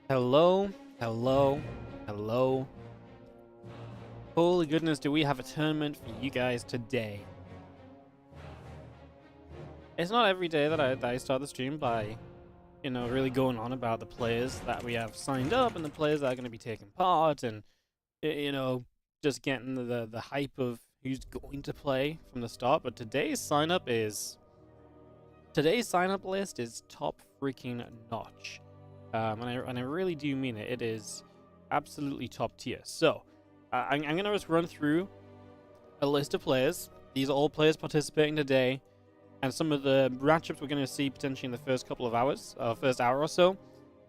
Hello, hello, hello. Holy goodness, do we have a tournament for you guys today? It's not every day that I start the stream by, really going on about the players that we have signed up and the players that are going to be taking part and, just getting the hype of who's going to play from the start. But today's sign-up list is top freaking notch. And I really do mean it. It is absolutely top tier. So, I'm going to just run through a list of players. These are all players participating today. And some of the matchups we're going to see potentially in the first couple of hours, first hour or so.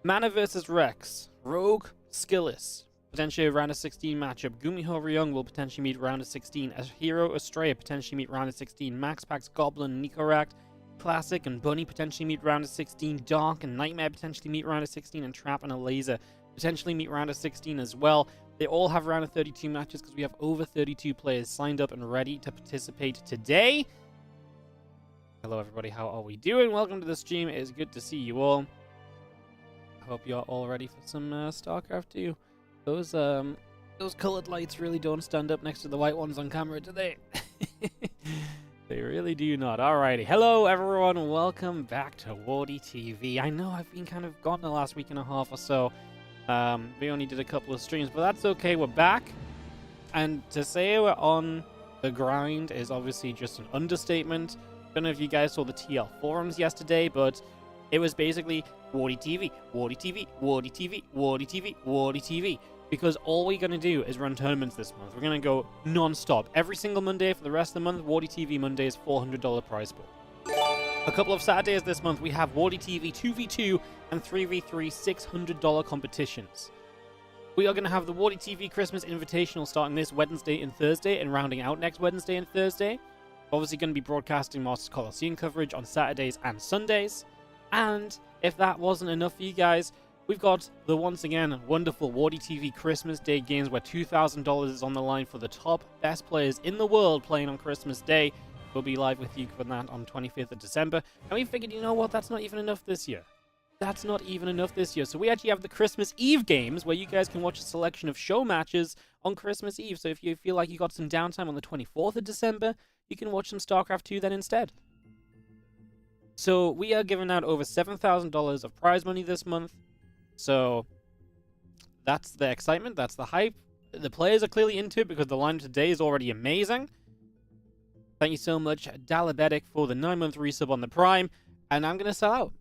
Mana versus Rex. Rogue, Skillus. Potentially a round of 16 matchup. Gumiho Ryung will potentially meet round of 16. As Hero Estrella potentially meet round of 16. MaxPax, Goblin, Nicoract. Classic and Bunny potentially meet round of 16. Dark and Nightmare potentially meet round of 16. And Trap and a Laser potentially meet round of 16 as well. They all have round of 32 matches because we have over 32 players signed up and ready to participate today. Hello everybody, how are we doing? Welcome to the stream. It is good to see you all. I hope you're all ready for some StarCraft 2. Those colored lights really don't stand up next to the white ones on camera today. They really do not. Alrighty. Hello, everyone. Welcome back to WardiTV. I know I've been kind of gone the last week and a half or so. We only did a couple of streams, but that's okay. We're back. And to say we're on the grind is obviously just an understatement. Don't know if you guys saw the TL forums yesterday, but it was basically WardiTV, WardiTV, WardiTV, WardiTV, WardiTV. Because all we're going to do is run tournaments this month. We're going to go non-stop. Every single Monday for the rest of the month, WardiTV Monday is $400 prize pool. A couple of Saturdays this month, we have WardiTV 2v2 and 3v3 $600 competitions. We are going to have the WardiTV Christmas Invitational starting this Wednesday and Thursday and rounding out next Wednesday and Thursday. Obviously going to be broadcasting Masters Coliseum coverage on Saturdays and Sundays. And if that wasn't enough for you guys, we've got the once again wonderful WardiTV Christmas Day games where $2,000 is on the line for the top best players in the world playing on Christmas Day. We'll be live with you for that on 25th of December. And we figured, you know what, that's not even enough this year. That's not even enough this year. So we actually have the Christmas Eve games where you guys can watch a selection of show matches on Christmas Eve. So if you feel like you got some downtime on the 24th of December, you can watch some StarCraft 2 then instead. So we are giving out over $7,000 of prize money this month. So that's the excitement, that's the hype. The players are clearly into it because the line today is already amazing. Thank you so much, Dalabetic, for the 9-month resub on the Prime. And I'm going to sell out.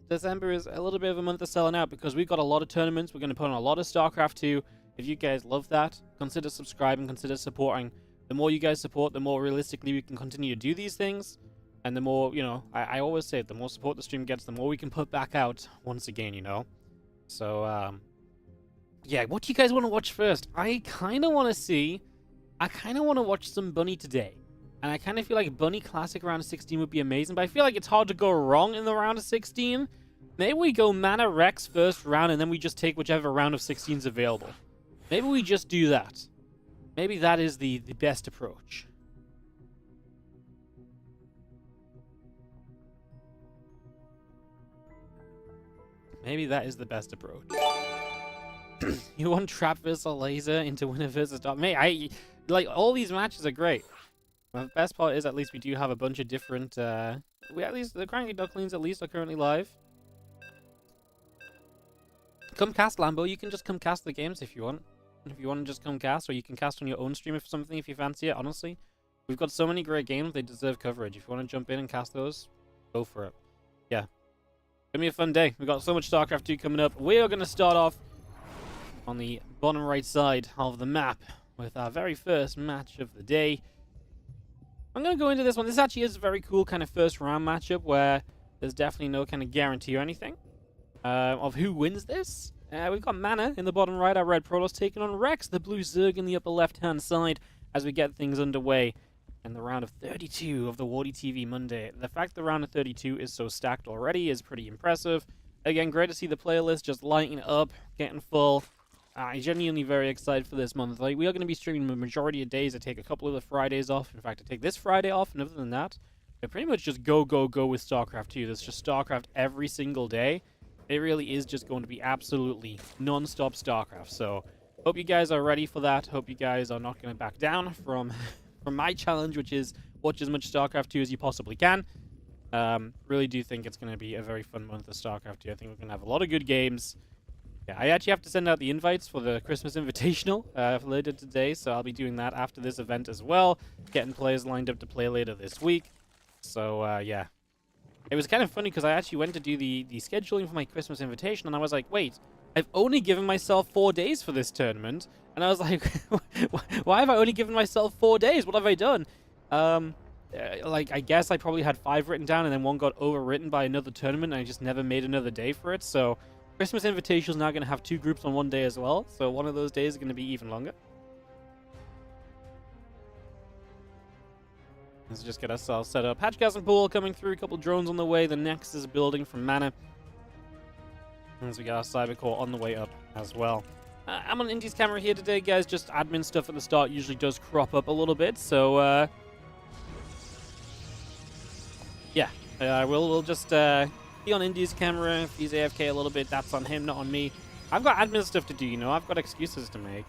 December is a little bit of a month of selling out because we've got a lot of tournaments. We're going to put on a lot of StarCraft 2. If you guys love that, consider subscribing, consider supporting. The more you guys support, the more realistically we can continue to do these things. And the more, I always say, the more support the stream gets, the more we can put back out once again, So, yeah, what do you guys want to watch first? I kind of want to watch some Bunny today. And I kind of feel like Bunny Classic round of 16 would be amazing, but I feel like it's hard to go wrong in the round of 16. Maybe we go Mana Rex first round, and then we just take whichever round of 16 is available. Maybe we just do that. Maybe that is the best approach. Maybe that is the best approach. You want Trap versus Laser into Winner versus Dark? Mate, all these matches are great. The best part is at least we do have a bunch of different, the Cranky Ducklings at least are currently live. Come cast, Lambo. You can just come cast the games if you want. If you want to just come cast, or you can cast on your own stream if something, if you fancy it, honestly. We've got so many great games, they deserve coverage. If you want to jump in and cast those, go for it. Yeah. Gonna be a fun day. We've got so much StarCraft 2 coming up. We are going to start off on the bottom right side of the map with our very first match of the day. I'm going to go into this one. This actually is a very cool kind of first round matchup where there's definitely no kind of guarantee or anything of who wins this. We've got Mana in the bottom right, our red Protoss taking on Rex, the blue Zerg in the upper left-hand side as we get things underway in the round of 32 of the WardiTV Monday. The fact the round of 32 is so stacked already is pretty impressive. Again, great to see the player list just lighting up, getting full. I'm genuinely very excited for this month. We are going to be streaming the majority of days. I take a couple of the Fridays off. In fact, I take this Friday off, and other than that, I pretty much just go with StarCraft 2. There's just StarCraft every single day. It really is just going to be absolutely non-stop StarCraft. So hope you guys are ready for that. Hope you guys are not going to back down from from my challenge, which is watch as much StarCraft 2 as you possibly can. Really do think it's going to be a very fun month of StarCraft 2. I think we're going to have a lot of good games. Yeah, I actually have to send out the invites for the Christmas Invitational later today, so I'll be doing that after this event as well. Getting players lined up to play later this week. So, yeah. It was kind of funny because I actually went to do the scheduling for my Christmas Invitation, and I was like, wait, I've only given myself 4 days for this tournament. And I was like, why have I only given myself 4 days? What have I done? Like, I guess I probably had 5 written down, and then 1 got overwritten by another tournament, and I just never made another day for it, so... Christmas Invitational is now going to have 2 groups on 1 day as well, so one of those days is going to be even longer. Let's just get ourselves set up. Hatchcast Pool coming through, a couple drones on the way. The Nexus building from Mana. As we got our Cybercore on the way up as well. I'm on Indy's camera here today, guys. Just admin stuff at the start usually does crop up a little bit, so yeah, we'll just be on Indy's camera. If he's AFK a little bit, that's on him, not on me. I've got admin stuff to do, you know. I've got excuses to make.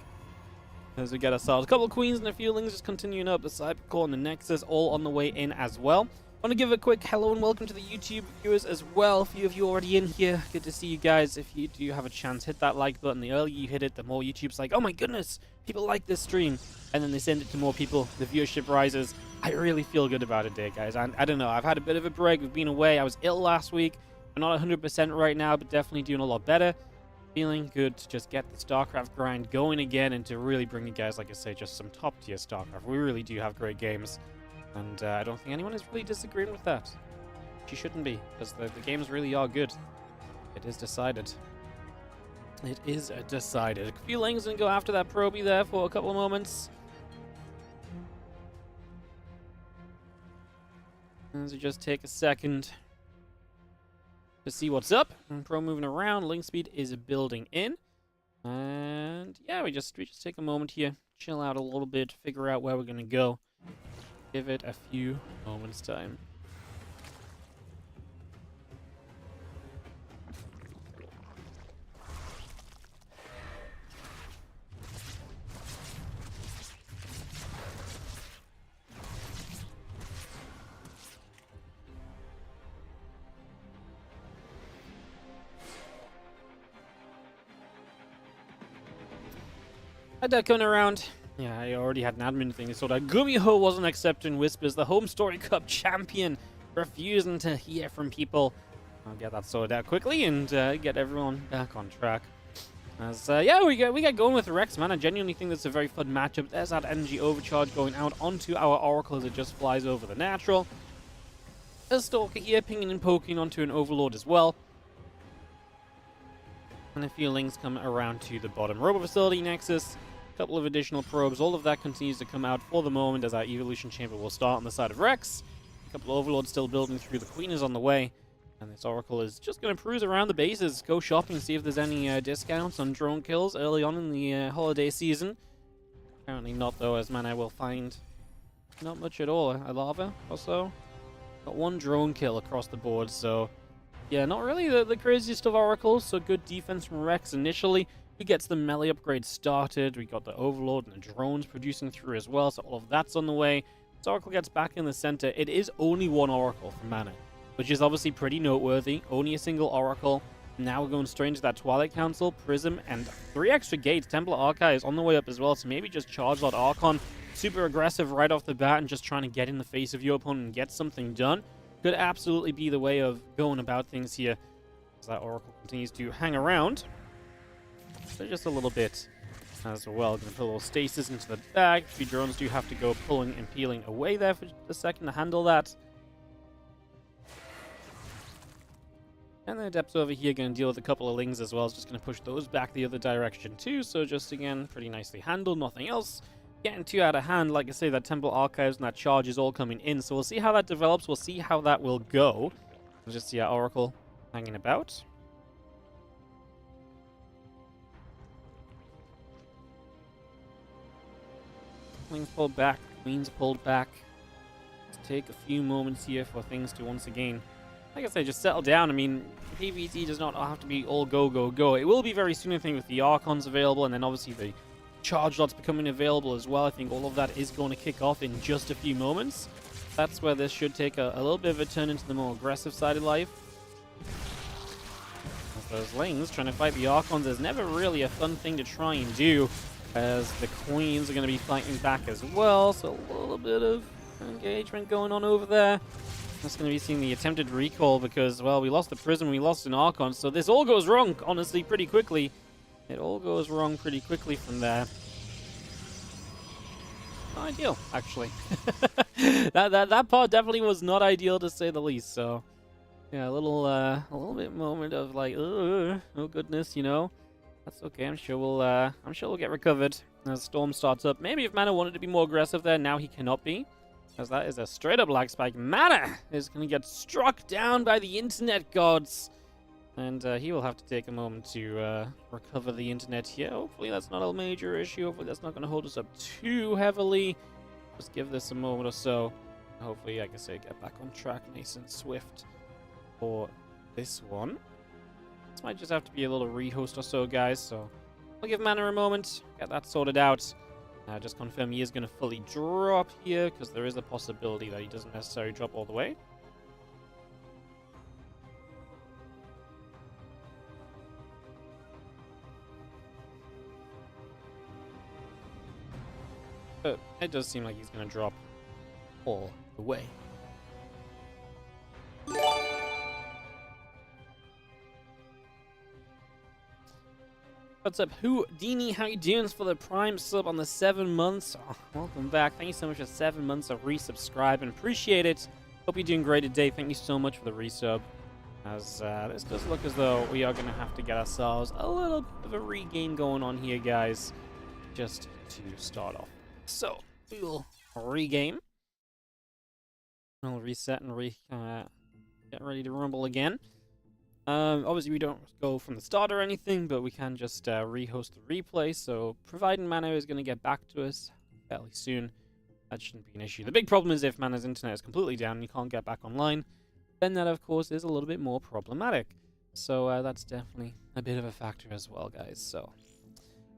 As we get ourselves a couple of queens and a few lings just continuing up. The Cybercore and the Nexus all on the way in as well. I want to give a quick hello and welcome to the YouTube viewers as well. A few of you already in here. Good to see you guys. If you do have a chance, hit that like button. The earlier you hit it, the more YouTube's like, oh my goodness, people like this stream. And then they send it to more people. The viewership rises. I really feel good about it, guys. And I don't know. I've had a bit of a break. We've been away. I was ill last week. I'm not 100% right now, but definitely doing a lot better. Feeling good to just get the StarCraft grind going again and to really bring you guys, like I say, just some top-tier StarCraft. We really do have great games, and I don't think anyone is really disagreeing with that. She shouldn't be, because the games really are good. It is decided. It is decided. A few lings and go after that probie there for a couple of moments. As we just take a second to see what's up. Pro moving around. Link speed is building in. And yeah, we just take a moment here, chill out a little bit, figure out where we're going to go. Give it a few moments time. Had that coming around. Yeah, I already had an admin thing. So that Gumiho wasn't accepting whispers. The Home Story Cup champion refusing to hear from people. I'll get that sorted out quickly and get everyone back on track. As yeah, we get going with Rex, man. I genuinely think that's a very fun matchup. There's that energy overcharge going out onto our Oracle as it just flies over the natural. A Stalker here, pinging and poking onto an Overlord as well. And a few links come around to the bottom. Robo Facility, Nexus, a couple of additional probes. All of that continues to come out for the moment as our Evolution Chamber will start on the side of Rex. A couple of Overlords still building through. The Queen is on the way. And this Oracle is just going to cruise around the bases, go shopping, see if there's any discounts on drone kills early on in the holiday season. Apparently not, though, as man, I will find not much at all. A lava or so. Got 1 drone kill across the board, so... yeah, not really the craziest of Oracles, so good defense from Rex initially. He gets the melee upgrade started. We got the Overlord and the drones producing through as well, so all of that's on the way. This Oracle gets back in the center. It is only 1 Oracle for mana, which is obviously pretty noteworthy. Only a single Oracle. Now we're going straight into that Twilight Council, Prism, and 3 extra gates. Templar Archive is on the way up as well, so maybe just charge that Archon. Super aggressive right off the bat and just trying to get in the face of your opponent and get something done. Could absolutely be the way of going about things here as that Oracle continues to hang around. So just a little bit as well. Going to put a little stasis into the bag. A few drones do have to go pulling and peeling away there for a second to handle that. And the Adepts over here going to deal with a couple of lings as well. It's just going to push those back the other direction too. So just again, pretty nicely handled. Nothing else. Getting too out of hand. Like I say, that Temple Archives and that charge is all coming in. So we'll see how that develops. We'll see how that will go. We'll just see our Oracle hanging about. Wings pulled back. Queens pulled back. Let's take a few moments here for things to once again, like I say, just settle down. I mean, PvZ does not have to be all go, go, go. It will be very soon, I think, with the Archons available, and then obviously the charge lots becoming available as well. I think all of that is going to kick off in just a few moments. That's where this should take a little bit of a turn into the more aggressive side of life. As those lanes trying to fight the Archons is never really a fun thing to try and do, as the Queens are going to be fighting back as well, so a little bit of engagement going on over there. That's going to be seeing the attempted recall because, well, we lost the Prism, we lost an Archon, so this all goes wrong, honestly, pretty quickly. It all goes wrong pretty quickly from there. Not ideal, actually. that part definitely was not ideal, to say the least, so... Yeah, a little bit moment of like, oh goodness, you know. That's okay. I'm sure we'll get recovered as Storm starts up. Maybe if Mana wanted to be more aggressive there, now he cannot be, as that is a straight up lag spike. Mana is going to get struck down by the internet gods, and he will have to take a moment to recover the internet here. Hopefully that's not a major issue. Hopefully that's not going to hold us up too heavily. Just give this a moment or so. Hopefully, like I say, get back on track nice and swift for this one. This might just have to be a little rehost or so, guys, so I'll give Mana a moment, get that sorted out. Just confirm he is going to fully drop here, because there is a possibility that he doesn't necessarily drop all the way. But it does seem like he's going to drop all the way. What's up, Houdini? How you doing for the Prime sub on the 7 months? Oh, welcome back. Thank you so much for 7 months of resubscribing. Appreciate it. Hope you're doing great today. Thank you so much for the resub. As this does look as though we are going to have to get ourselves a little bit of a regain going on here, guys. Just to start off. So, we will regame. We'll reset and get ready to rumble again. Obviously we don't go from the start or anything, but we can just rehost the replay, so providing Mana is going to get back to us fairly soon, that shouldn't be an issue. The big problem is if Mana's internet is completely down and you can't get back online, then that of course is a little bit more problematic. So that's definitely a bit of a factor as well, guys. So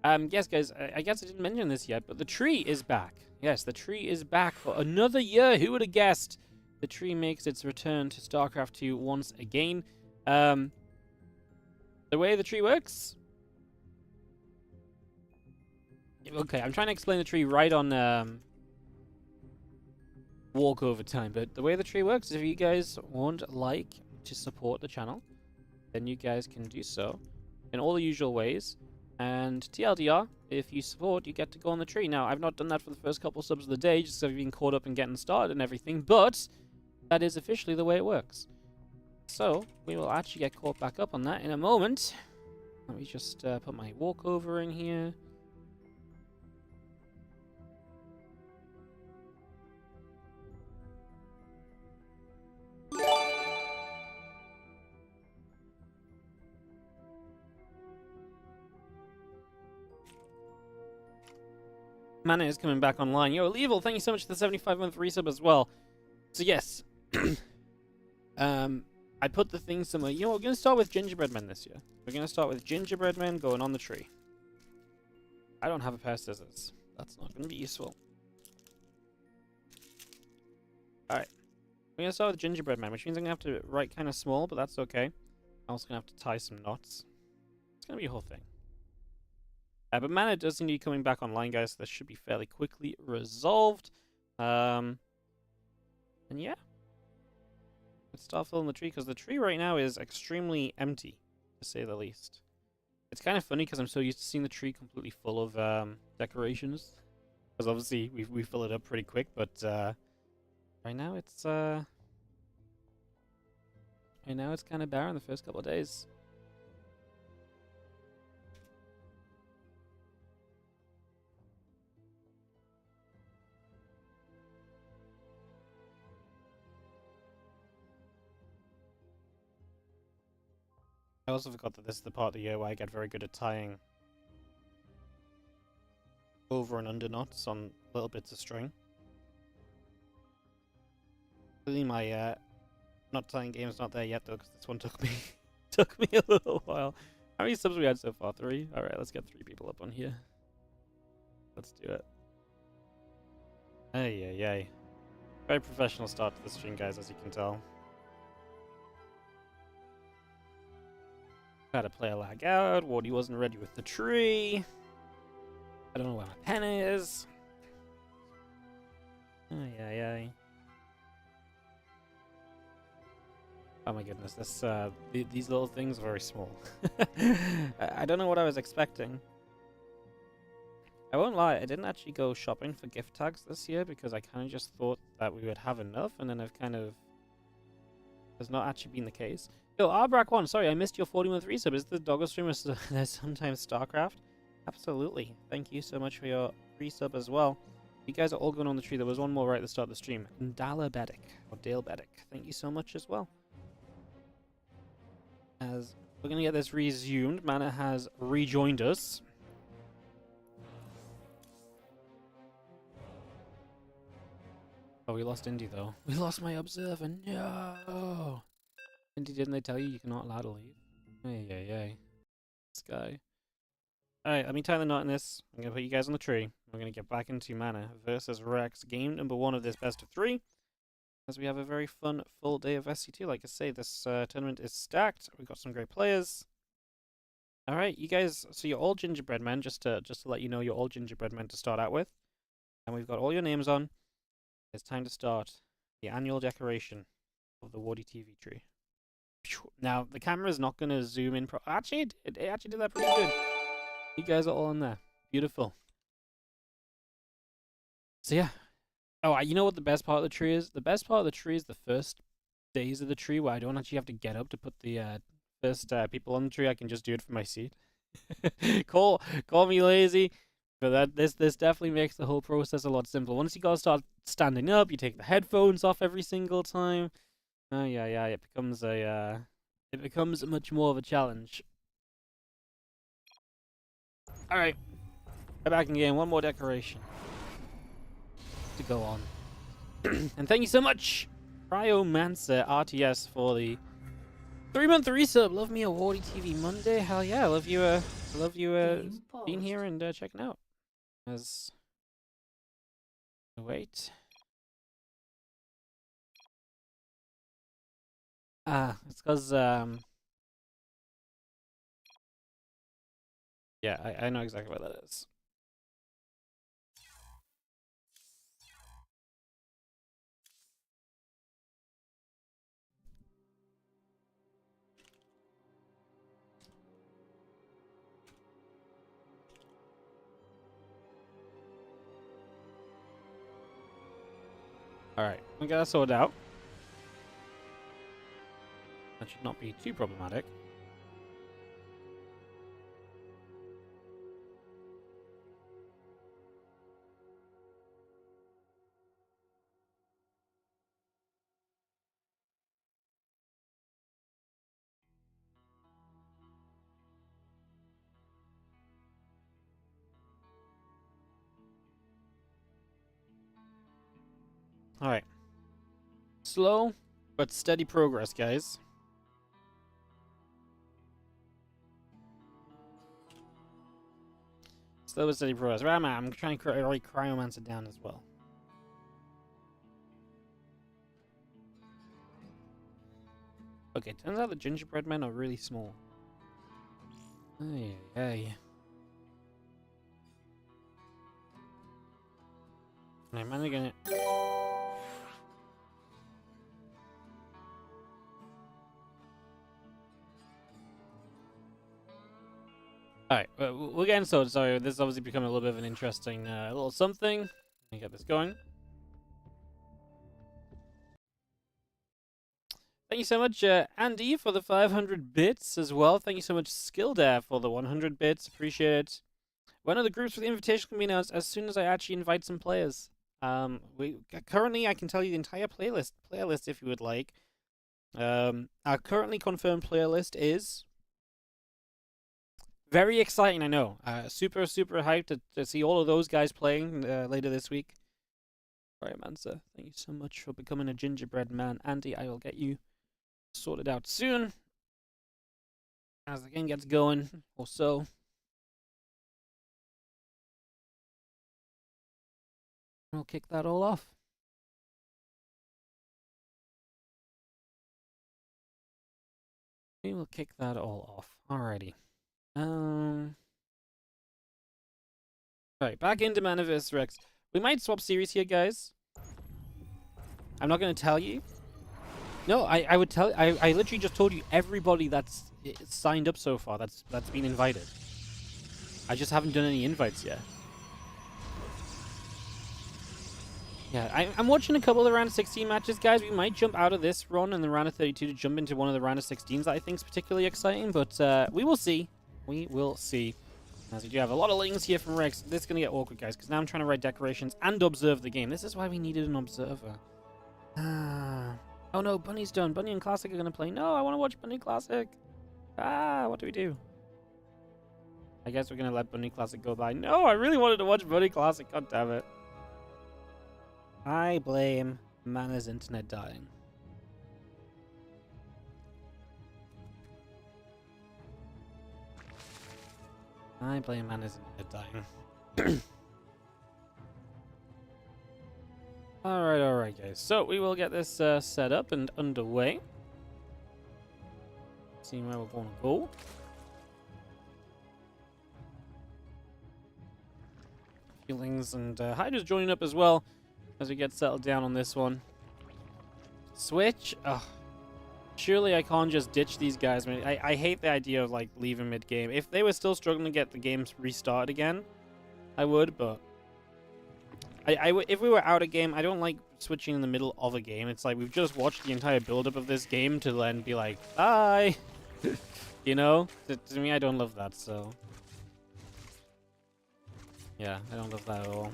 yes, guys, I guess I didn't mention this yet, but the tree is back. Yes, the tree is back for another year. Who would have guessed? The tree makes its return to StarCraft 2 once again. The way the tree works... Okay, I'm trying to explain the tree right on walkover time, but the way the tree works, if you guys would like to support the channel, then you guys can do so in all the usual ways. And TLDR, if you support, you get to go on the tree. Now, I've not done that for the first couple subs of the day, just so I've been caught up and getting started and everything, but that is officially the way it works. So, we will actually get caught back up on that in a moment. Let me just put my walkover in here. Mana is coming back online. Yo, Level, thank you so much for the 75-month resub as well. So, yes. I put the thing somewhere. You know, we're going to start with Gingerbread Men this year. We're going to start with Gingerbread Men going on the tree. I don't have a pair of scissors. That's not going to be useful. Alright. We're going to start with Gingerbread Man, which means I'm going to have to write kind of small, but that's okay. I'm also going to have to tie some knots. It's going to be a whole thing. But Mana does seem to be coming back online, guys, so this should be fairly quickly resolved. And yeah. Let's start filling the tree, because the tree right now is extremely empty, to say the least. It's kind of funny, because I'm so used to seeing the tree completely full of decorations. Because obviously, we fill it up pretty quick, but right now it's kind of barren the first couple of days. I also forgot that this is the part of the year where I get very good at tying over and under knots on little bits of string. Really, my not tying game's not there yet though, because this one took me Took me a little while. How many subs we had so far? 3? Alright, let's get 3 people up on here. Let's do it. Ay, ay, ay. Very professional start to the stream, guys, as you can tell. Had a player lag out. Wardy wasn't ready with the tree. I don't know where my pen is. Ay, ay, ay. Oh my goodness, these little things are very small. I don't know what I was expecting. I won't lie, I didn't actually go shopping for gift tags this year because I kind of just thought that we would have enough, and then I've kind of... has not actually been the case. Yo, Arbrak1, sorry, I missed your 40-month resub. Is the doggo streamer there's sometimes StarCraft? Absolutely. Thank you so much for your resub as well. You guys are all going on the tree. There was one more right at the start of the stream. Ndala Bedic, or Dale Bedic. Thank you so much as well. As we're going to get this resumed, Mana has rejoined us. Oh, we lost Indy though. We lost my observer. No! Indy, didn't they tell you you cannot allowed to leave? Ay, ay, ay. This guy. Alright, let me tie the knot in this. I'm going to put you guys on the tree. We're going to get back into Mana versus Rex. Game number 1 of this best of 3. As we have a very fun full day of SC2. Like I say, this tournament is stacked. We've got some great players. Alright, you guys, so you're all gingerbread men, just to let you know, you're all gingerbread men to start out with. And we've got all your names on. It's time to start the annual decoration of the WardiTV tree. Now, the camera is not going to zoom in. Actually, it actually did that pretty good. You guys are all in there. Beautiful. So, yeah. Oh, you know what the best part of the tree is? The best part of the tree is the first days of the tree where I don't actually have to get up to put the first people on the tree. I can just do it from my seat. Call me lazy. But this definitely makes the whole process a lot simpler. Once you gotta start standing up, you take the headphones off every single time. Oh yeah, it becomes much more of a challenge. All right, we're back in game. One more decoration to go on. And thank you so much, Cryomancer RTS, for the 3-month resub. Love me a WardiTV Monday. Hell yeah, I love you being here and checking out. As wait. It's because yeah, I know exactly what that is. Alright, we got that sorted out. That should not be too problematic. Alright. Slow, but steady progress, guys. Slow but steady progress. Right, I'm trying to write Cryomancer down as well. Okay, turns out the gingerbread men are really small. Hey. I'm only gonna... Alright, we're getting sorted. Sorry, this is obviously becoming a little bit of an interesting little something. Let me get this going. Thank you so much, Andy, for the 500 bits as well. Thank you so much, Skillus, for the 100 bits. Appreciate it. One of the groups for the invitation can be announced as soon as I actually invite some players. Currently, I can tell you the entire player list if you would like. Our currently confirmed player list is very exciting, I know. Super hyped to see all of those guys playing later this week. Cryomancer, thank you so much for becoming a gingerbread man. Andy, I will get you sorted out soon. as the game gets going, or so. We'll kick that all off. We will kick that all off. Alrighty. Alright, back into Manifest Rex. We might swap series here, guys. I'm not going to tell you. No, I would tell. I literally just told you everybody that's signed up so far. That's been invited. I just haven't done any invites yet. Yeah, I'm watching a couple of the round of 16 matches, guys. We might jump out of this run in the round of 32 to jump into one of the round of 16s that I think is particularly exciting, but we will see. We will see. As we do have a lot of links here from Rex. This is going to get awkward, guys, because now I'm trying to write decorations and observe the game. This is why we needed an observer. Oh no, Bunny's done. Bunny and Classic are going to play. No, I want to watch Bunny Classic. What do we do? I guess we're going to let Bunny Classic go by. No, I really wanted to watch Bunny Classic. God damn it. I blame Mana's internet dying. I blame Mana's internet dying. Alright, guys. So, we will get this set up and underway. See where we're going to go. Feelings and Hydra's joining up as well as we get settled down on this one. Switch? Ugh. Surely I can't just ditch these guys. I hate the idea of like leaving mid-game. If they were still struggling to get the games restarted again, I would, but if we were out of game, I don't like switching in the middle of a game. It's like we've just watched the entire build-up of this game to then be like, bye! You know? To me, I don't love that, so... Yeah, I don't love that at all.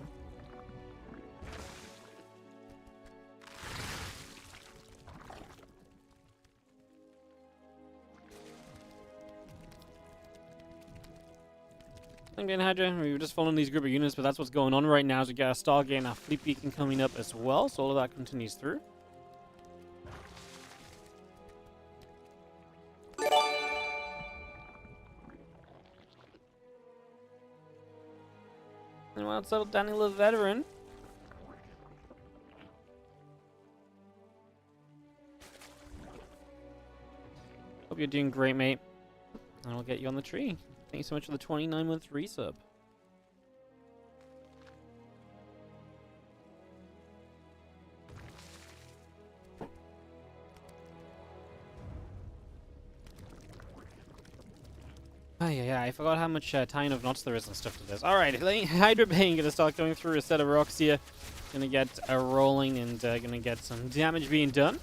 I'm getting Hydra. We were just following these group of units, but that's what's going on right now as we get our Stargate and our Fleet Beacon coming up as well, so all of that continues through. And well, it's little Danny the Veteran. Hope you're doing great, mate. And I'll get you on the tree. Thank you so much for the 29-month resub. Yeah, I forgot how much tying of knots there is and stuff to this. Alright, Hydra Bane gonna start going through a set of rocks here. Gonna get rolling and gonna get some damage being done.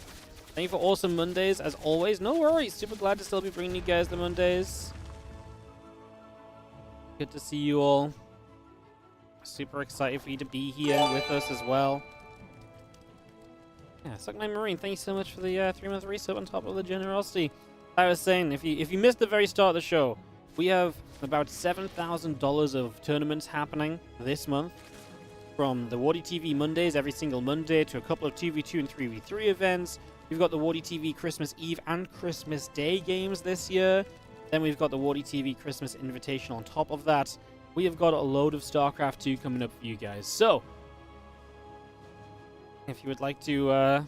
Thank you for awesome Mondays, as always. No worries, super glad to still be bringing you guys the Mondays. Good to see you all. Super excited for you to be here with us as well. Yeah, Suck My Marine, thank you so much for the 3-month resub on top of the generosity. I was saying, if you missed the very start of the show, we have about $7,000 of tournaments happening this month. From the WardiTV Mondays every single Monday to a couple of 2v2 and 3v3 events. We've got the WardiTV Christmas Eve and Christmas Day games this year. Then we've got the WardiTV Christmas Invitational on top of that. We have got a load of StarCraft 2 coming up for you guys. So, if you would like to,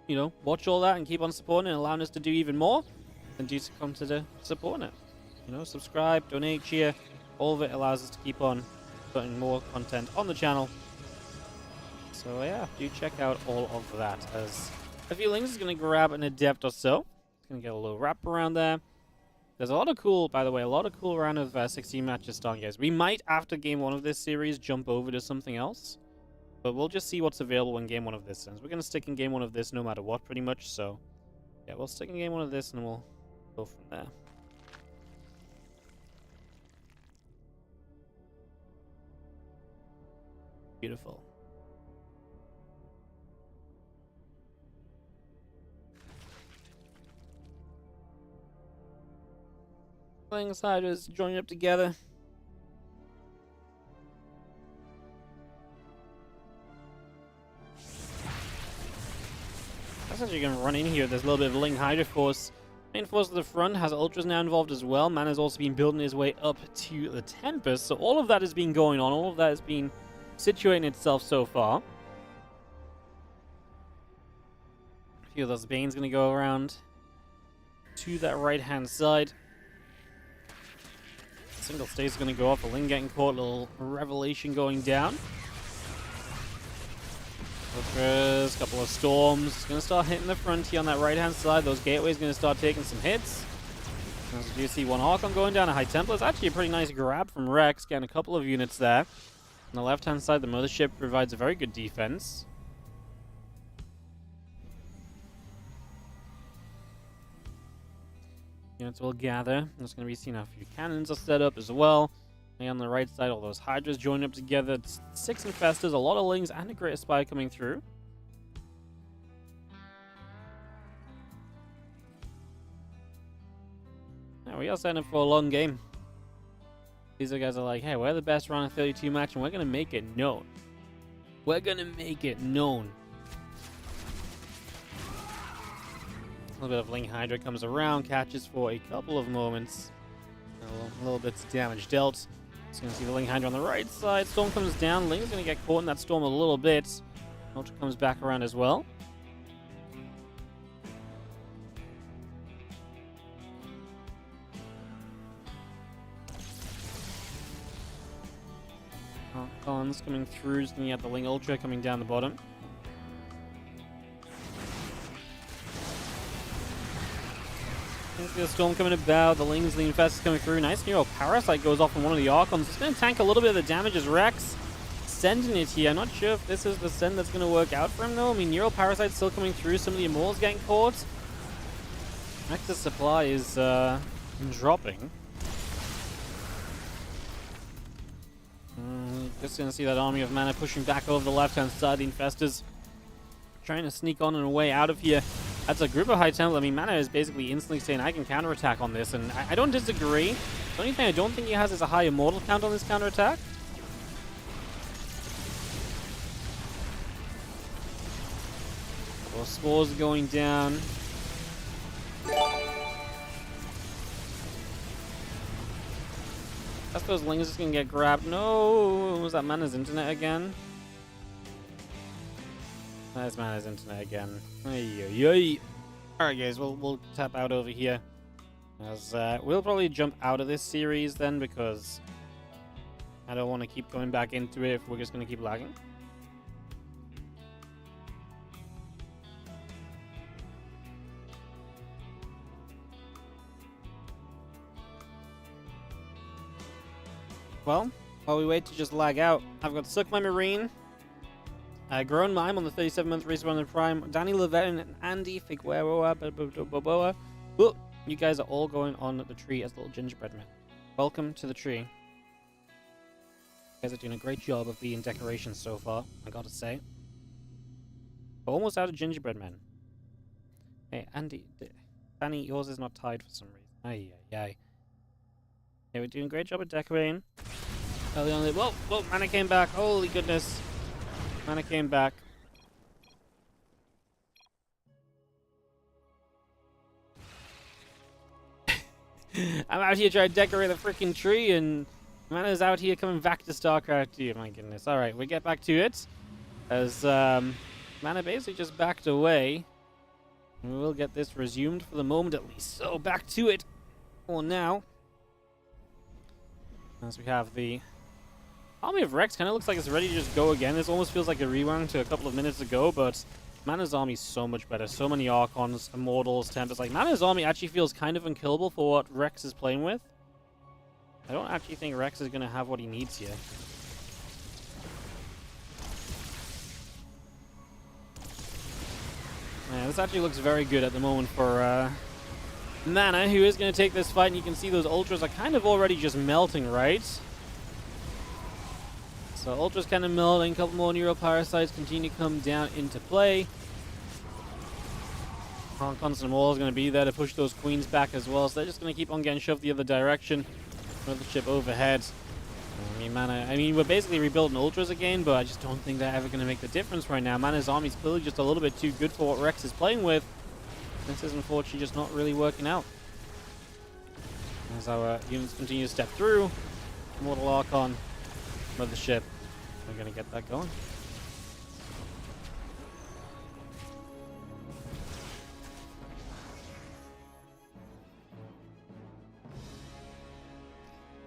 you know, watch all that and keep on supporting and allowing us to do even more, then do consider supporting it. You know, subscribe, donate, cheer. All of it allows us to keep on putting more content on the channel. So yeah, do check out all of that. As a few links is going to grab an adept or so. It's going to get a little wrap around there. There's a lot of cool, by the way, a lot of cool round of 16 matches starting, guys. We might, after game 1 of this series, jump over to something else. But we'll just see what's available when game 1 of this ends. We're going to stick in game 1 of this no matter what, pretty much. So yeah, we'll stick in game 1 of this and we'll go from there. Beautiful. Playing aside is joining up together. That's actually going to run in here. There's a little bit of Ling Hydra Force. Main force at the front has Ultras now involved as well. Mana's also been building his way up to the Tempest. So all of that has been going on. All of that has been situating itself so far. A few of those Bane's going to go around to that right-hand side. Single stage is going to go off. A Ling getting caught. A little revelation going down. Ultras, couple of Storms. Going to start hitting the front here on that right-hand side. Those gateways going to start taking some hits. As you see, one Archon going down. A High Templar. It's actually a pretty nice grab from Rex. Getting a couple of units there. On the left-hand side, the Mothership provides a very good defense. Units will gather. There's going to be seen a few cannons are set up as well. And on the right side, all those Hydras join up together. It's 6 Infestors, a lot of Lings, and a Greater Spy coming through. Now we are setting up for a long game. These are guys are like, hey, we're the best round of 32 match, and we're going to make it known. We're going to make it known. A little bit of Ling Hydra comes around, catches for a couple of moments. A little bit of damage dealt. Just going to see the Ling Hydra on the right side. Storm comes down. Ling's going to get caught in that storm a little bit. Ultra comes back around as well. Archon's coming through. Just going to get the Ling Ultra coming down the bottom. The Storm coming about, the Lings, the Infestors coming through. Nice Neural Parasite goes off on one of the Archons. It's going to tank a little bit of the damage as Rex sending it here. I'm not sure if this is the send that's going to work out for him though. I mean, Neural Parasite's still coming through. Some of the Immortals getting caught. Rex's supply is dropping. Just going to see that army of mana pushing back over the left-hand side. The Infestors trying to sneak on and away out of here. That's a group of High Templar. I mean, Mana is basically instantly saying, I can counterattack on this, and I don't disagree. The only thing I don't think he has is a high Immortal count on this counterattack. Well, Spores going down. That's those Lings just gonna get grabbed. No! Was that Mana's internet again? That's Mana's internet again. Alright guys, we'll tap out over here. As we'll probably jump out of this series then, because I don't want to keep going back into it if we're just going to keep lagging. Well, while we wait to just lag out, I've got Suck My Marine, Grown Mime on the 37-month respawn in the Prime, Danny Levette and Andy Figueroa. Well, you guys are all going on the tree as little gingerbread men. Welcome to the tree. You guys are doing a great job of being decorations so far, I gotta say. We're almost out of gingerbread men. Hey, Andy, Danny, yours is not tied for some reason. Yeah, we're doing a great job at decorating. Early on, whoa, Mana came back. Holy goodness. Mana came back. I'm out here trying to decorate the freaking tree, and Mana's out here coming back to StarCraft 2. My goodness. Alright, we get back to it. As Mana basically just backed away. We will get this resumed for the moment at least. So, back to it for now. As we have the Army of Rex, kind of looks like it's ready to just go again. This almost feels like a rewind to a couple of minutes ago, but Mana's army is so much better. So many Archons, Immortals, Tempests. Like, Mana's army actually feels kind of unkillable for what Rex is playing with. I don't actually think Rex is going to have what he needs here. Man, this actually looks very good at the moment for Mana, who is going to take this fight, and you can see those Ultras are kind of already just melting, right? So Ultra's kind of melting, a couple more Neural Parasites continue to come down into play. Constant Wall is going to be there to push those Queens back as well, so they're just going to keep on getting shoved the other direction. Mothership overhead. I mean, Mana, we're basically rebuilding Ultras again, but I just don't think they're ever going to make the difference right now. Mana's army is clearly just a little bit too good for what Rex is playing with. This is unfortunately just not really working out. As our units continue to step through, Mortal Archon, Mothership, we're going to get that going.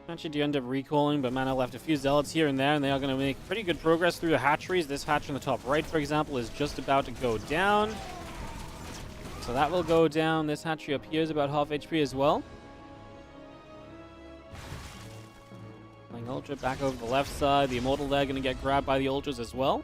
Actually do end up recalling, but Mana left a few Zealots here and there, and they are going to make pretty good progress through the hatcheries. This hatch on the top right, for example, is just about to go down. So that will go down. This hatchery up here is about half HP as well. Playing Ultra back over the left side. The Immortal there going to get grabbed by the Ultras as well.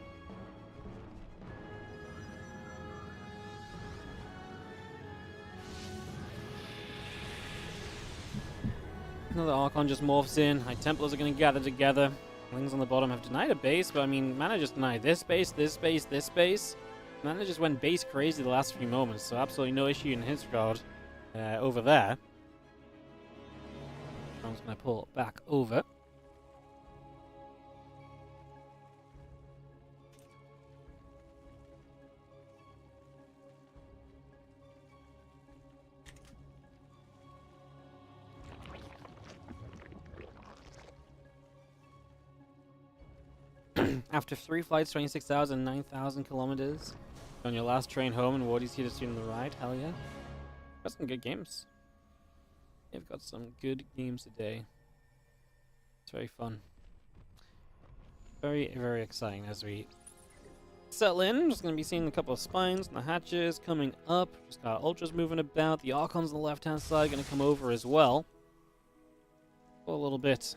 Another Archon just morphs in. High Templars are going to gather together. Things on the bottom have denied a base, but I mean, Mana just denied this base, this base, this base. Mana just went base crazy the last few moments, so absolutely no issue in his regard over there. I'm just going to pull back over. After 3 flights, 26,000, 9,000 kilometers. On your last train home, and Wardy's here to see on the right. Hell yeah. Got some good games. They've got some good games today. It's very fun. Very, very exciting as we settle in. Just going to be seeing a couple of spines and the hatches coming up. Just got Ultras moving about. The Archons on the left-hand side going to come over as well. For a little bit.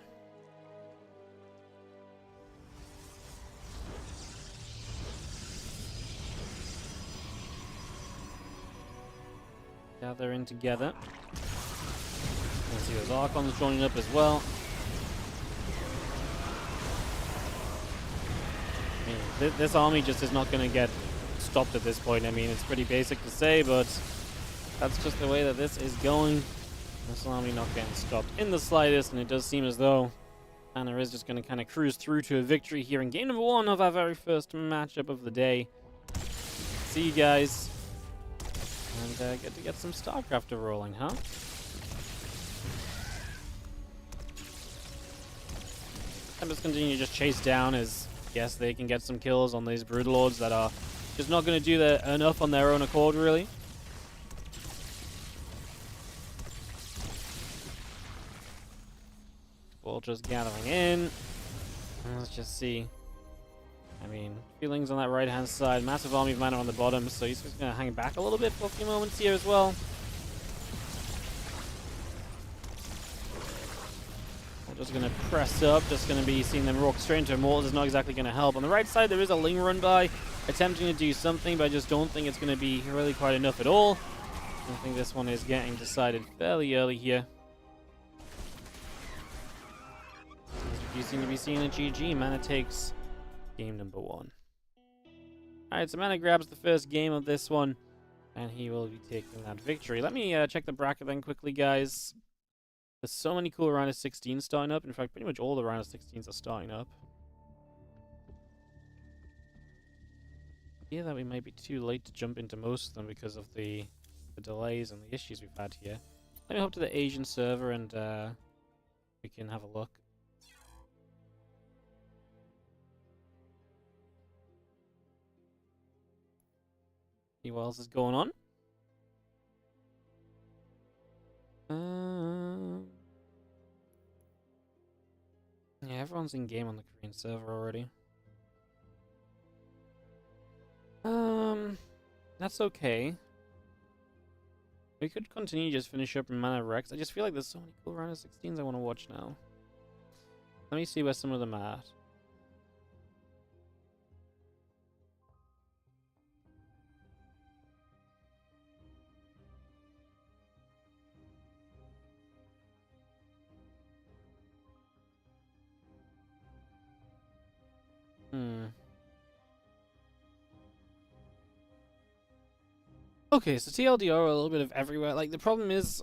Gather in together. Let's see those Archons joining up as well. I mean, this army just is not going to get stopped at this point. I mean, it's pretty basic to say, but that's just the way that this is going. This army not getting stopped in the slightest, and it does seem as though Anna is just going to kind of cruise through to a victory here in game number 1 of our very first matchup of the day. See you guys. And get to get some StarCraft rolling, huh? I'm just continue to just chase down as, yes, they can get some kills on these Broodlords that are just not going to do enough on their own accord, really. Ultras gathering in. Let's just see. I mean, feelings on that right-hand side. Massive army of Mana on the bottom, so he's just going to hang back a little bit for a few moments here as well. We're just going to press up. Just going to be seeing them rock straight into Immortals is not exactly going to help. On the right side, there is a Ling run by, attempting to do something, but I just don't think it's going to be really quite enough at all. I think this one is getting decided fairly early here. You seem to be seeing a GG. Mana takes game number 1. Alright, so Mana grabs the first game of this one, and he will be taking that victory. Let me check the bracket then quickly, guys. There's so many cool round of 16 starting up. In fact, pretty much all the round of 16s are starting up. Yeah, that we might be too late to jump into most of them because of the delays and the issues we've had here. Let me hop to the Asian server and we can have a look. See what else is going on. Yeah, everyone's in game on the Korean server already. That's okay. We could continue just finish up in Mana Rex. I just feel like there's so many cool round of 16s I want to watch now. Let me see where some of them are at. Okay, so TLDR are a little bit of everywhere. Like, the problem is,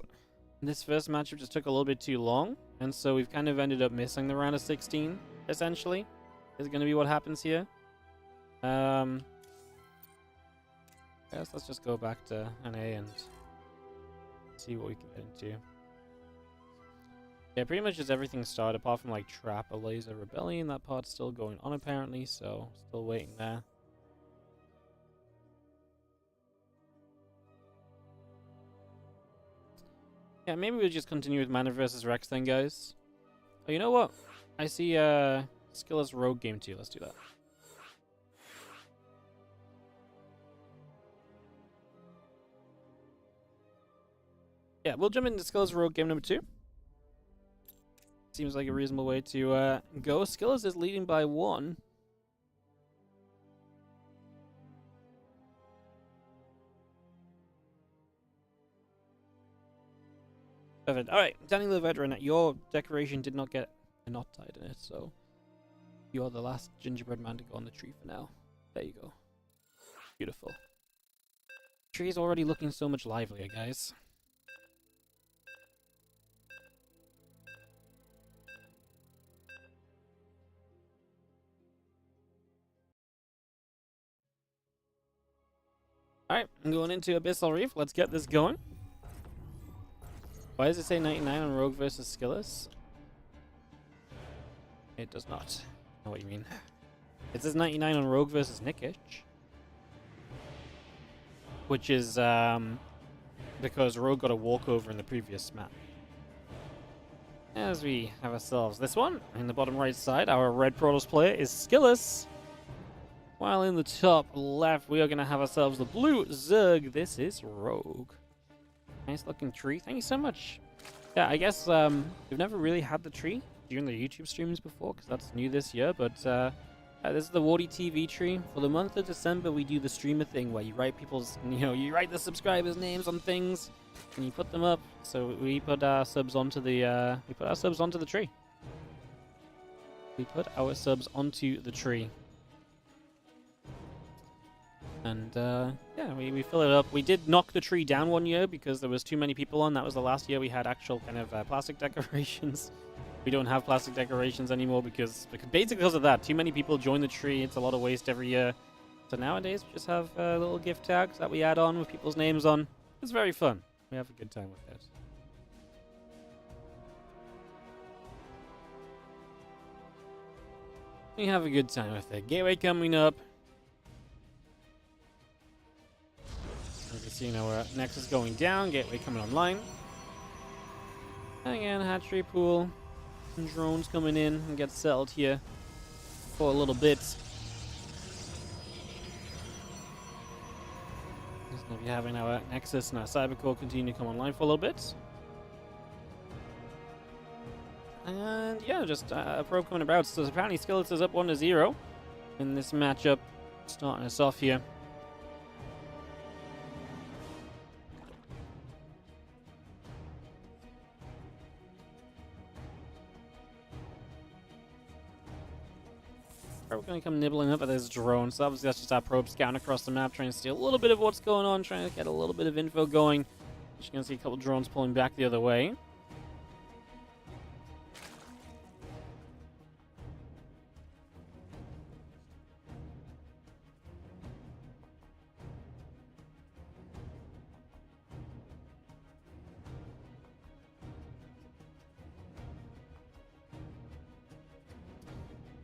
this first matchup just took a little bit too long, and so we've kind of ended up missing the round of 16, essentially. Is going to be what happens here. I guess let's just go back to NA and see what we can get into. Yeah, pretty much just everything started, apart from like Trap, a Laser Rebellion. That part's still going on apparently, so still waiting there. Yeah, maybe we'll just continue with Mana versus Rex then, guys. Oh, you know what? I see Skillus Rogue game 2. Let's do that. Yeah, we'll jump into Skillus Rogue game number 2. Seems like a reasonable way to go. Skillus is leading by 1. Perfect. Alright, Danny the Veteran, your decoration did not get a knot tied in it, so you're the last gingerbread man to go on the tree for now. There you go. Beautiful. The tree is already looking so much livelier, guys. Alright, I'm going into Abyssal Reef. Let's get this going. Why does it say 99 on Rogue versus Skillus? It does not. I know what you mean. It says 99 on Rogue versus Nikic. Which is because Rogue got a walkover in the previous map. As we have ourselves this one, in the bottom right side, our red Protoss player is Skillus. While in the top left, we are going to have ourselves the blue Zerg. This is Rogue. Nice looking tree. Thank you so much. Yeah, I guess we've never really had the tree during the YouTube streams before, because that's new this year, but this is the WardiTV tree. For the month of December, we do the streamer thing where you write people's, you write the subscribers' names on things, and you put them up. So we put our subs onto the, tree. We put our subs onto the tree. And yeah, we fill it up. We did knock the tree down one year because there was too many people on. That was the last year we had actual kind of plastic decorations. We don't have plastic decorations anymore because basically because of that. Too many people join the tree. It's a lot of waste every year. So nowadays we just have little gift tags that we add on with people's names on. It's very fun. We have a good time with it. We have a good time with it. Gateway coming up. You can see now where Nexus going down, Gateway coming online. Again, hatchery pool, and drones coming in and get settled here for a little bit. Just gonna be having our Nexus and our Cybercore continue to come online for a little bit. And yeah, just a probe coming about. So apparently Skillus is up 1-0 in this matchup, starting us off here. We're going to come nibbling up at this drone. So obviously that's just our probe scouting across the map, trying to see a little bit of what's going on, trying to get a little bit of info going. Just going to see a couple drones pulling back the other way.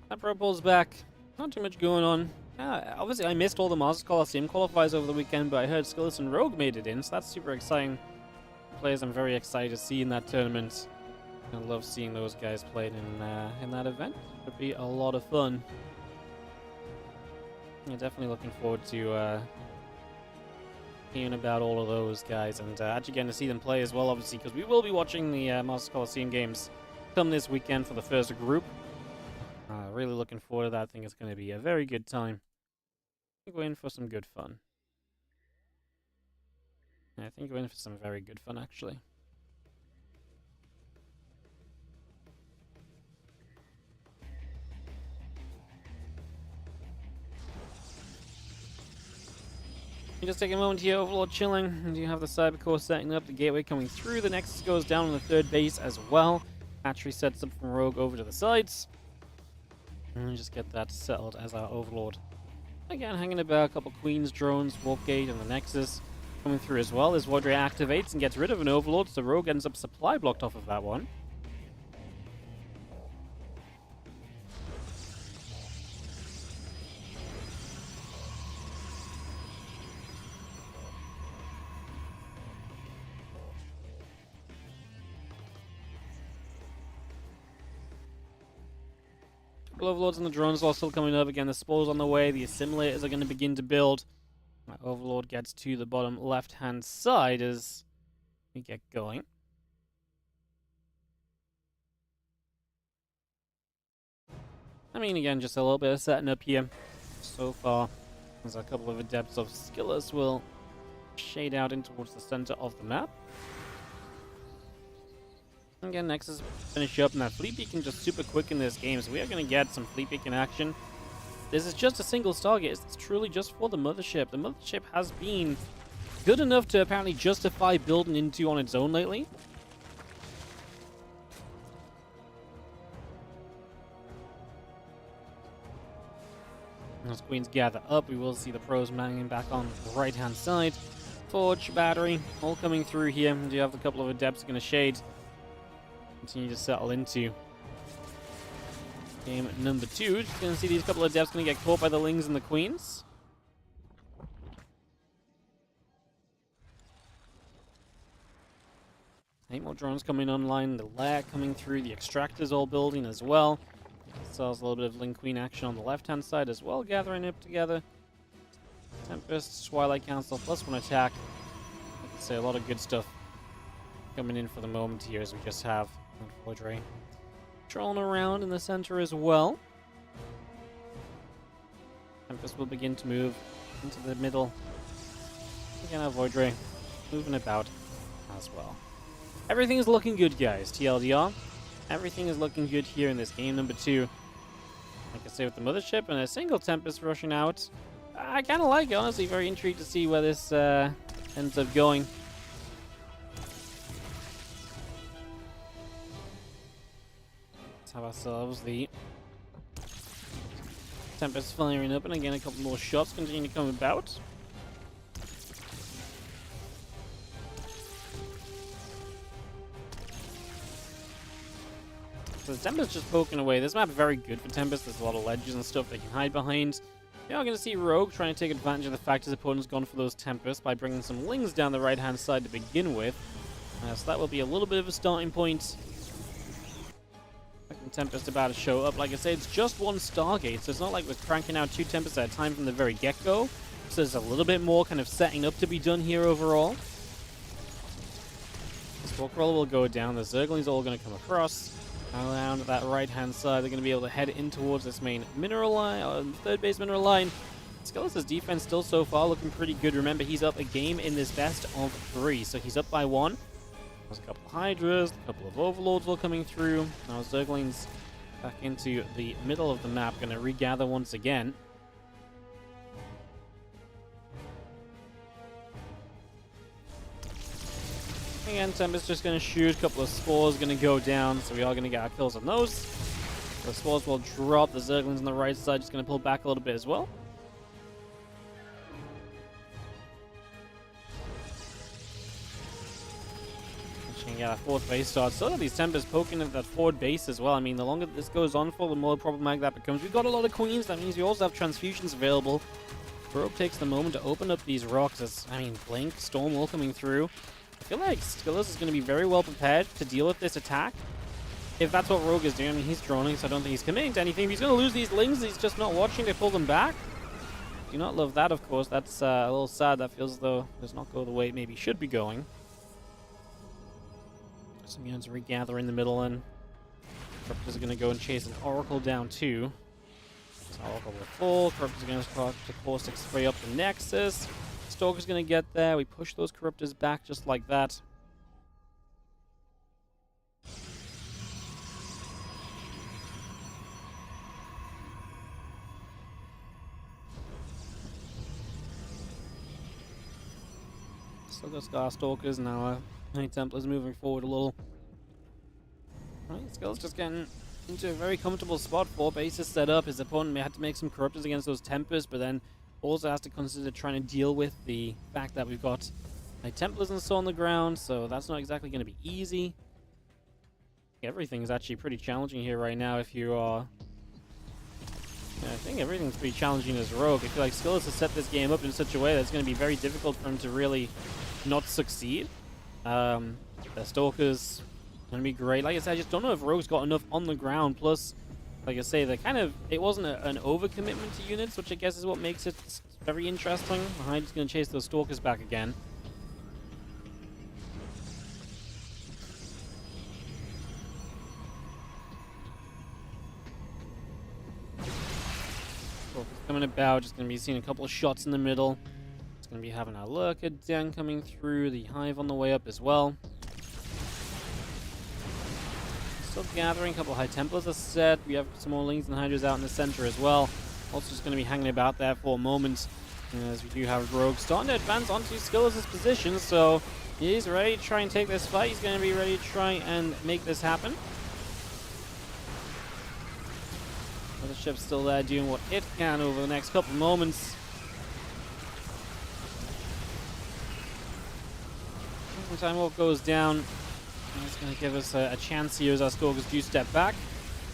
That probe pulls back. Not too much going on. Obviously, I missed all the Masters Coliseum qualifiers over the weekend, but I heard Skillus and Rogue made it in, so that's super exciting. Players I'm very excited to see in that tournament. I love seeing those guys playing in that event. It'll be a lot of fun. Yeah, definitely looking forward to hearing about all of those guys and actually getting to see them play as well, obviously, because we will be watching the Masters Coliseum games come this weekend for the first group. Really looking forward to that. I think it's going to be a very good time. I think we're in for some good fun. Yeah, I think we're in for some very good fun, actually. You just take a moment here, Overlord chilling, and you have the Cybercore setting up, the Gateway coming through, the Nexus goes down on the third base as well. Hatchery sets up from Rogue over to the sides. And just get that settled as our Overlord Again, hanging about a couple Queens, drones, Wolfgate, and the Nexus coming through as well as Vordre activates and gets rid of an Overlord, so Rogue ends up supply blocked off of that one. Overlords and the drones are still coming up. Again, the spores on the way. The assimilators are going to begin to build. Overlord gets to the bottom left-hand side as we get going. I mean, again, just a little bit of setting up here. So far, there's a couple of adepts of Skillus will shade out in towards the center of the map. Again, Nexus finish up, and that fleet beacon just super quick in this game, so we are going to get some fleet beacon action. This is just a single Stargate. It's truly just for the mothership. The mothership has been good enough to apparently justify building into on its own lately. As Queens gather up, we will see the pros manning back on the right-hand side. Forge, battery, all coming through here. We do have a couple of adepts going to shade. Continue to settle into game number 2. Just going to see these couple of adepts going to get caught by the Lings and the Queens. Eight more drones coming online. The lair coming through. The extractors all building as well. So there's a little bit of Ling Queen action on the left-hand side as well, gathering up together. Tempest, Twilight Council, +1 attack. I can say a lot of good stuff coming in for the moment here as we just have Vordre trolling around in the center as well. Tempest will begin to move into the middle. Again, Vordre moving about as well. Everything is looking good, guys. TLDR. Everything is looking good here in this game number 2. Like I say, with the mothership and a single Tempest rushing out. I kind of like it, honestly. Very intrigued to see where this ends up going. Let's have ourselves the Tempest firing up, and again, a couple more shots continue to come about. So the Tempest just poking away. This map is very good for Tempest. There's a lot of ledges and stuff they can hide behind. We are going to see Rogue trying to take advantage of the fact his opponent's gone for those Tempests by bringing some Lings down the right-hand side to begin with. So that will be a little bit of a starting point. Tempest about to show up. Like I said, it's just one Stargate, so it's not like we're cranking out 2 Tempests at a time from the very get-go. So there's a little bit more kind of setting up to be done here overall. The Squawk Roller will go down. The Zerglings are all going to come across. Around that right-hand side, they're going to be able to head in towards this main mineral line, or third base mineral line. Skillus' defense still so far looking pretty good. Remember, he's up a game in this best of 3, so he's up by 1. There's a couple of Hydras, a couple of Overlords all coming through. Now Zerglings back into the middle of the map, going to regather once again. Again, Tempest just going to shoot. A couple of Spores going to go down, so we are going to get our kills on those. The Spores will drop. The Zerglings on the right side just going to pull back a little bit as well. Yeah, fourth base starts. So these Tempests poking at that forward base as well. I mean, the longer this goes on for, the more problematic that becomes. We've got a lot of Queens. That means we also have transfusions available. Rogue takes the moment to open up these rocks as, I mean, Blink, Storm all coming through. I feel like Skillus is going to be very well prepared to deal with this attack. If that's what Rogue is doing. I mean, he's droning, so I don't think he's committing to anything. If he's going to lose these Lings, he's just not watching to pull them back. Do not love that, of course. That's a little sad. That feels as though it does not go the way it maybe should be going. Some units regather in the middle, and Corruptors are going to go and chase an Oracle down too. So Oracle will fall. Corruptors are going to start to Caustic Spray up the Nexus. Stalker's going to get there. We push those Corruptors back just like that. Still got Star Stalkers now. Knight Templars moving forward a little. Right, Skill's just getting into a very comfortable spot. 4 bases set up. His opponent may have to make some Corruptors against those Tempests, but then also has to consider trying to deal with the fact that we've got Templars and so on the ground, so that's not exactly going to be easy. Everything's actually pretty challenging here right now if you are... Yeah, I think everything's pretty challenging as Rogue. I feel like Skillus has set this game up in such a way that it's going to be very difficult for him to really not succeed. The Stalker's going to be great. Like I said, I just don't know if Rogue's got enough on the ground. Plus, like I say, it wasn't an overcommitment to units, which I guess is what makes it very interesting. Hyd's going to chase those Stalkers back again. Coming about, just going to be seeing a couple of shots in the middle. It's going to be having a lurker down coming through, the Hive on the way up as well. Still gathering, a couple of High Templars are set. We have some more Lings and Hydras out in the center as well. Also just going to be hanging about there for a moment, as we do have Rogue starting to advance onto Skillus' position, so he's ready to try and take this fight. He's going to be ready to try and make this happen. The ship's still there doing what it can over the next couple of moments. Time Warp goes down. It's going to give us a chance here as our Stalkers do step back.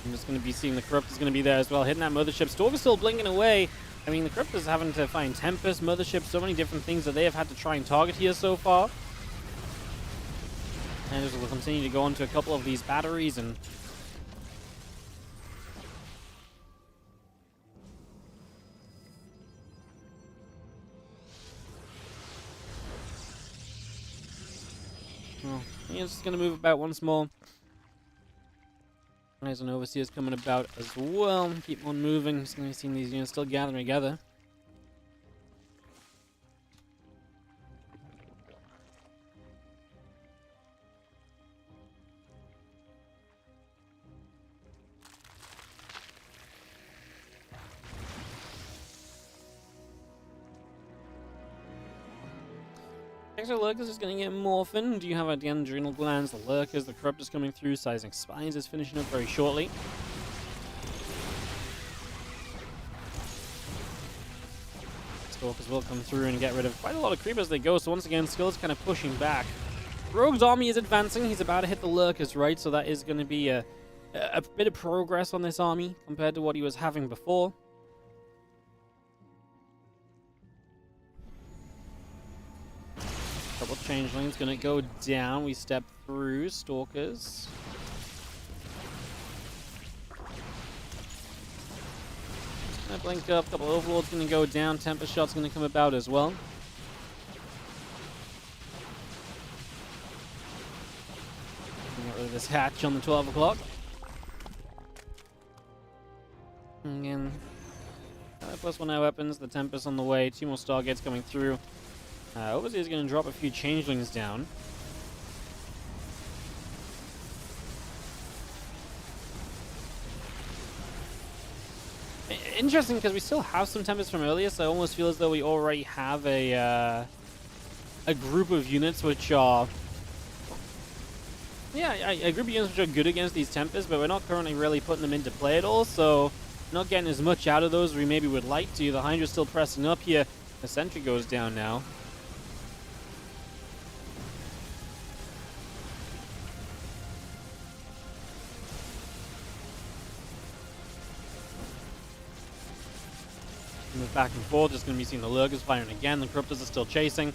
I'm just going to be seeing the Corrupt is going to be there as well, hitting that Mothership. Stalker's still blinking away. I mean, the Corrupt is having to find Tempest, Mothership, so many different things that they have had to try and target here so far. And as we'll continue to go onto a couple of these batteries and... Well, he's just going to move about once more. There's an Overseer's coming about as well. Keep on moving. Just going to be seeing these units still gathering together. Extra Lurkers is going to get Morphin. Do you have the Adrenal Glands, the Lurkers, the Corrupt is coming through, Sizing Spines is finishing up very shortly. Stalkers will come through and get rid of quite a lot of creep as they go, so once again, Skill's kind of pushing back. Rogue's army is advancing, he's about to hit the Lurkers, right? So that is going to be a bit of progress on this army compared to what he was having before. Couple changelings gonna go down. We step through Stalkers. Gonna blink up. Couple Overlords gonna go down. Tempest shot's gonna come about as well. Get rid of this hatch on the 12 o'clock. Again, +1 air weapons. The Tempest on the way. 2 more Stargates coming through. Overseer's going to drop a few changelings down. Interesting, because we still have some Tempests from earlier, so I almost feel as though we already have a group of units which are... Yeah, a group of units which are good against these Tempests, but we're not currently really putting them into play at all, so not getting as much out of those as we maybe would like to. The Hydra's still pressing up here. The Sentry goes down now. Move back and forth, just going to be seeing the Lurkers firing again. The Corruptors are still chasing.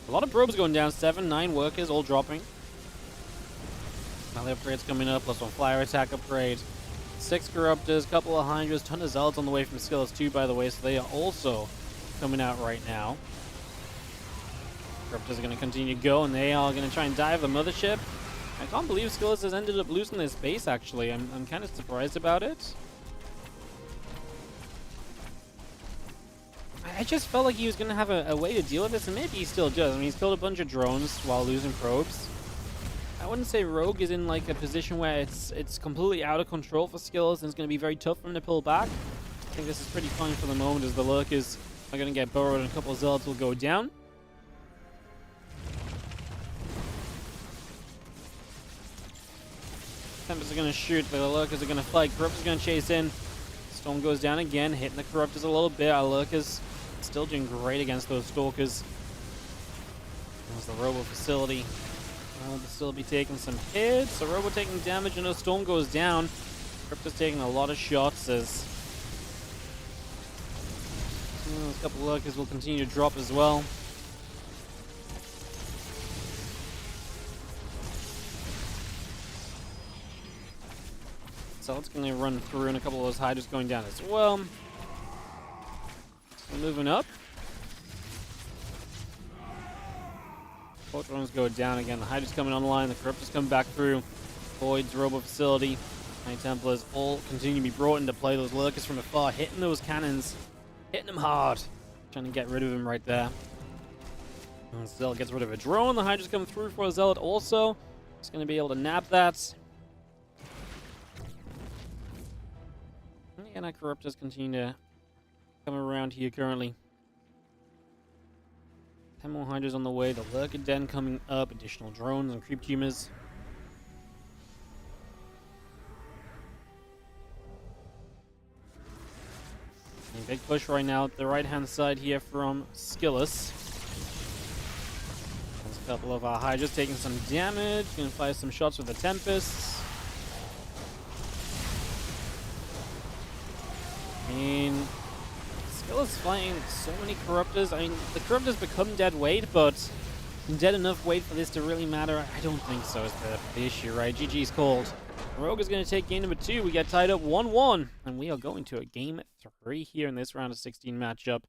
A lot of probes going down. 7, 9 workers all dropping. Now the upgrades coming up, +1 flyer attack upgrade. 6 Corruptors, couple of Hydras, ton of Zealots on the way from Skillus 2, by the way, so they are also coming out right now. Corruptors are going to continue to go, and they are going to try and dive the Mothership. I can't believe Skillus has ended up losing this base, actually. I'm kind of surprised about it. I just felt like he was going to have a way to deal with this, and maybe he still does. I mean, he's killed a bunch of drones while losing probes. I wouldn't say Rogue is in like a position where it's completely out of control for Skillus, and it's going to be very tough for him to pull back. I think this is pretty fine for the moment, as the Lurkers are going to get burrowed and a couple of Zealots will go down. Tempests are going to shoot, the Lurkers are going to fight. Corruptors are going to chase in. Storm goes down again, hitting the Corruptors a little bit. Our Lurkers still doing great against those stalkers. There's the robo facility. Will still be taking some hits. The robo taking damage and a storm goes down. Crypto's taking a lot of shots as a couple of lurkers will continue to drop as well. So it's going to run through, and a couple of those hydras going down as well. So moving up. Both drones go down again. The hydra's coming online. The corruptor's coming back through. Void's robo facility. Knight Templars all continue to be brought into play. Those lurkers from afar hitting those cannons. Hitting them hard. Trying to get rid of him right there. And Zealot gets rid of a drone. The hydra's coming through for a Zealot also. He's going to be able to nab that. And our corruptors continue to come around here currently. 10 more hydras on the way. The lurker den coming up. Additional drones and creep tumors. And big push right now at the right hand side here from Skillus. There's a couple of our hydras taking some damage. Gonna fire some shots with the Tempests. I mean, Skillus fighting so many corruptors. I mean, the corruptors become dead weight, but dead enough weight for this to really matter? I don't think so is the issue, right? GG's called. Rogue is going to take game number 2. We get tied up 1-1, and we are going to a game 3 here in this round of 16 matchup.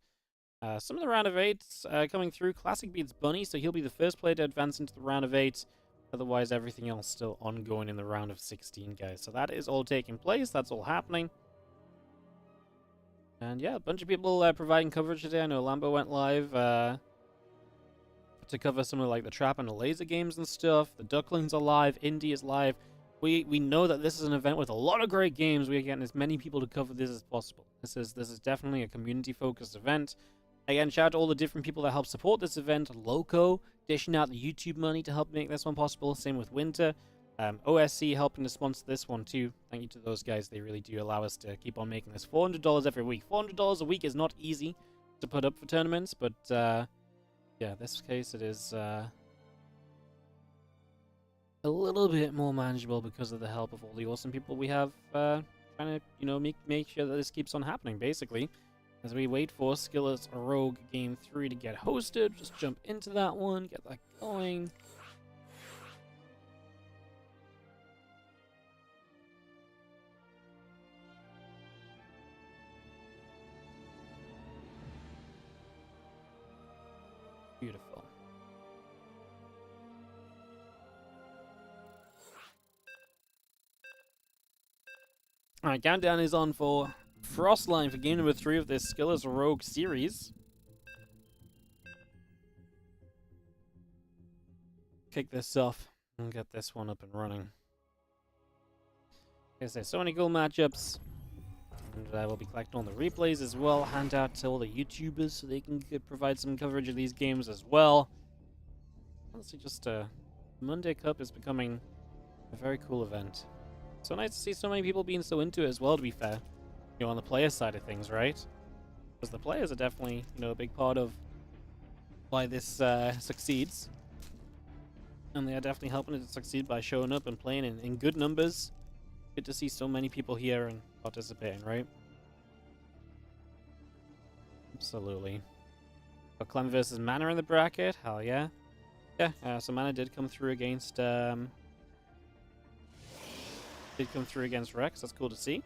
Some of the round of 8s coming through. Classic beats Bunny, so he'll be the first player to advance into the round of 8. Otherwise, everything else still ongoing in the round of 16, guys. So that is all taking place. That's all happening. And yeah, a bunch of people providing coverage today. I know Lambo went live to cover some of like the trap and the laser games and stuff. The Ducklings are live. Indy is live. We know that this is an event with a lot of great games. We are getting as many people to cover this as possible. This is definitely a community-focused event. Again, shout out to all the different people that help support this event. Loco dishing out the YouTube money to help make this one possible. Same with Winter. OSC helping to sponsor this one too. Thank you to those guys. They really do allow us to keep on making this. $400 every week. $400 a week is not easy to put up for tournaments, but yeah, this case it is a little bit more manageable because of the help of all the awesome people we have trying to make sure that this keeps on happening, basically. As we wait for Skillus Rogue Game 3 to get hosted, just jump into that one, get that going. Beautiful. Alright, countdown is on for Frostline for game number 3 of this Skillus Rogue series. Kick this off and get this one up and running. Like I say, so many cool matchups. And we'll be collecting all the replays as well. Hand out to all the YouTubers so they can provide some coverage of these games as well. Honestly, just Monday Cup is becoming a very cool event. So nice to see so many people being so into it as well, to be fair. On the player side of things, right? Because the players are definitely, a big part of why this succeeds. And they are definitely helping it to succeed by showing up and playing in good numbers. Good to see so many people here and participating, right? Absolutely. Got Clem versus Mana in the bracket. Hell yeah. Yeah, so Mana did come through against Rex. That's cool to see.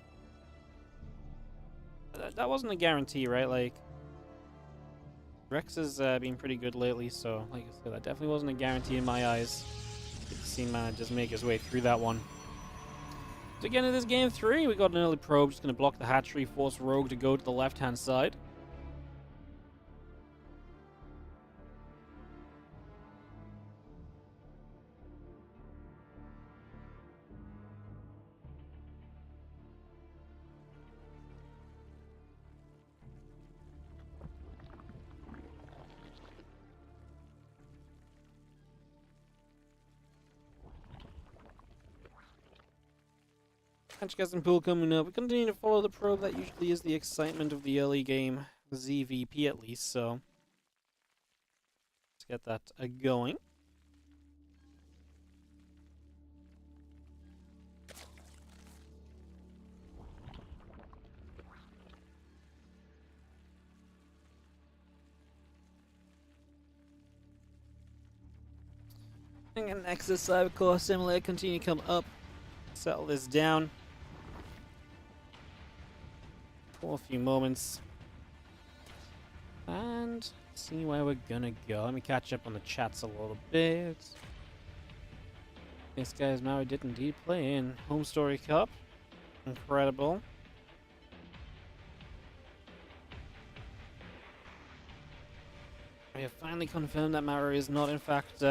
That wasn't a guarantee, right? Like, Rex has been pretty good lately, so like I said, that definitely wasn't a guarantee in my eyes. Good to see Mana just make his way through that one. So again, in this game 3, we got an early probe, just going to block the hatchery, force Rogue to go to the left-hand side. Catch Gas and Pool coming up. We continue to follow the probe. That usually is the excitement of the early game. ZVP at least, so let's get that going. And an Nexus Cybercore Simulator continue to come up. Settle this down for a few moments. And see where we're gonna go. Let me catch up on the chats a little bit. This guy's Maui did indeed play in Home Story Cup. Incredible. We have finally confirmed that Maui is not in fact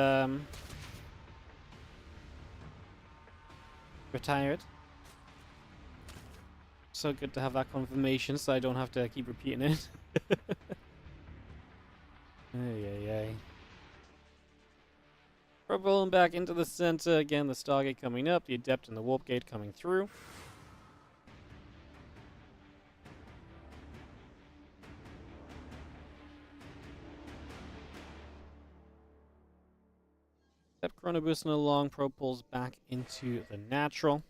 retired. So good to have that confirmation so I don't have to keep repeating it. Ay. We're rolling back into the center. Again, the Stargate coming up, the Adept and the Warp Gate coming through. Adept Chrono boosting along, Probe pulls back into the natural.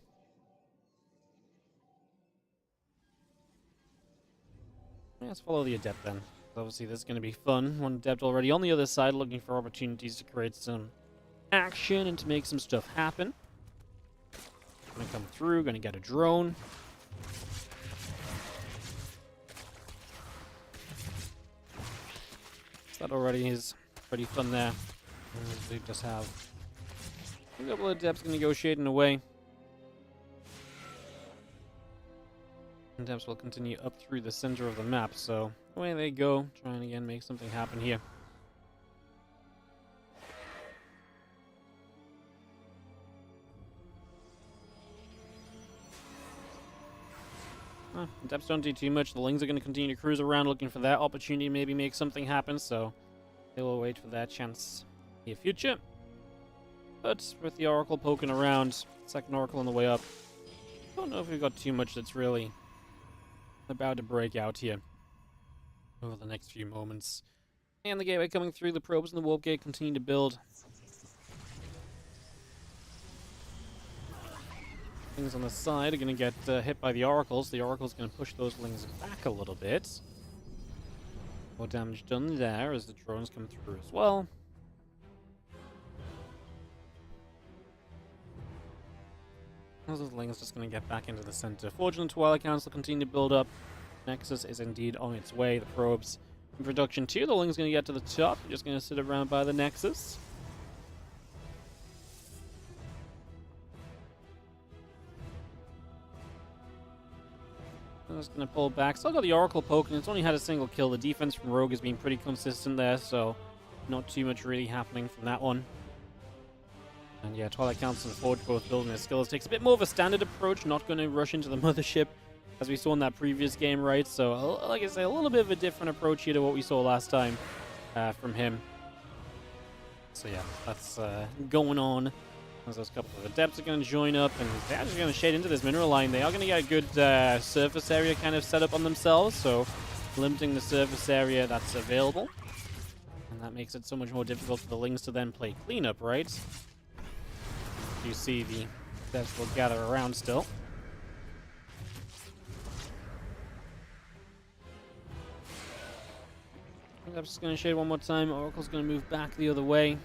Let's follow the Adept then. Obviously, this is going to be fun. One Adept already on the other side looking for opportunities to create some action and to make some stuff happen. Gonna come through, gonna get a drone. That already is pretty fun there. We just have a couple of Adepts negotiating away. Adepts will continue up through the center of the map, so away they go, trying to again make something happen here. Adepts don't do too much. The Lings are going to continue to cruise around looking for that opportunity to maybe make something happen, so they will wait for that chance in the future. But with the Oracle poking around, second Oracle on the way up, don't know if we've got too much that's really about to break out here over the next few moments. And the gateway coming through, the probes and the warp gate continue to build. Things on the side are going to get hit by the oracles. The oracle's going to push those Lings back a little bit. More damage done there as the drones come through as well. Those Lings just going to get back into the center. Fortunate Twilight Council continue to build up. Nexus is indeed on its way. The probes in production too. The Ling's going to get to the top. They're just going to sit around by the Nexus. I'm just going to pull back. Still got the Oracle poking. It's only had a single kill. The defense from Rogue has been pretty consistent there, so not too much really happening from that one. And yeah, Twilight Council and Forge both building their skills. Takes a bit more of a standard approach, not going to rush into the mothership as we saw in that previous game, right? So, like I say, a little bit of a different approach here to what we saw last time from him. So yeah, that's going on. As those couple of Adepts are going to join up, and they're actually going to shade into this mineral line. They are going to get a good surface area kind of set up on themselves, so limiting the surface area that's available. And that makes it so much more difficult for the Lings to then play cleanup, right? You see the Adepts will gather around still. Adepts is going to shade one more time. Oracle's going to move back the other way.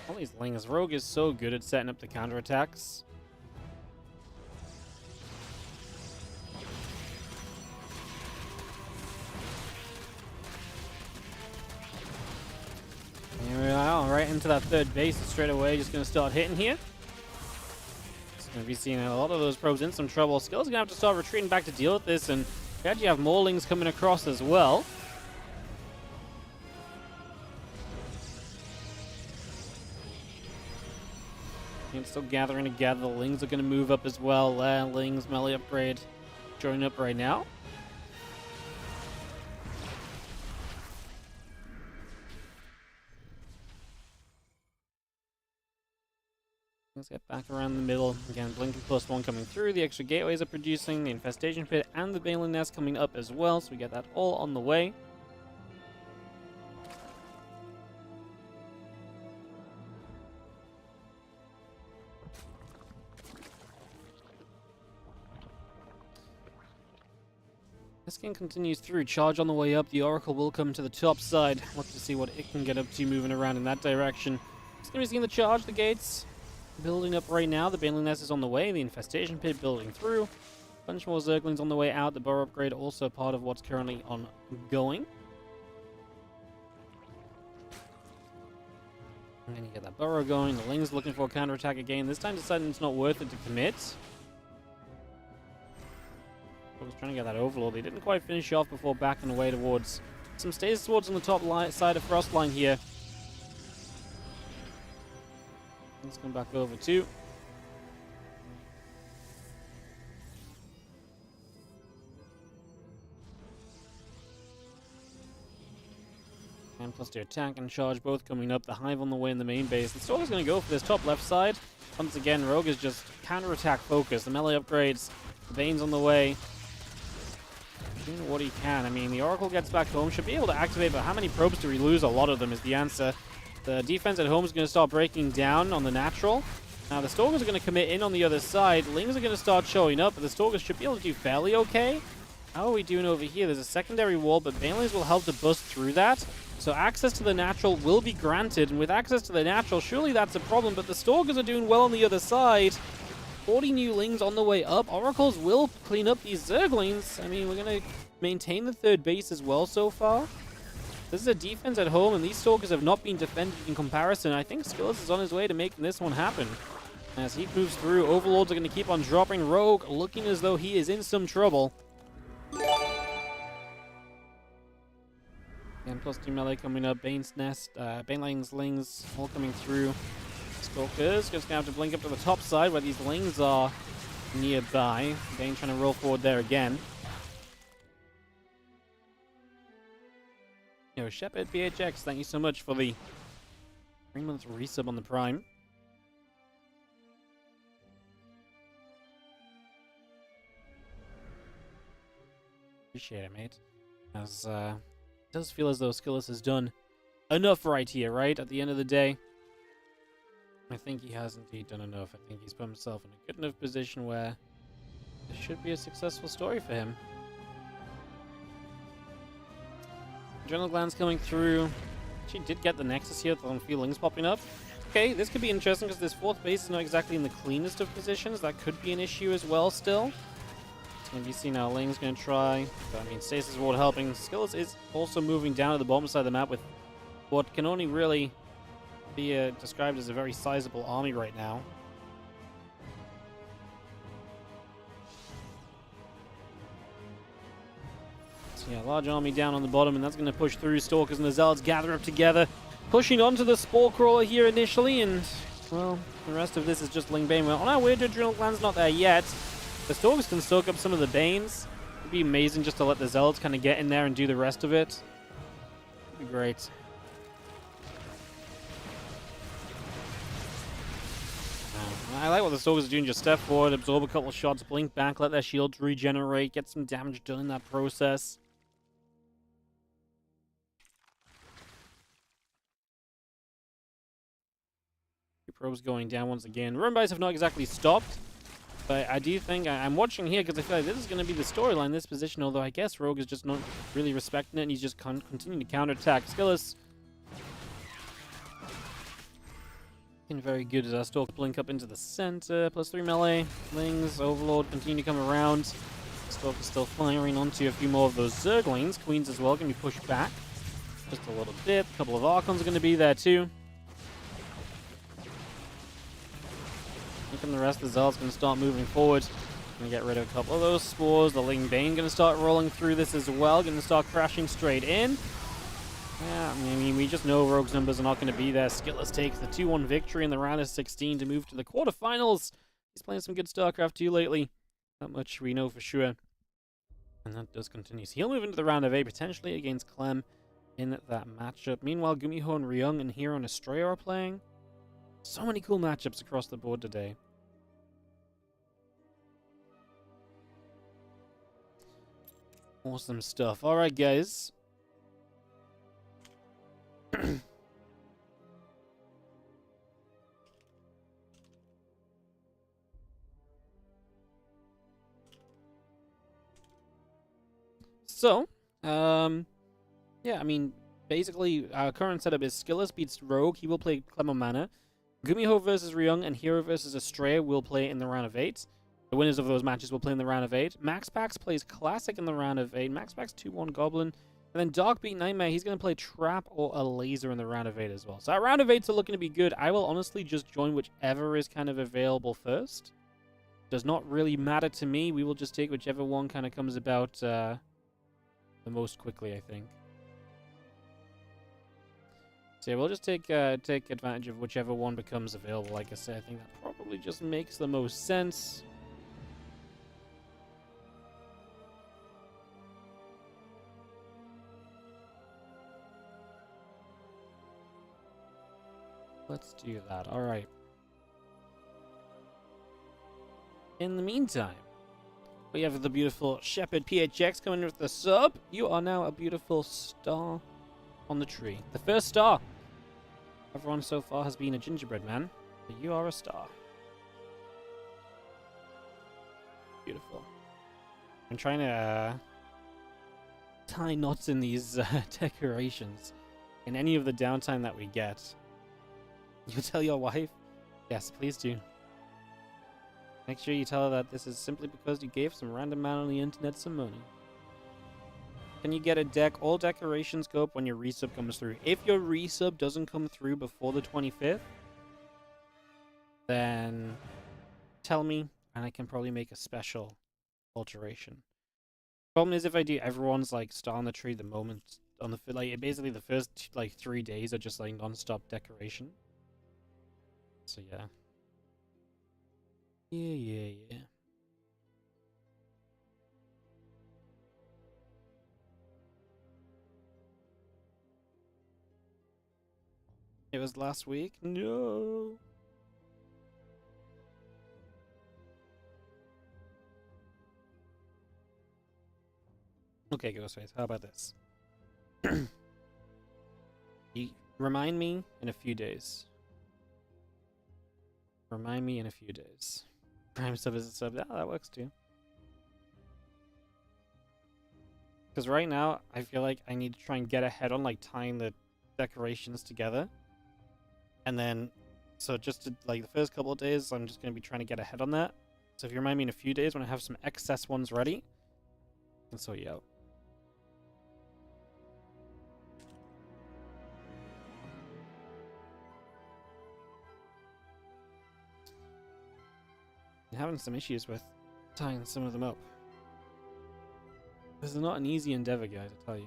All these Lings. Rogue is so good at setting up the counterattacks. Here we are, right into that third base straight away. Just going to start hitting here. It's going to be seeing a lot of those probes in some trouble. Skillus going to have to start retreating back to deal with this, and we actually have more Lings coming across as well. And still gathering together. The Lings are going to move up as well. Lings, melee upgrade, joining up right now. Let's get back around the middle. Again, Blinking +1 coming through. The extra gateways are producing. The Infestation Pit and the Baneling Nest coming up as well. So we get that all on the way. This game continues through. Charge on the way up. The Oracle will come to the top side. Look to see what it can get up to moving around in that direction. Just going to be seeing the charge, the gates building up right now. The Baneling Nest is on the way. The Infestation Pit building through. Bunch more Zerglings on the way out. The Burrow upgrade also part of what's currently ongoing. And then you get that Burrow going. The Ling's looking for a counterattack again. This time deciding it's not worth it to commit. I was trying to get that Overlord. They didn't quite finish off before backing away towards some stasis swords on the top side of Frostline here. Let's come back over too. And plus their attack and charge both coming up. The Hive on the way in the main base. The Stalker's going to go for this top left side. Once again, Rogue is just counterattack focused. The melee upgrades. The Bane's on the way. Doing what he can. I mean, the Oracle gets back home. Should be able to activate, but how many probes do we lose? A lot of them is the answer. The defense at home is going to start breaking down on the natural. Now, the Stalkers are going to commit in on the other side. Lings are going to start showing up, but the Stalkers should be able to do fairly okay. How are we doing over here? There's a secondary wall, but Banelings will help to bust through that. So access to the natural will be granted, and with access to the natural, surely that's a problem, but the Stalkers are doing well on the other side. 40 new Lings on the way up. Oracles will clean up these Zerglings. I mean, we're going to maintain the third base as well so far. This is a defense at home, and these Stalkers have not been defended in comparison. I think Skillus is on his way to making this one happen. As he moves through, Overlords are going to keep on dropping. Rogue looking as though he is in some trouble. And plus 2 melee coming up. Bane's Nest, Banelings, Lings, all coming through. Stalkers just gonna have to blink up to the top side where these Lings are nearby. Bane trying to roll forward there again. Yo, Shepard PHX, thank you so much for the 3-month resub on the Prime. Appreciate it, mate. As it does feel as though Skillus has done enough right here, right? At the end of the day, I think he has indeed done enough. I think he's put himself in a good enough position where this should be a successful story for him. Adrenal glands coming through. Actually did get the Nexus here with some feelings popping up. Okay, this could be interesting because this fourth base is not exactly in the cleanest of positions. That could be an issue as well still. It's going to be seen how Ling's going to try. But, I mean, Stasis Ward helping. Skillus is also moving down to the bottom side of the map with what can only really be described as a very sizable army right now. So yeah, large army down on the bottom, and that's going to push through. Stalkers and the Zealots gather up together, pushing onto the Spore Crawler here initially, and, well, the rest of this is just Ling Bane. We're on our way to Adrenal Gland's not there yet. The Stalkers can soak up some of the Banes. It'd be amazing just to let the Zealots kind of get in there and do the rest of it. It'd be great. I like what the Stalkers are doing. Just step forward, absorb a couple of shots, blink back, let their shields regenerate, get some damage done in that process. Two probes going down once again. Run buys have not exactly stopped, but I do think I'm watching here because I feel like this is going to be the storyline, this position, although I guess Rogue is just not really respecting it, and he's just continuing to counterattack. Skillus very good as our Stalk blink up into the center. Plus 3 melee. Lings, Overlord continue to come around. Stalk is still firing onto a few more of those Zerglings. Queens as well can be pushed back just a little bit. A couple of Archons are going to be there too. Looking the rest of the Zealot's going to start moving forward. Going to get rid of a couple of those spores. The Ling Bane going to start rolling through this as well. Going to start crashing straight in. Yeah, I mean, we just know Rogue's numbers are not going to be there. Skillus takes the 2-1 victory in the round of 16 to move to the quarterfinals. He's playing some good StarCraft 2 lately. That much we know for sure. And that does continue. So he'll move into the round of 8, potentially against Clem in that matchup. Meanwhile, Gumiho and Ryung and Hero and Estrella are playing. So many cool matchups across the board today. Awesome stuff. All right, guys. So, yeah, I mean, basically, our current setup is Skillus beats Rogue. He will play Clem on Mana. Gumiho versus Ryung and Hero versus Estrella will play in the round of 8. The winners of those matches will play in the round of 8. MaxPax plays Classic in the round of 8. MaxPax 2-1 Goblin. And then Dark beat Nightmare. He's going to play Trap or a Laser in the round of 8 as well. So our round of 8s are looking to be good. I will honestly just join whichever is kind of available first. Does not really matter to me. We will just take whichever one kind of comes about the most quickly, I think. So yeah, we'll just take advantage of whichever one becomes available. Like I said, I think that probably just makes the most sense. Let's do that. All right. In the meantime, we have the beautiful Shepherd PHX coming in with the sub. You are now a beautiful star on the tree. The first star. Everyone so far has been a gingerbread man, but you are a star. Beautiful. I'm trying to tie knots in these decorations. In any of the downtime that we get. You tell your wife? Yes, please do. Make sure you tell her that this is simply because you gave some random man on the internet some money. Can you get a deck? All decorations go up when your resub comes through. If your resub doesn't come through before the 25th, then tell me, and I can probably make a special alteration. Problem is, if I do, everyone's like star on the tree the moment on the like basically the first like 3 days are just like non-stop decoration. So yeah. Yeah. It was last week? No. Okay, Ghostface, how about this? You remind me in a few days. Remind me in a few days. Prime sub is a sub. Yeah, that works too. Because right now, I feel like I need to try and get ahead on like tying the decorations together. And then, so just to, like the first couple of days, I'm just going to be trying to get ahead on that. So if you remind me in a few days when I have some excess ones ready, and so yeah. I'm having some issues with tying some of them up. This is not an easy endeavor, guys, I tell you.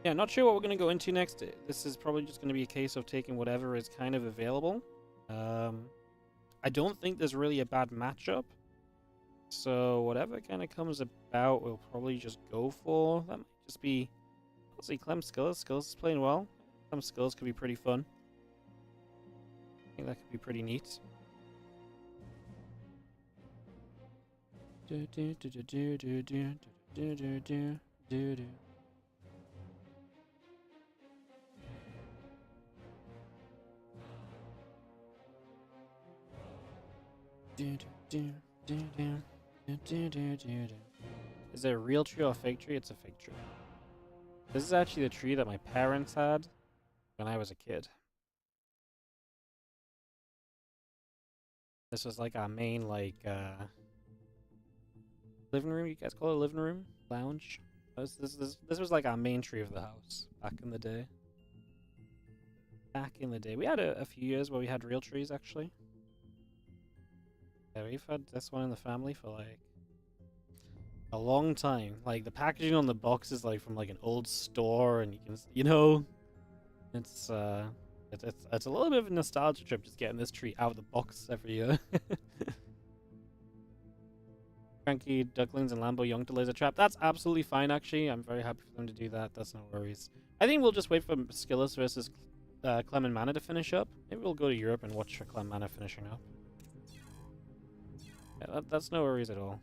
Yeah, not sure what we're going to go into next. This is probably just going to be a case of taking whatever is kind of available. I don't think there's really a bad matchup. So whatever kind of comes about, we'll probably just go for. That might just be... Let's see, Clem Skillus. Skillus is playing well. Clem Skillus could be pretty fun. I think that could be pretty neat. Is it a real tree or a fake tree? It's a fake tree. This is actually the tree that my parents had when I was a kid. This was like our main, like, living room. You guys call it a living room? Lounge? This was like our main tree of the house back in the day. Back in the day. We had a few years where we had real trees, actually. Yeah, we've had this one in the family for, like, a long time. Like, the packaging on the box is, like, from, like, an old store, and you can, you know, it's a little bit of a nostalgia trip just getting this tree out of the box every year. Cranky Ducklings and Lambo Young to laser trap. That's absolutely fine, actually. I'm very happy for them to do that. That's no worries. I think we'll just wait for Skillus versus Clem and Mana to finish up. Maybe we'll go to Europe and watch Clem Mana finishing up. Yeah, that's no worries at all.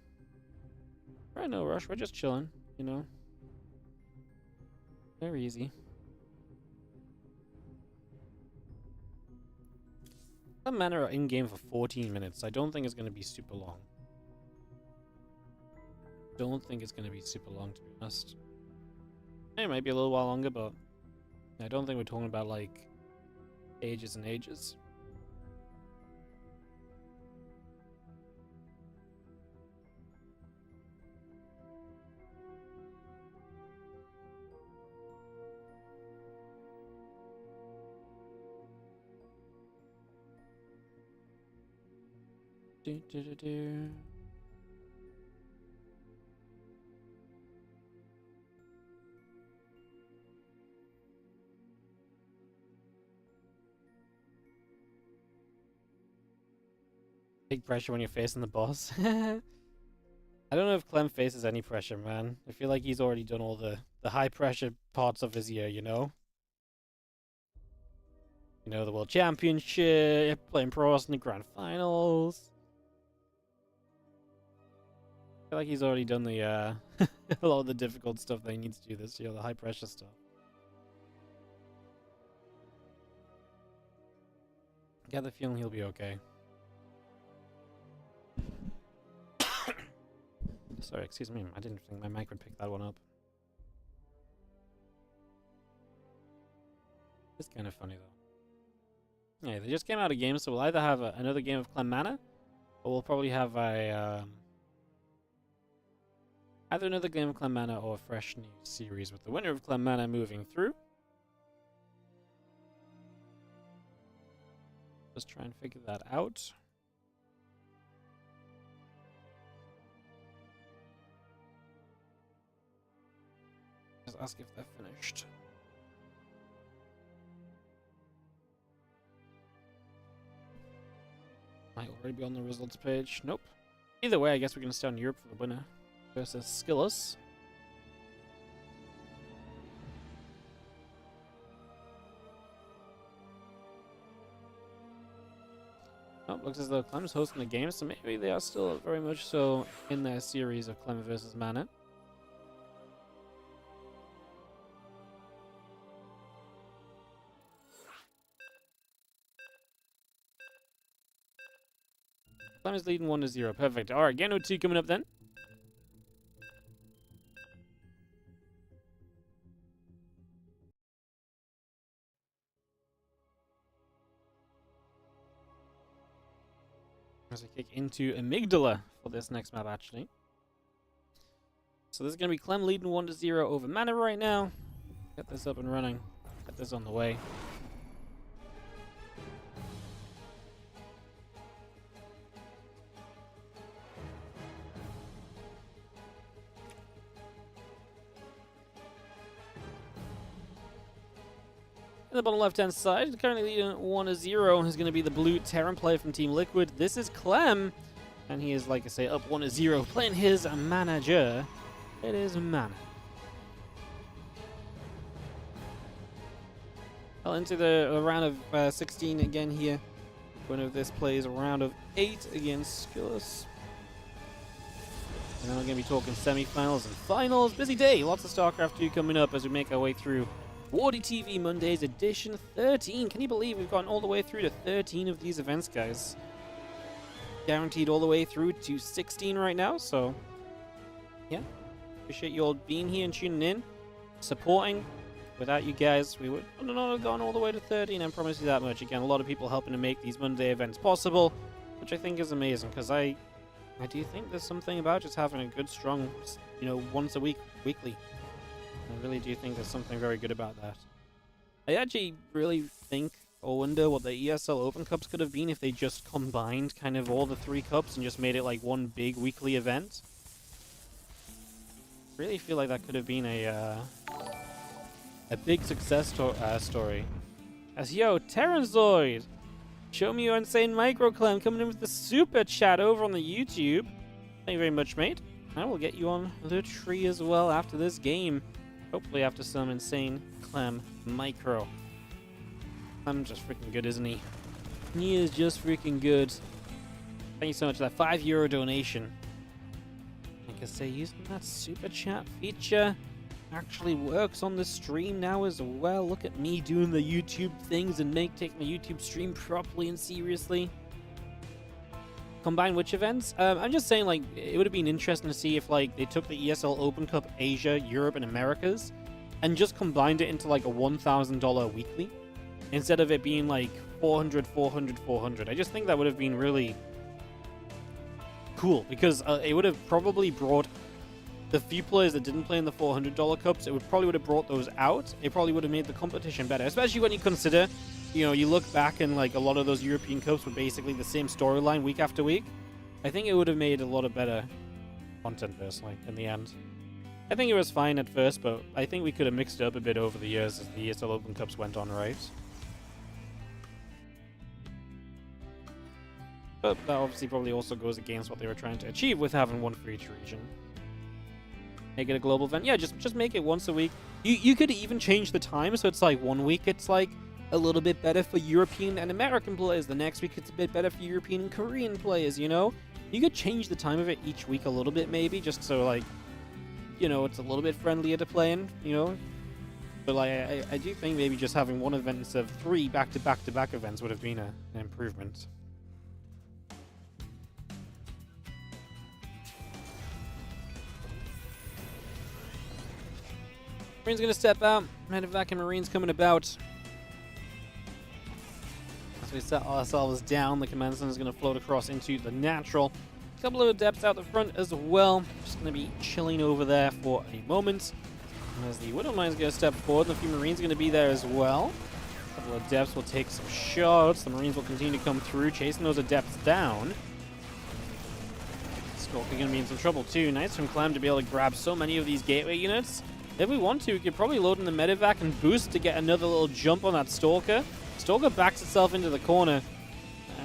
Right, no rush. We're just chilling, you know. Very easy. Clem Mana are in game for 14 minutes. I don't think it's going to be super long. Don't think it's going to be super long, to be honest. It might be a little while longer, but I don't think we're talking about like ages and ages. Do, do, do, do. Big pressure when you're facing the boss. I don't know if Clem faces any pressure, man. I feel like he's already done all the high pressure parts of his year, you know? You know, the World Championship, playing pros in the Grand Finals. I feel like he's already done the a lot of the difficult stuff that he needs to do this year, the high pressure stuff. I get the feeling he'll be okay. Sorry, excuse me. I didn't think my mic would pick that one up. It's kind of funny though. Yeah, they just came out of game, so we'll either have another game of Clem Mana, or we'll probably have a either another game of Clem Mana or a fresh new series with the winner of Clem Mana moving through. Just try and figure that out. Just ask if they're finished. Might already be on the results page. Nope. Either way, I guess we're going to stay on Europe for the winner versus Skillus. Oh, looks as though Clem's hosting the game, so maybe they are still very much so in their series of Clem versus Mana. Clem is leading 1-0. Perfect. Alright, Gano 2 coming up then. As we kick into Amygdala for this next map, actually. So this is going to be Clem leading 1-0 over Mana right now. Get this up and running. Get this on the way. In the bottom left-hand side, currently leading 1-0 is going to be the blue Terran player from Team Liquid. This is Clem, and he is, like I say, up 1-0, playing his manager. It is Mana. Well, into the round of 16 again here. Winner of this plays a round of 8 against Skillus. And then we're going to be talking semifinals and finals. Busy day, lots of StarCraft 2 coming up as we make our way through WardiTV Mondays edition 13. Can you believe we've gotten all the way through to 13 of these events, guys? Guaranteed all the way through to 16 right now, so yeah. Appreciate you all being here and tuning in, supporting. Without you guys, we would not have gone all the way to 13, I promise you that much. Again, a lot of people helping to make these Monday events possible, which I think is amazing, because I do think there's something about just having a good, strong, you know, once a week, weekly. I really do think there's something very good about that. I actually really think or wonder what the ESL Open Cups could have been if they just combined kind of all the 3 cups and just made it like one big weekly event. I really feel like that could have been a big success story. As yo, Terranzoid, show me your insane micro Clem coming in with the super chat over on the YouTube. Thank you very much, mate. I will get you on the tree as well after this game. Hopefully after some insane Clem micro. Clem's just freaking good, isn't he? He is just freaking good. Thank you so much for that €5 donation. Like I say, using that super chat feature actually works on the stream now as well. Look at me doing the YouTube things and taking the YouTube stream properly and seriously. Combine which events? I'm just saying, like, it would have been interesting to see if, like, they took the ESL Open Cup Asia, Europe, and Americas and just combined it into, like, a $1,000 weekly instead of it being, like, 400, 400, 400. I just think that would have been really cool because it would have probably brought the few players that didn't play in the $400 cups, probably would have brought those out. It probably would have made the competition better, especially when you consider, you know, you look back and like a lot of those European cups were basically the same storyline week after week. I think it would have made a lot of better content personally in the end. I think it was fine at first, but I think we could have mixed it up a bit over the years as the ESL Open Cups went on, right? But that obviously probably also goes against what they were trying to achieve with having one for each region. Make it a global event. Yeah, just make it once a week. You could even change the time, so it's like 1 week it's like a little bit better for European and American players. The next week it's a bit better for European and Korean players, you know? You could change the time of it each week a little bit maybe, just so like, you know, it's a little bit friendlier to play in, you know? But like, I do think maybe just having one event instead of 3 back-to-back-to-back events would have been an improvement. Marine's going to step out. Medevac and Marine's coming about. As we set ourselves down, the command center is going to float across into the natural. A couple of adepts out the front as well. Just going to be chilling over there for a moment. As the Widowmine is going to step forward, and a few Marines are going to be there as well. A couple of adepts will take some shots. The Marines will continue to come through, chasing those adepts down. Skulk are going to be in some trouble too. Nice from Clem to be able to grab so many of these gateway units. If we want to, we could probably load in the medevac and boost to get another little jump on that Stalker. Stalker backs itself into the corner.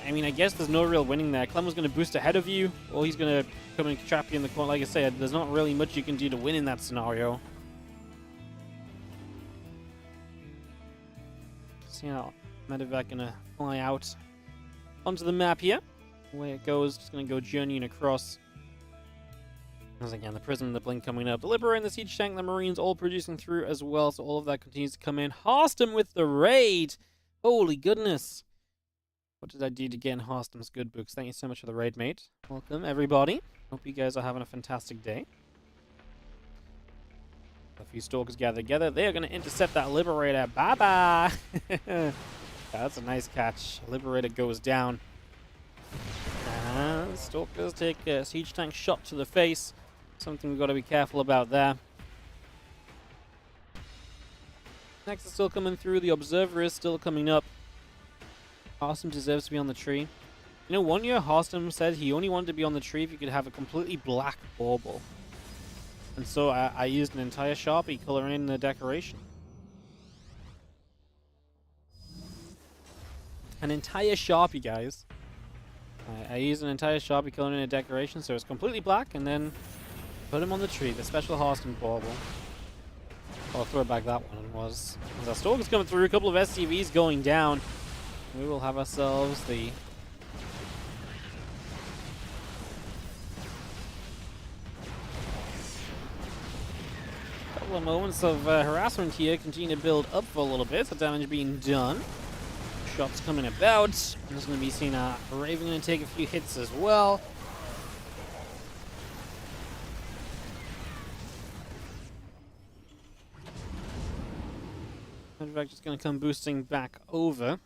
I mean, I guess there's no real winning there. Clem was going to boost ahead of you, or he's going to come and trap you in the corner. Like I said, there's not really much you can do to win in that scenario. See how medevac going to fly out onto the map here. Away it goes, just going to go journeying across. As again, the Prism and the Blink coming up. The Liberator and the Siege Tank, the Marines all producing through as well, so all of that continues to come in. Harstem with the raid! Holy goodness! What did I do to get in Harstem's good books? Thank you so much for the raid, mate. Welcome, everybody. Hope you guys are having a fantastic day. A few Stalkers gather together. They are going to intercept that Liberator. Bye-bye! That's a nice catch. Liberator goes down. And Stalkers take a Siege Tank shot to the face. Something we've got to be careful about there. Next is still coming through. The Observer is still coming up. Harstem deserves to be on the tree. You know, one year Harstem said he only wanted to be on the tree if you could have a completely black bauble. And so I used an entire Sharpie coloring in the decoration. An entire Sharpie, guys. I used an entire Sharpie coloring in a decoration, so it's completely black, and then put him on the tree, the special Harstem bauble. I'll throw back that one was. As our Stalker's coming through, a couple of SCVs going down. We will have ourselves the couple of moments of harassment here. Continue to build up for a little bit. The damage being done. Shots coming about. I'm just going to be seeing Raven going to take a few hits as well. Medevac just going to come boosting back over.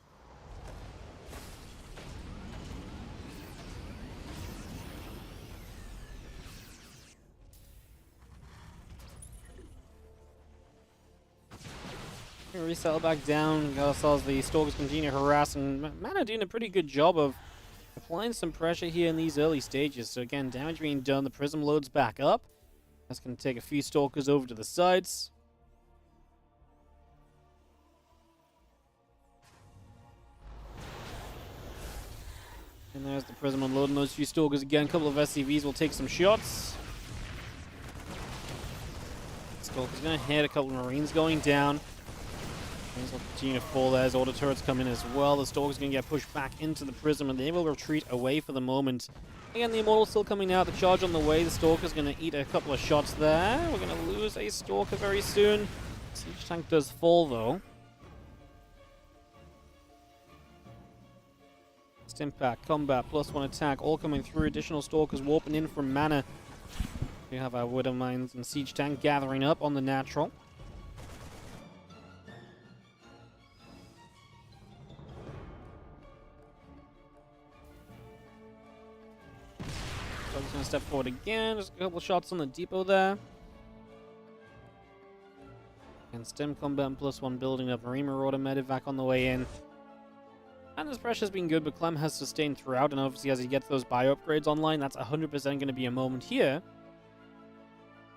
Resettle back down. Got ourselves the Stalkers continue to harass, and Mana doing a pretty good job of applying some pressure here in these early stages. So again, damage being done. The Prism loads back up. That's going to take a few Stalkers over to the sides. And there's the Prism unloading those few Stalkers again. A couple of SCVs will take some shots. Stalker's going to hit. A couple of Marines going down. Marines will continue to fall there as auto turrets come in as well. The Stalker's going to get pushed back into the Prism, and they will retreat away for the moment. Again, the Immortal's still coming out. The charge on the way. The Stalker's going to eat a couple of shots there. We're going to lose a Stalker very soon. Siege tank does fall, though. Impact, combat, +1 attack, all coming through. Additional Stalkers warping in from mana. We have our Widow Mines and Siege Tank gathering up on the natural. So I'm just going to step forward again. Just a couple shots on the depot there. And stem combat and +1 building up. Marine Marauder Medivac on the way in. And his pressure's been good, but Clem has sustained throughout, and obviously as he gets those bio upgrades online, that's 100% going to be a moment here.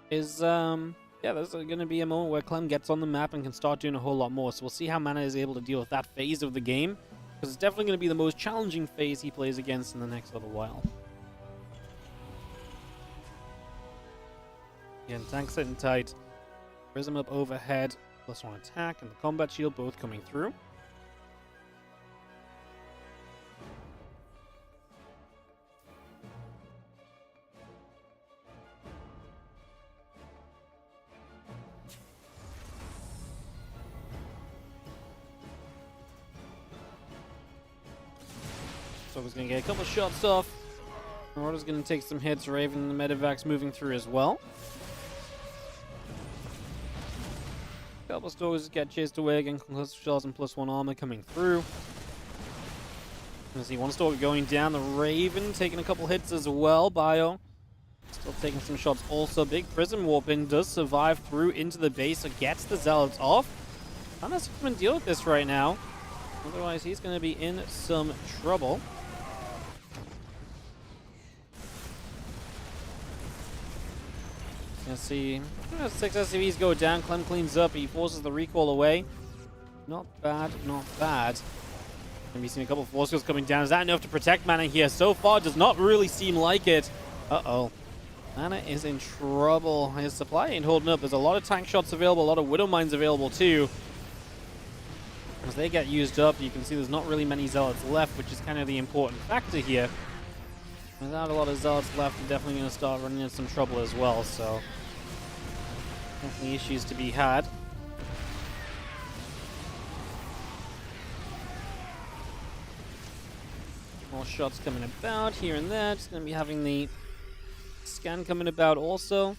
There's going to be a moment where Clem gets on the map and can start doing a whole lot more. So we'll see how Mana is able to deal with that phase of the game, because it's definitely going to be the most challenging phase he plays against in the next little while. Again, tank sitting tight. Prism up overhead, +1 attack, and the combat shield both coming through. So he's going to get a couple shots off. Marauder's going to take some hits. Raven and the Medivac's moving through as well. A couple Stalkers get chased away again. Concussive shells and +1 armor coming through. You see one Stalker going down. The Raven taking a couple hits as well. Bio still taking some shots also. Big Prism warping does survive through into the base, so gets the Zealots off. Not necessarily going to deal with this right now. Otherwise, he's going to be in some trouble. Let's see. 6 SCVs go down. Clem cleans up. He forces the recall away. Not bad, not bad. And we've seen a couple of force fields coming down. Is that enough to protect Mana here? So far, does not really seem like it. Uh-oh. Mana is in trouble. His supply ain't holding up. There's a lot of tank shots available. A lot of Widow Mines available, too. As they get used up, you can see there's not really many Zealots left, which is kind of the important factor here. Without a lot of Zealots left, we're definitely going to start running into some trouble as well, so definitely issues to be had. More shots coming about here and there. Just going to be having the scan coming about also.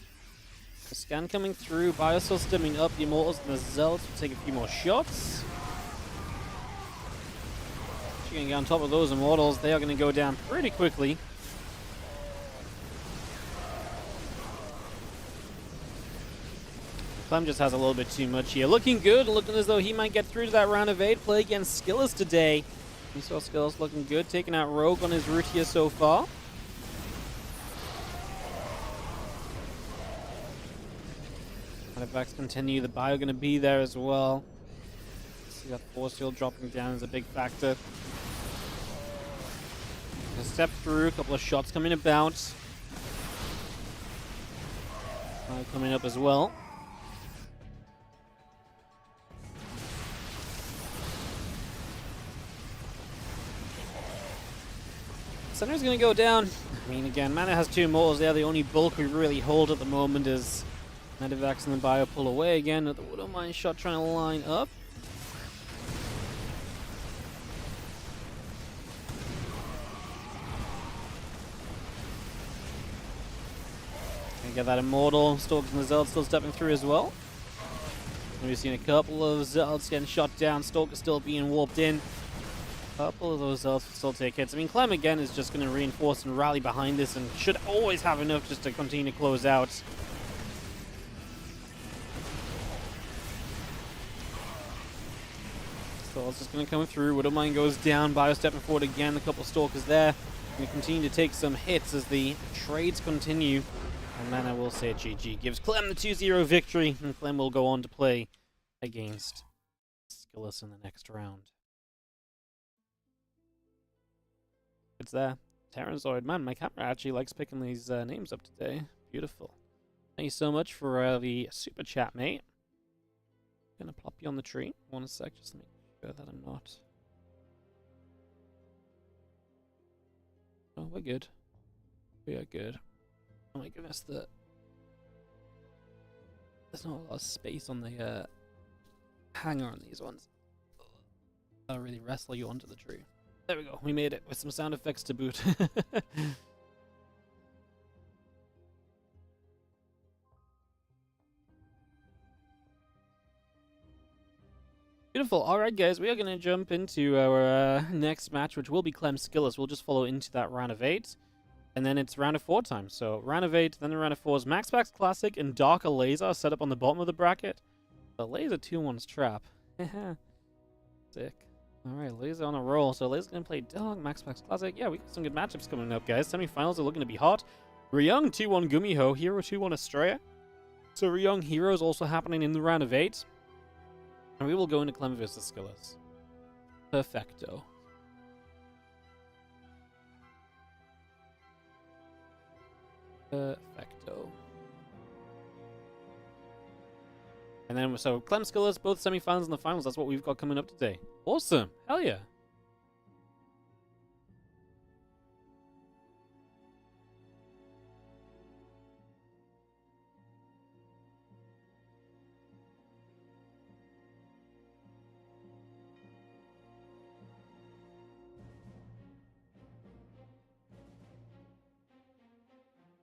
The scan coming through. Biosol stemming up. The Immortals and the Zealots will take a few more shots. She's going to get on top of those Immortals. They are going to go down pretty quickly. Clem just has a little bit too much here. Looking good, looking as though he might get through to that round of 8. Play against Skillus today. We saw Skillus looking good, taking out Rogue on his route here so far. Artifacts continue, the bio going to be there as well. See that force field dropping down is a big factor. Gonna step through, a couple of shots coming about. Coming up as well. Center's going to go down. I mean, again, Mana has 2 Immortals there. The only bulk we really hold at the moment is Medivacs and the Bio pull away again. The Widow Mine shot trying to line up. Gonna get that Immortal. Stalkers and the Zealots still stepping through as well. We've seen a couple of Zealots getting shot down. Stalker still being warped in. A couple of those Zealots will still take hits. I mean, Clem again is just going to reinforce and rally behind this and should always have enough just to continue to close out. So it's just going to come through. Widow Mine goes down. Bio stepping forward again. A couple of Stalkers there. Going to continue to take some hits as the trades continue. And Mana will say GG. Gives Clem the 2-0 victory. And Clem will go on to play against Skillus in the next round. It's there. Terranzoid. Man, my camera actually likes picking these names up today. Beautiful. Thank you so much for the super chat, mate. Gonna plop you on the tree. One sec, just to make sure that I'm not. Oh, we're good. We are good. Oh my goodness, there's not a lot of space on the hanger on these ones. I'll really wrestle you onto the tree. There we go. We made it with some sound effects to boot. Beautiful. All right, guys, we are going to jump into our next match, which will be Clem Skillus. We'll just follow into that round of 8, and then it's round of 4 time. So round of 8, then the round of 4 is MaxPax Classic and Darker Laser set up on the bottom of the bracket. The Laser 2-1's trap. Sick. All right, Laser on a roll. So Laser's going to play Dog, MaxPax Classic. Yeah, we got some good matchups coming up, guys. Semifinals are looking to be hot. Ryung 2-1 Gumiho, Hero 2-1 Estrella. So Ryung Hero is also happening in the round of 8. And we will go into Clem vs. Skillus. Perfecto. Perfecto. And then, so Clem Skillus, both semifinals and the finals. That's what we've got coming up today. Awesome. Hell yeah.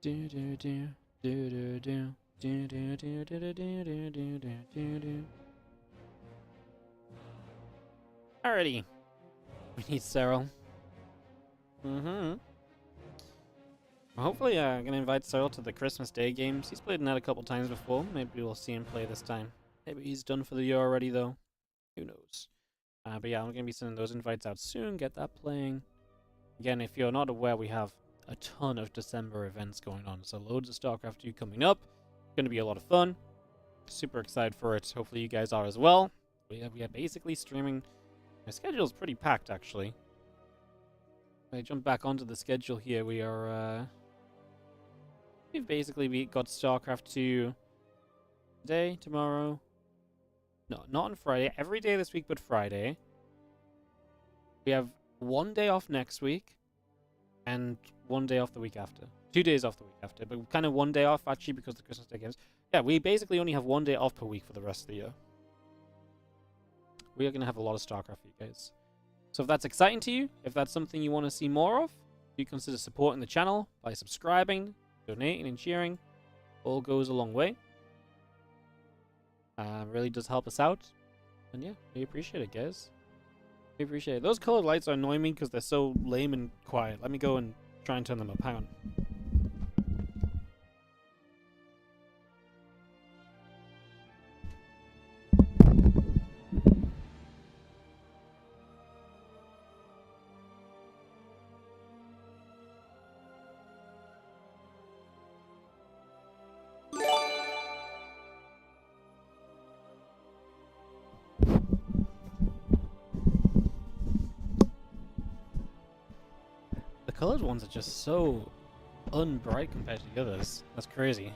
Do do do do do do do do do do do do do do do. Alrighty. We need Cyril. Hopefully, I'm gonna invite Cyril to the Christmas Day games. He's played in that a couple times before. Maybe we'll see him play this time. Maybe he's done for the year already, though. Who knows? But yeah, I'm gonna be sending those invites out soon. Get that playing. Again, if you're not aware, we have a ton of December events going on. So loads of StarCraft 2 coming up. Going to be a lot of fun. Super excited for it. Hopefully you guys are as well. We are basically streaming. My schedule is pretty packed, actually. If I jump back onto the schedule here, we are... we've basically got StarCraft 2 today, tomorrow. No, not on Friday. Every day this week but Friday. We have one day off next week. And one day off the week after. 2 days off the week after. But kind of one day off, actually, because of the Christmas Day games. Yeah, we basically only have one day off per week for the rest of the year. We are going to have a lot of StarCraft for you guys. So if that's exciting to you, if that's something you want to see more of, do consider supporting the channel by subscribing, donating, and cheering. All goes a long way. Really does help us out. And yeah, we appreciate it, guys. We appreciate it. Those colored lights are annoying me because they're so lame and quiet. Let me go and try and turn them up. Hang on. The colored ones are just so unbright compared to the others. That's crazy.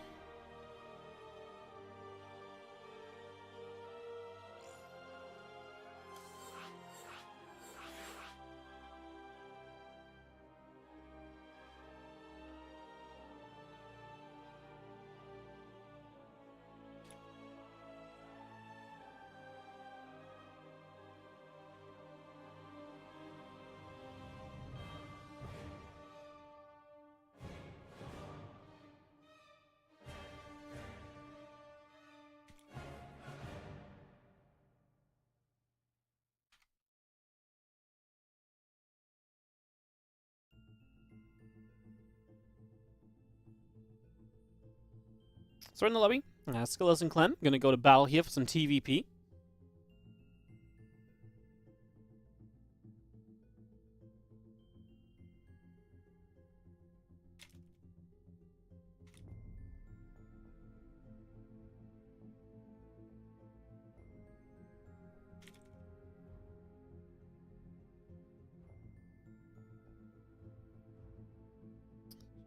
So we're in the lobby. Skillus and Clem. Gonna go to battle here for some TVP.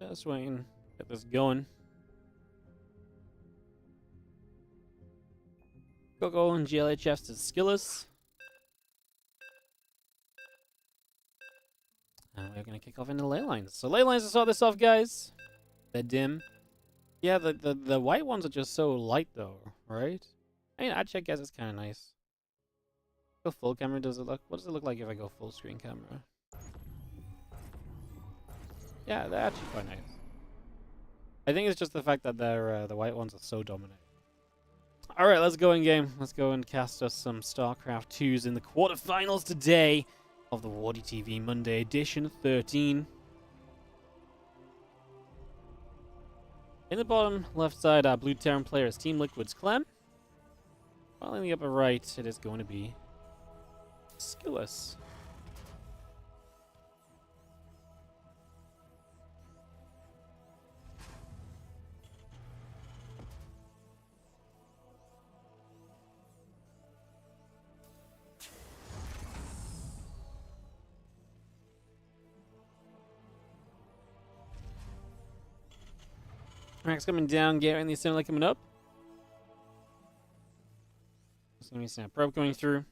Just waiting. Get this going. Coco and GLHF's to Skillus. And we're going to kick off into ley lines. So ley lines to start this off, guys. They're dim. Yeah, the white ones are just so light, though, right? I mean, I'd check, guys, it's kind of nice. Go full camera, does it look... What does it look like if I go full screen camera? Yeah, they're actually quite nice. I think it's just the fact that they're, the white ones are so dominant. Alright, let's go in game. Let's go and cast us some StarCraft 2s in the quarterfinals today of the WardiTV Monday edition 13. In the bottom left side, our blue Terran player is Team Liquid's Clem. While in the upper right, it is going to be Skillus. Max coming down, Gary and the assembly coming up. There's going to be some probe going through.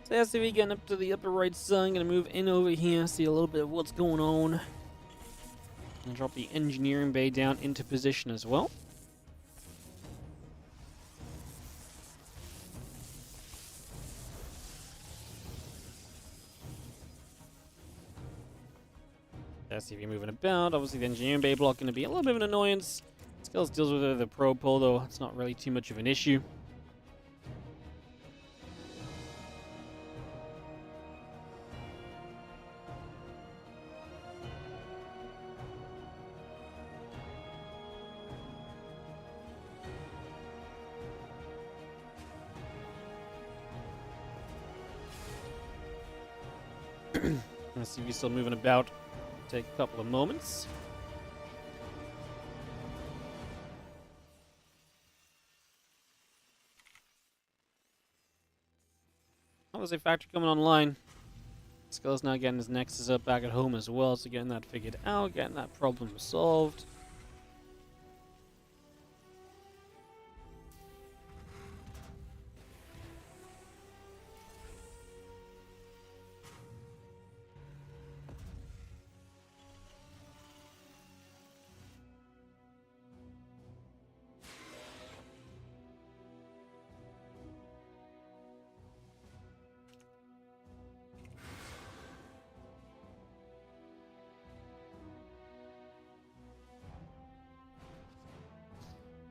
So SCV getting up to the upper right side. Gonna move in over here, see a little bit of what's going on. And drop the engineering bay down into position as well. SCV moving about. Obviously the engineering bay block gonna be a little bit of an annoyance. Skillus deals with the probe pull, though it's not really too much of an issue. SCV still moving about. Take a couple of moments. Oh, there's a factory coming online. Skillus now getting his nexus up back at home as well, so getting that figured out, getting that problem solved.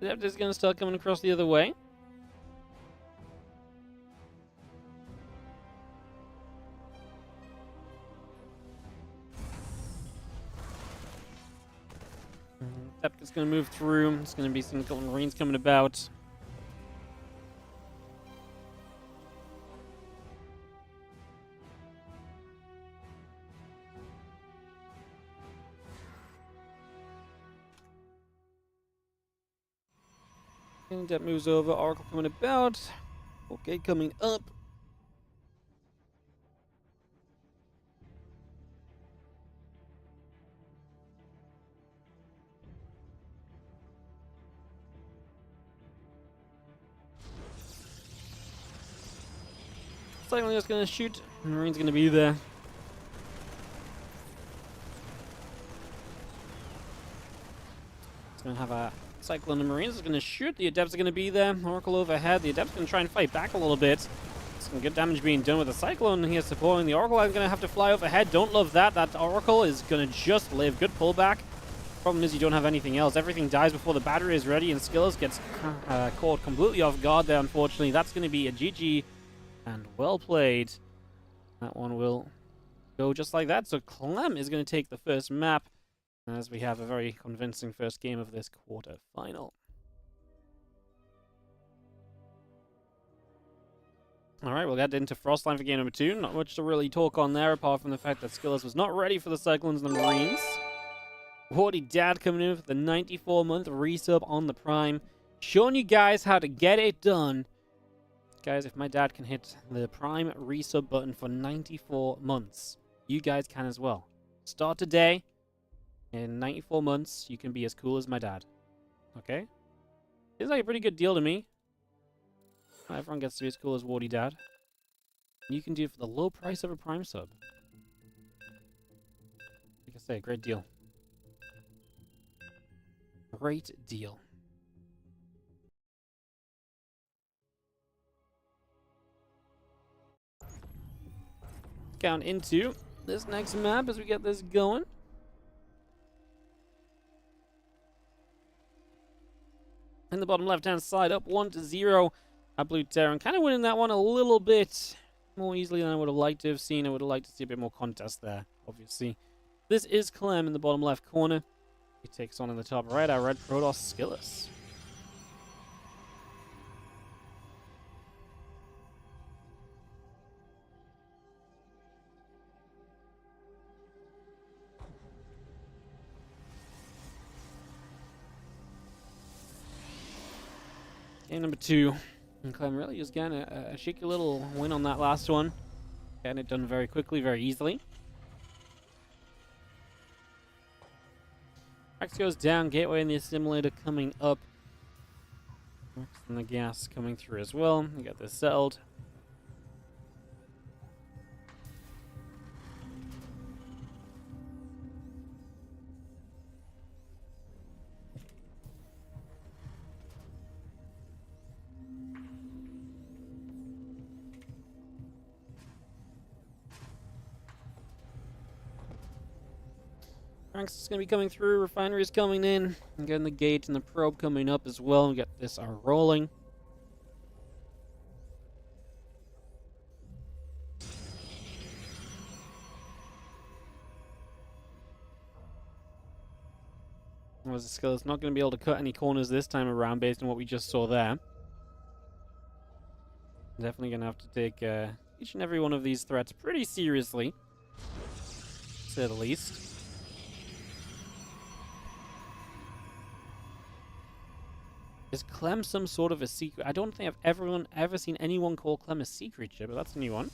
The Adapter is going to start coming across the other way. Adapter's going to move through. There's going to be some couple of Marines coming about. And that moves over. Oracle coming about. Okay, coming up. Cyclone just gonna shoot. Marine's gonna be there. It's gonna have a Cyclone and Marines is going to shoot. The Adepts are going to be there. Oracle overhead. The Adepts going to try and fight back a little bit. Some good damage being done with the Cyclone here supporting the Oracle. I'm going to have to fly overhead. Don't love that. That Oracle is going to just live. Good pullback. Problem is you don't have anything else. Everything dies before the battery is ready, and Skillus gets caught completely off guard there, unfortunately. That's going to be a GG, and well played. That one will go just like that. So Clem is going to take the first map, as we have a very convincing first game of this quarter-final. Alright, we'll get into Frostline for game number 2. Not much to really talk on there, apart from the fact that Skillus was not ready for the Cyclones and the Marines. WardiTV coming in with the 94-month resub on the Prime. Showing you guys how to get it done. Guys, if my dad can hit the Prime resub button for 94 months, you guys can as well. Start today. In 94 months, you can be as cool as my dad. Okay? Seems like a pretty good deal to me. Not everyone gets to be as cool as WardiTV. You can do it for the low price of a Prime sub. Like I say, great deal. Great deal. Count into this next map as we get this going. In the bottom left-hand side, up 1-0. Blue Terran kind of winning that one a little bit more easily than I would have liked to have seen. I would have liked to see a bit more contest there, obviously. This is Clem in the bottom left corner. He takes on in the top right our red Protoss Skillus. Game number 2. And Clem really just getting a cheeky little win on that last one. Getting it done very quickly, very easily. Max goes down, Gateway and the Assimilator coming up. Max and the gas coming through as well. We got this settled. Ranks is going to be coming through, refineries coming in, and getting the gate and the probe coming up as well. We got this rolling. Was the skill is not going to be able to cut any corners this time around based on what we just saw there. Definitely going to have to take each and every one of these threats pretty seriously, to say the least. Is Clem some sort of a secret? I don't think I've ever seen anyone call Clem a sea creature, but that's a new one.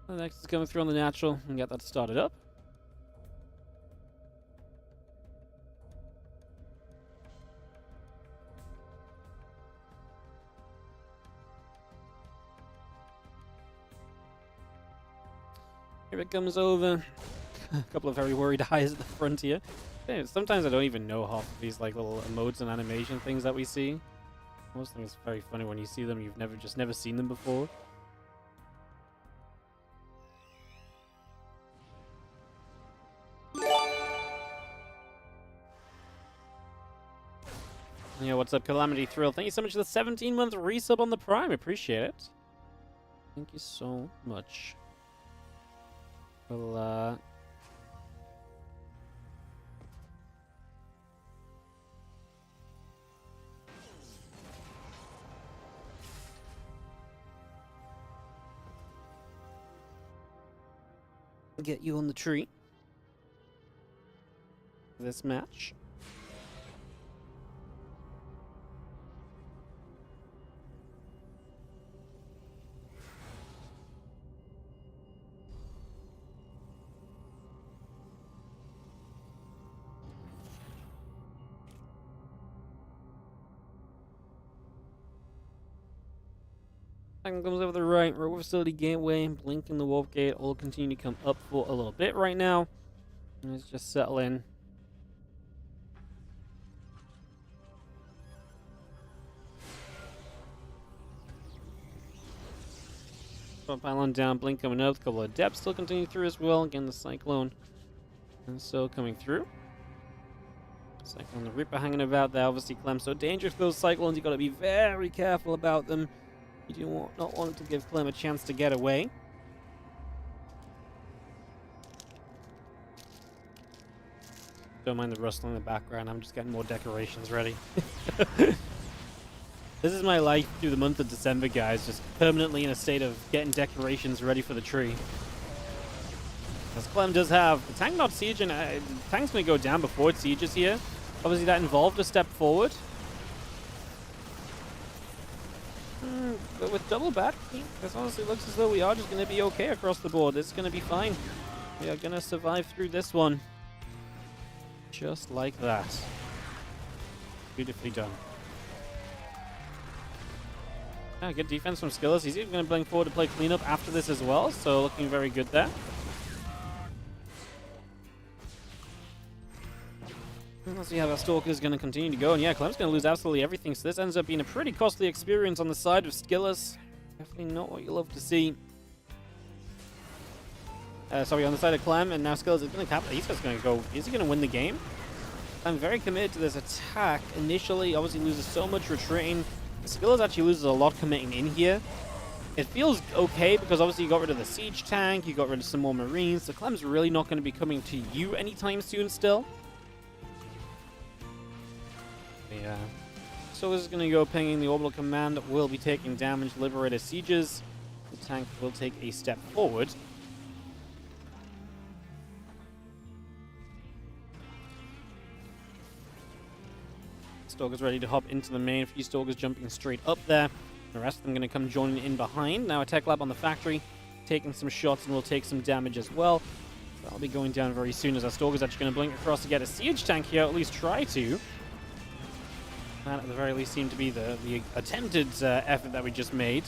The next is coming through on the natural and get that started up. Here it comes over. A couple of very worried eyes at the front here. Sometimes I don't even know half of these like little emotes and animation things that we see. Most things very funny when you see them. You've never seen them before. Yeah, what's up, Calamity Thrill? Thank you so much for the 17-month resub on the Prime. Appreciate it. Thank you so much. We'll, get you on the tree for this match. Second comes over the right, Rover Facility Gateway, Blink in the Wolf Gate, all continue to come up for a little bit right now. Let's just settle in. Pylon down, Blink coming up, a couple of depths still continue through as well. Again, the Cyclone and so coming through. Cyclone, the Reaper hanging about there, obviously Clem so dangerous for those Cyclones, you got to be very careful about them. You do not want to give Clem a chance to get away. Don't mind the rustling in the background. I'm just getting more decorations ready. This is my life through the month of December, guys. Just permanently in a state of getting decorations ready for the tree. As Clem does have the tank not siege, and the tank's going to go down before it sieges here. Obviously, that involved a step forward. But with double back, this honestly looks as though we are just going to be okay across the board. This is going to be fine. We are going to survive through this one. Just like that. Beautifully done. Yeah, good defense from Skillus. He's even going to blink forward to play cleanup after this as well, so looking very good there. Let's see how that Stalker is going to continue to go. And yeah, Clem's going to lose absolutely everything, so this ends up being a pretty costly experience on the side of Skillus. Definitely not what you love to see. Sorry, on the side of Clem, and now Skillus is going to cap. He's just going to go. Is he going to win the game? I'm very committed to this attack. Initially, obviously loses so much retreating. Skillus actually loses a lot committing in here. It feels okay because obviously you got rid of the siege tank, you got rid of some more marines, so Clem's really not going to be coming to you anytime soon still. Yeah. So this is going to go pinging the orbital command, will be taking damage, liberator sieges. The tank will take a step forward. Stalker's ready to hop into the main. A few Stalkers jumping straight up there. The rest of them going to come joining in behind. Now a tech lab on the factory, taking some shots and will take some damage as well. So that'll be going down very soon as our Stalker's actually going to blink across to get a siege tank here, at least try to. That at the very least seemed to be the attempted effort that we just made.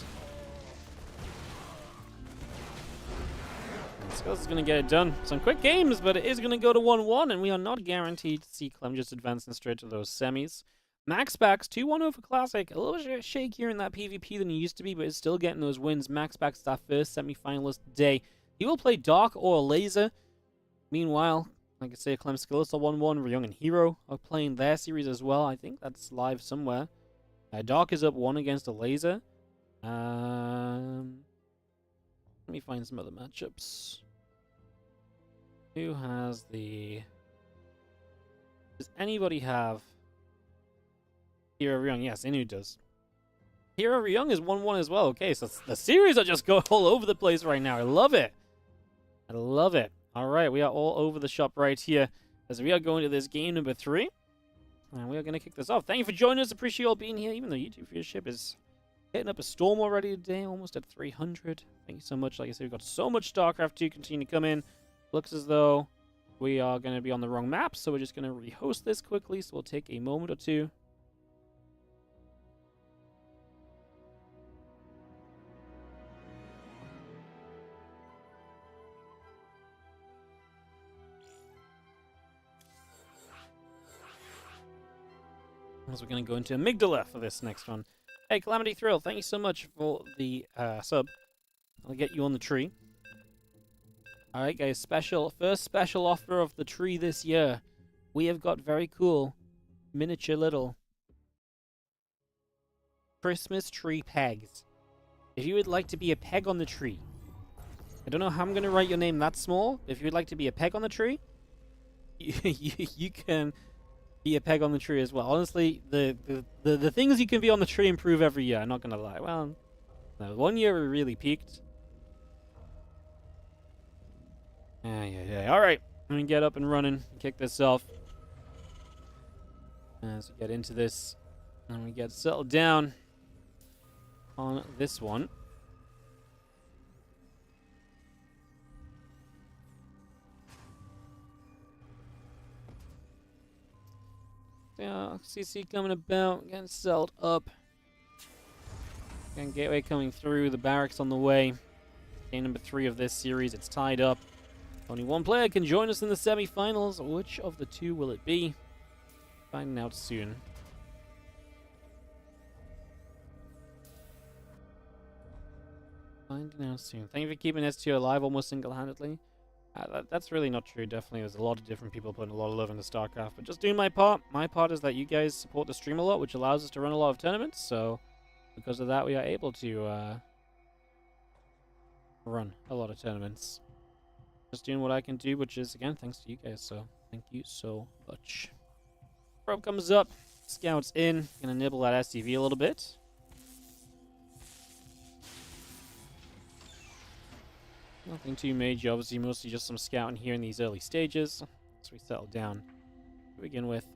Skillus is going to get it done. Some quick games, but it is going to go to 1-1, and we are not guaranteed to see Clem just advancing straight to those semis. MaxPax, 2-1 over Classic. A little bit shakier in that PvP than he used to be, but is still getting those wins. MaxPax is our first semi-finalist today. He will play Dark or Laser. Meanwhile, like I say, Clem Skillus are 1-1. Ryung and Hero are playing their series as well. I think that's live somewhere. Dark is up 1 against a Laser. Let me find some other matchups. Who has the... Does anybody have... Hero Ryung? Yes, Inu does. Hero Ryung is 1-1 as well. Okay, so the series are just going all over the place right now. I love it. I love it. All right, we are all over the shop right here as we are going to this game number 3. And we are going to kick this off. Thank you for joining us. Appreciate you all being here, even though YouTube viewership is hitting up a storm already today, almost at 300. Thank you so much. Like I said, we've got so much StarCraft 2 continue to come in. Looks as though we are going to be on the wrong map, so we're just going to rehost this quickly. So we'll take a moment or two. So we're going to go into Amygdala for this next one. Hey, Calamity Thrill, thank you so much for the sub. I'll get you on the tree. Alright guys, first special offer of the tree this year. We have got very cool miniature little Christmas tree pegs. If you would like to be a peg on the tree, I don't know how I'm going to write your name that small. If you would like to be a peg on the tree, you can be a peg on the tree as well. Honestly, the things you can be on the tree improve every year. I'm not gonna lie. Well, no, 1 year we really peaked. Yeah. All right, let me get up and running. Kick this off as we get into this, and we get settled down on this one. Yeah, CC coming about, getting settled up. Again, Gateway coming through, the barracks on the way. Game number 3 of this series, it's tied up. Only one player can join us in the semi-finals. Which of the two will it be? Finding out soon. Finding out soon. Thank you for keeping S2 alive almost single-handedly. That's really not true, definitely. There's a lot of different people putting a lot of love into StarCraft, but just doing my part. My part is that you guys support the stream a lot, which allows us to run a lot of tournaments, so because of that we are able to run a lot of tournaments. Just doing what I can do, which is, again, thanks to you guys, so Thank you so much. Probe comes up. Scouts in. Gonna nibble that SCV a little bit. Nothing too major, obviously, mostly just some scouting here in these early stages. As we settle down to begin with.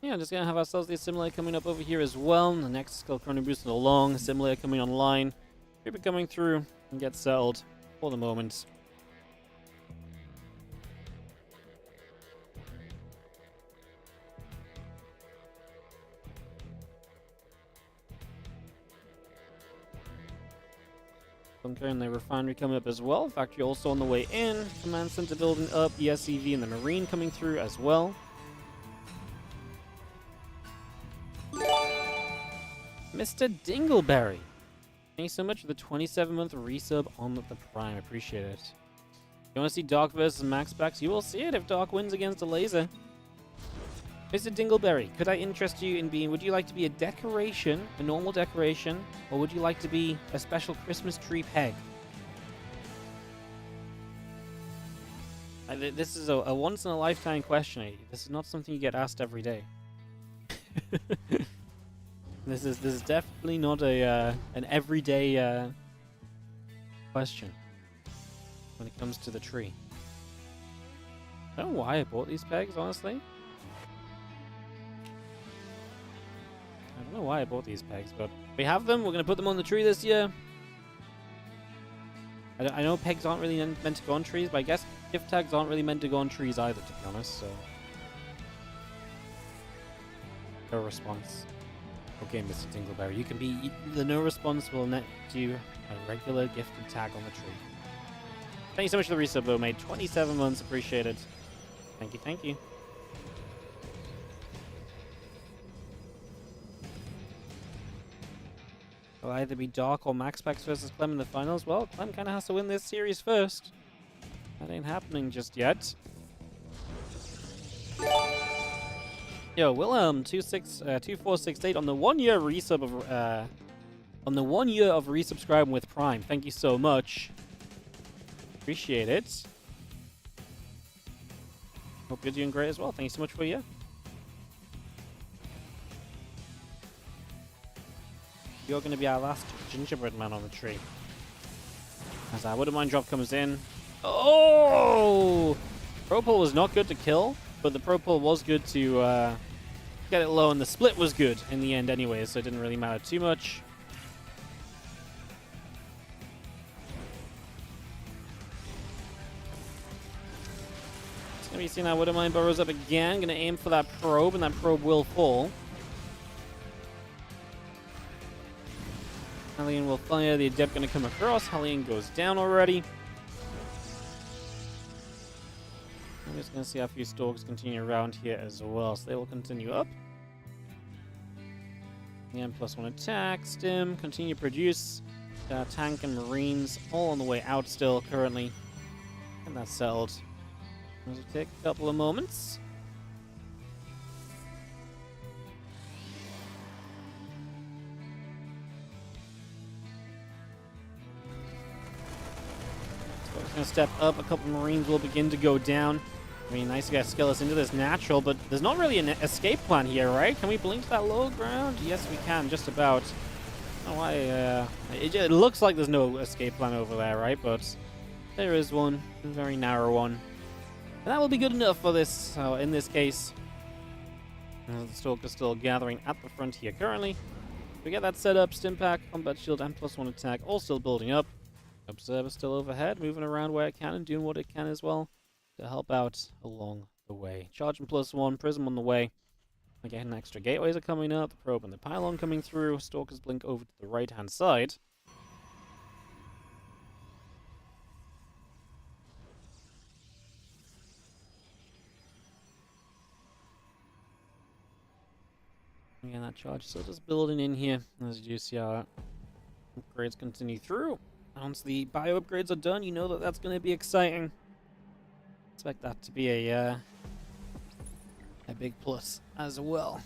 Yeah, just gonna have ourselves the assimilator coming up over here as well. The next skill currently boosted along. Assimilator coming online. Creeper coming through and get settled for the moment. Bunker and the refinery coming up as well. Factory also on the way in. Command center building up. The SCV and the marine coming through as well. Mr. Dingleberry, thank you so much for the 27-month resub on the Prime. Appreciate it. You want to see Dark versus MaxPacks? You will see it if Dark wins against a laser. Mr. Dingleberry, could I interest you in being... Would you like to be a decoration, a normal decoration, or would you like to be a special Christmas tree peg? This is a once-in-a-lifetime question. This is not something you get asked every day. This is definitely not a an everyday question when it comes to the tree. I don't know why I bought these pegs, honestly. I don't know why I bought these pegs, but we have them. We're going to put them on the tree this year. I know pegs aren't really meant to go on trees, but I guess gift tags aren't really meant to go on trees either, to be honest, so... No response. Okay, Mr. Dingleberry, you can be... The no response will net you a regular gifted tag on the tree. Thank you so much for the resub, though, mate. 27 months, appreciated. Thank you, thank you. Will either be Dark or MaxPax versus Clem in the finals? Well, Clem kind of has to win this series first. That ain't happening just yet. Yo, Willem 2468 on the 1 year resub of resubscribing with Prime. Thank you so much. Appreciate it. Hope you're doing great as well. Thank you so much for you. You're going to be our last gingerbread man on the tree. As our Wouldn't Mind drop comes in. Oh! Pro pull was not good to kill, but the pro pull was good to get it low, and the split was good in the end anyway, so it didn't really matter too much. It's going to be seeing our Wouldn't Mind burrows up again. Going to aim for that probe, and that probe will fall. Hellion will fire. The Adept going to come across. Hellion goes down already. I'm just going to see how a few Stalks continue around here as well. So they will continue up. And +1 attack. Stim. Continue to produce. Tank and Marines all on the way out still currently. And that's settled. This will take a couple of moments. Going to step up. A couple Marines will begin to go down. I mean, nice to get Skillus into this natural, but there's not really an escape plan here, right? Can we blink to that low ground? Yes, we can, just about. I don't know why, it looks like there's no escape plan over there, right? But there is one, a very narrow one. And that will be good enough for this, in this case. The Stalker's still gathering at the front here currently. We get that set up, Stim Pack, Combat Shield, and +1 attack, all still building up. Observer still overhead, moving around where it can and doing what it can as well to help out along the way. Charging +1, Prism on the way. Again, extra gateways are coming up, the probe and the pylon coming through. Stalkers blink over to the right-hand side. charge still just building in here as you see our upgrades continue through. Once the bio upgrades are done, you know that that's going to be exciting. Expect that to be a big plus as well.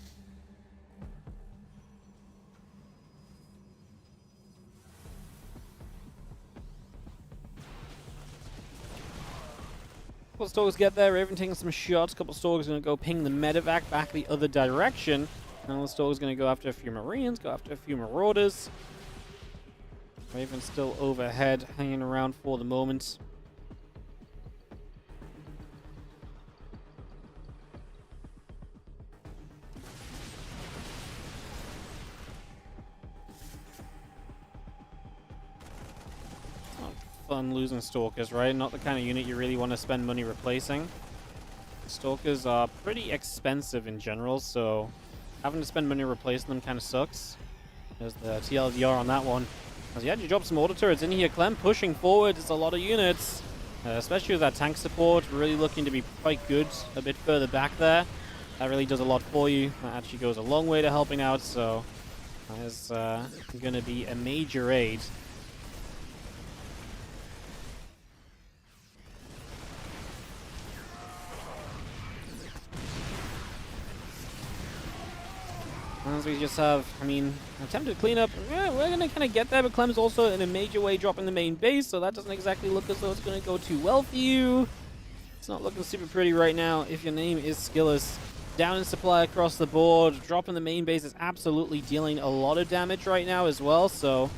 Couple stalkers get there, Raven taking some shots. Couple stalkers going to go ping the medevac back the other direction. Now the stalker's going to go after a few Marines, go after a few Marauders. Raven still overhead, hanging around for the moment. Fun losing stalkers, right? Not the kind of unit you really want to spend money replacing. Stalkers are pretty expensive in general, so having to spend money replacing them kind of sucks. There's the TLDR on that one. As you had to drop some auto turrets in here, Clem pushing forward. It's a lot of units, especially with that tank support. Really looking to be quite good a bit further back there. That really does a lot for you. That actually goes a long way to helping out, so that is going to be a major aid. As we just have, attempted cleanup. Yeah, we're going to kind of get there, but Clem's also in a major way dropping the main base, so that doesn't exactly look as though it's going to go too well for you. It's not looking super pretty right now if your name is Skillus. Down in supply across the board. Dropping the main base is absolutely dealing a lot of damage right now as well, so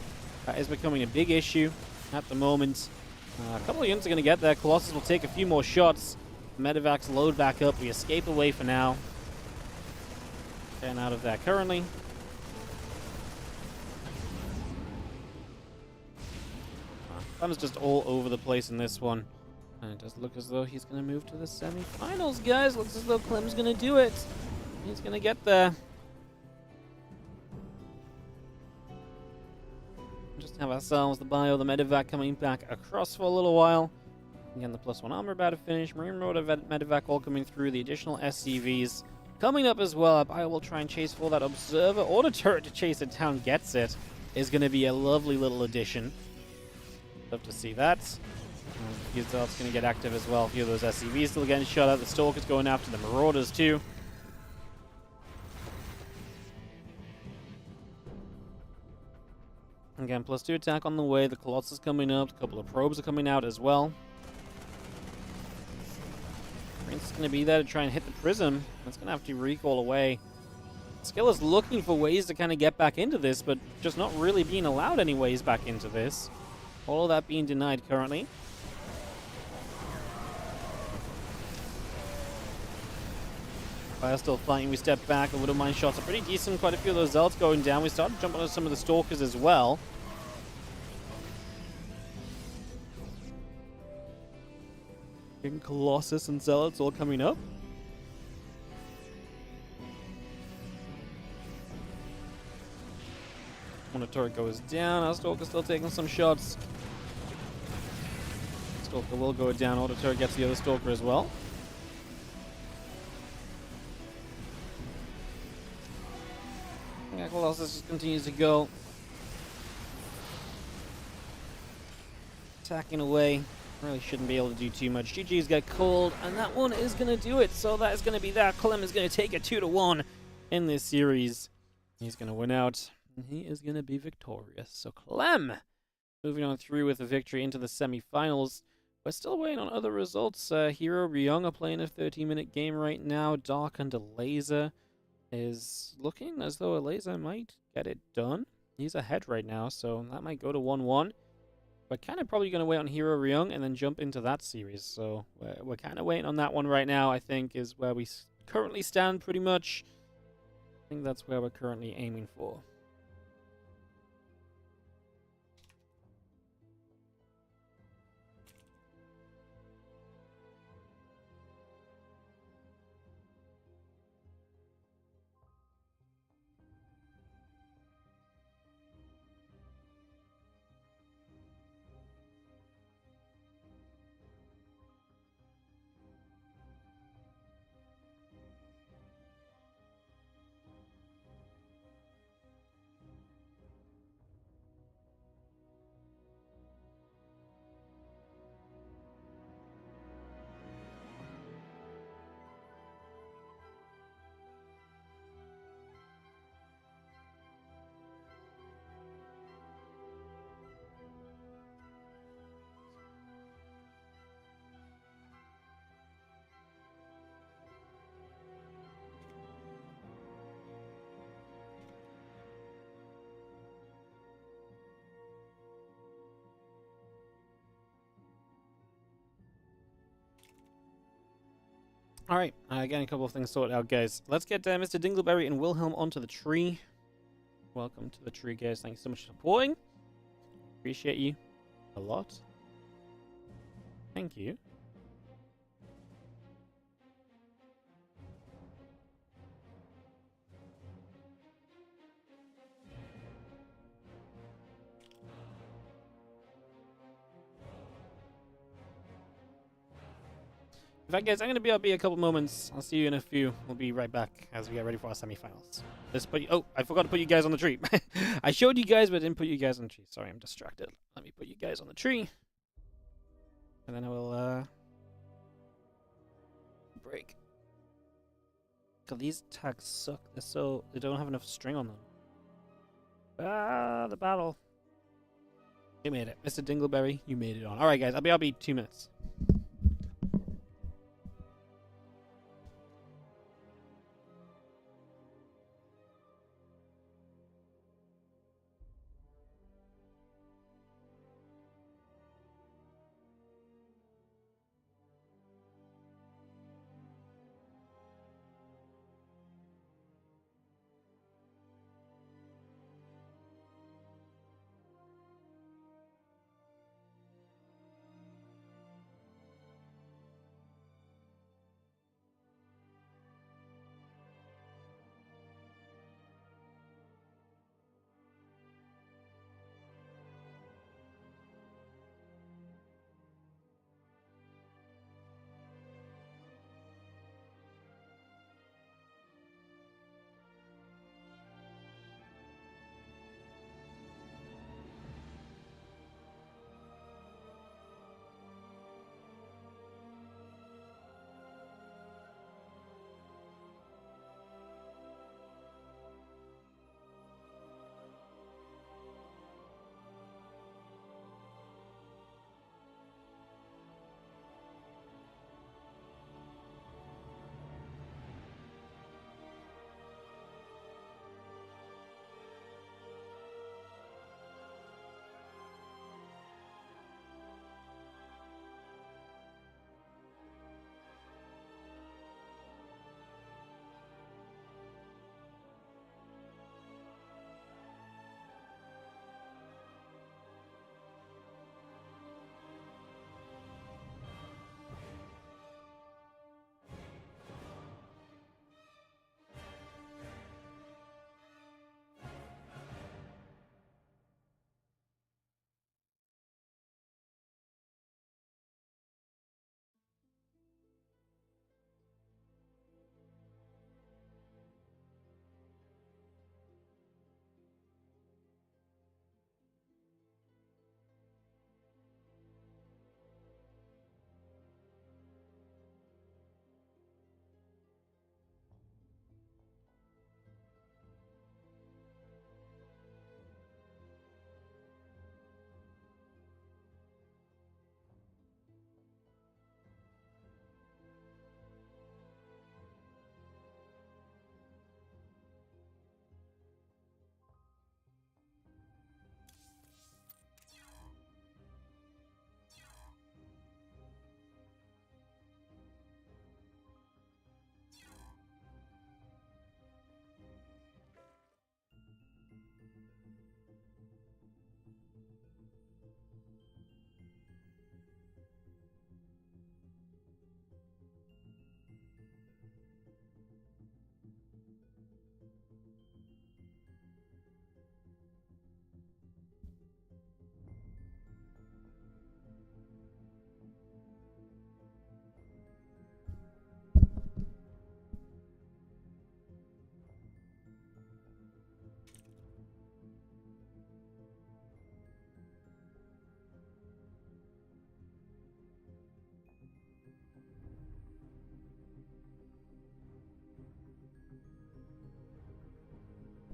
that is becoming a big issue at the moment. A couple of units are going to get there. Colossus will take a few more shots. Medevacs load back up. We escape away for now. Getting out of that currently. Clem's just all over the place in this one. And it does look as though he's going to move to the semifinals, guys. Looks as though Clem's going to do it. He's going to get there. Just have ourselves the bio, the medevac coming back across for a little while. Again, the +1 armor about to finish. Marine Road medevac all coming through. The additional SCVs coming up as well. Bio will try and chase for that observer. Auto turret to chase it down, gets it. Is going to be a lovely little addition. Love to see that. Yourself's going to get active as well. A few of those SCVs still getting shot at. The Stalker's going after the Marauders too. Again, +2 attack on the way. The Colossus coming up. A couple of probes are coming out as well. Prince is going to be there to try and hit the prism. That's going to have to recall away. Skill is looking for ways to kind of get back into this, but just not really being allowed any ways back into this. All of that being denied currently. Fire still fighting. We step back. The Widowmine shots are pretty decent. Quite a few of those Zealots going down. We start to jump onto some of the Stalkers as well. Colossus and Zealots all coming up. When a turret goes down, our Stalker's still taking some shots. Stalker will go down. Auto turret gets the other Stalker as well. Yeah, Colossus just continues to go. Attacking away. Really shouldn't be able to do too much. GG's get called, and that one is going to do it. So that is going to be that. Clem is going to take a 2-1 in this series. He's going to win out, and he is going to be victorious. So Clem moving on through with a victory into the semifinals. We're still waiting on other results. Hero Ryung are playing a 30-minute game right now. Dark and a Laser is looking as though a Laser might get it done. He's ahead right now, so that might go to 1-1. We're kind of probably going to wait on Hero Ryung and then jump into that series. So we're kind of waiting on that one right now, I think, is where we currently stand pretty much. I think that's where we're currently aiming for. Alright, getting a couple of things sorted out, guys. Let's get Mr. Dingleberry and Wilhelm onto the tree. Welcome to the tree, guys. Thanks so much for supporting. Appreciate you a lot. Thank you. In fact, guys, I'm going to be a couple moments. I'll see you in a few. We'll be right back as we get ready for our semifinals. Let's put you, oh, I forgot to put you guys on the tree. I showed you guys, but didn't put you guys on the tree. Sorry, I'm distracted. Let me put you guys on the tree. And then I will, break. God, these tags suck. They don't have enough string on them. Ah, the battle. You made it. Mr. Dingleberry, you made it on. Alright, guys, I'll be 2 minutes.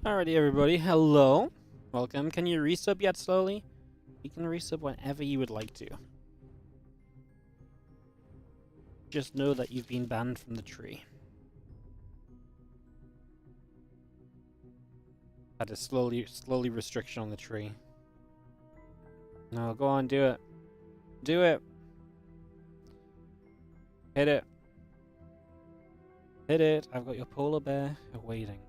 Alrighty, everybody. Hello. Welcome. Can you resub yet slowly? You can resub whenever you would like to. Just know that you've been banned from the tree. That is slowly restriction on the tree. No, go on, do it. Do it. Hit it. Hit it. I've got your polar bear awaiting.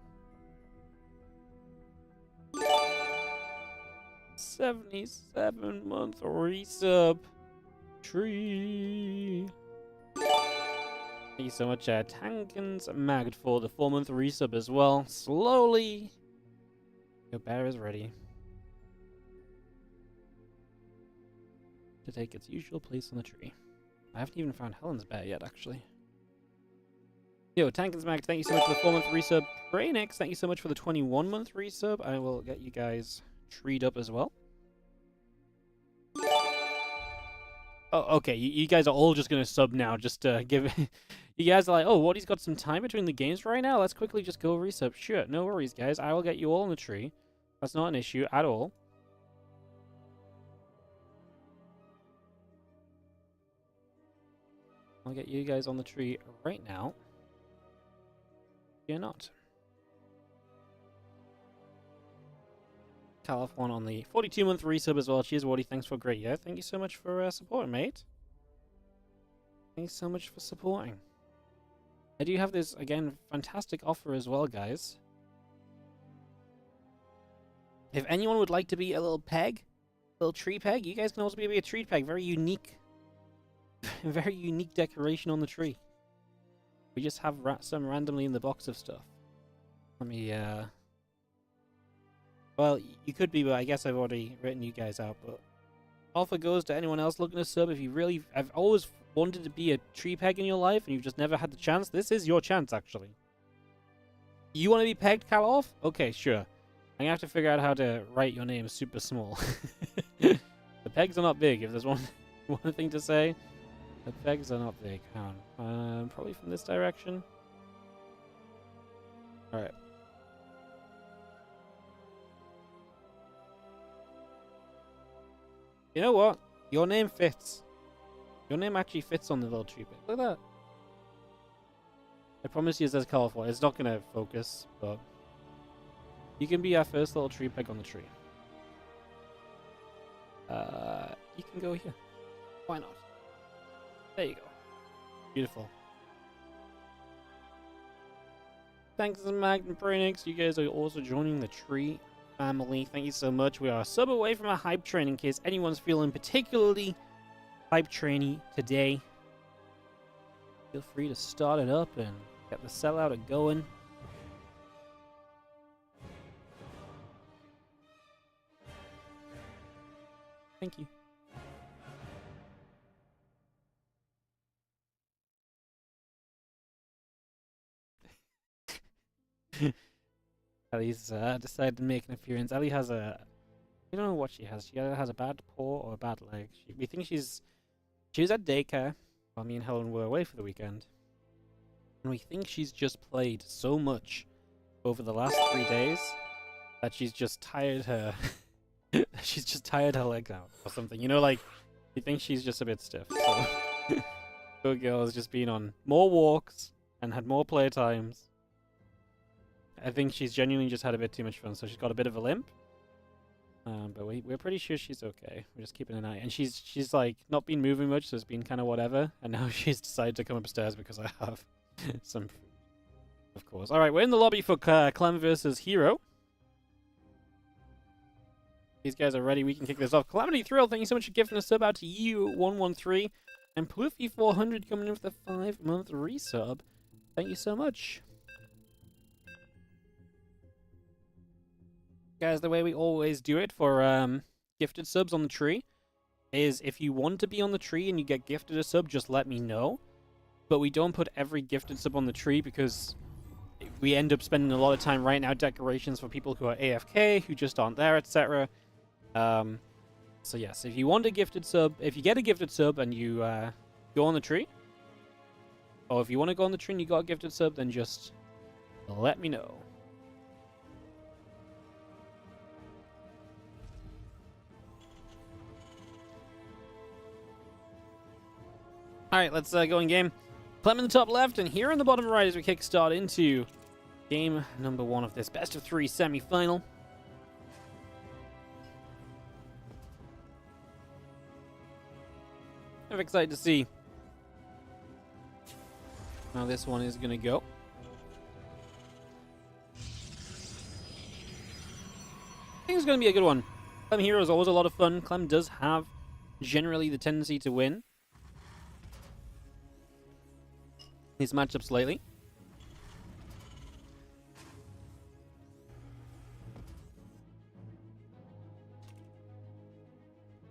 77-month resub. Tree. Thank you so much, Tankins Magd, for the 4-month resub as well. Slowly. Your bear is ready to take its usual place on the tree. I haven't even found Helen's bear yet, actually. Yo, Tankins Magd, thank you so much for the 4-month resub. Praynix, thank you so much for the 21-month resub. I will get you guys treed up as well. Oh, okay. You guys are all just gonna sub now. Just give. You guys are like, oh, what? He's got some time between the games right now. Let's quickly just go resub. Sure, no worries, guys. I will get you all on the tree. That's not an issue at all. I'll get you guys on the tree right now. You're not. Calif1 on the 42-month resub as well. Cheers, Wardy. Thanks for a great year. Thank you so much for supporting, mate. Thanks so much for supporting. I do have this, again, fantastic offer as well, guys. If anyone would like to be a little peg, little tree peg, you guys can also be a tree peg. Very unique. Very unique decoration on the tree. We just have some randomly in the box of stuff. Let me, well, you could be, but I guess I've already written you guys out. But offer goes to anyone else looking to sub. If you really, I've always wanted to be a tree peg in your life, and you've just never had the chance. This is your chance, actually. You want to be pegged, Caloff? Okay, sure. I'm gonna have to figure out how to write your name super small. The pegs are not big. If there's one thing to say, the pegs are not big. Hang on. Probably from this direction. All right. You know what? Your name fits. Your name actually fits on the little tree peg. Look at that. I promise you it says colorful. It's not going to focus, but you can be our first little tree peg on the tree. You can go here. Why not? There you go. Beautiful. Thanks to Mag and Brainix. You guys are also joining the tree family. Thank you so much. We are a sub away from a hype train in case anyone's feeling particularly hype trainy today. Feel free to start it up and get the sellout going. Thank you. Ellie's decided to make an appearance. Ellie has a... I don't know what she has. She either has a bad paw or a bad leg. We think she was at daycare while me and Helen were away for the weekend. And we think she's just played so much over the last 3 days that she's just tired her... she's just tired her legs out or something. You know, like, we think she's just a bit stiff. So, good girl has just been on more walks and had more playtimes. I think she's genuinely just had a bit too much fun, so she's got a bit of a limp. But we're pretty sure she's okay. We're just keeping an eye. And she's like not been moving much, so it's been kind of whatever. And now she's decided to come upstairs because I have some food, of course. All right, we're in the lobby for Clem versus Hero. These guys are ready. We can kick this off. Calamity Thrill, thank you so much for gifting a sub out to you, 113. And Ploofy 400 coming in with a 5-month resub. Thank you so much. Guys, the way we always do it for gifted subs on the tree is if you want to be on the tree and you get gifted a sub, just let me know. But we don't put every gifted sub on the tree because we end up spending a lot of time writing out decorations for people who are AFK, who just aren't there, etc. So yes, if you want a gifted sub, if you get a gifted sub and you go on the tree, or if you want to go on the tree and you got a gifted sub, then just let me know. Alright, let's go in game. Clem in the top left, and here in the bottom right as we kickstart into game number 1 of this best of 3 semi-final. I'm excited to see how this one is going to go. is going to be a good one. Clem Hero is always a lot of fun. Clem does have generally the tendency to win these matchups lately.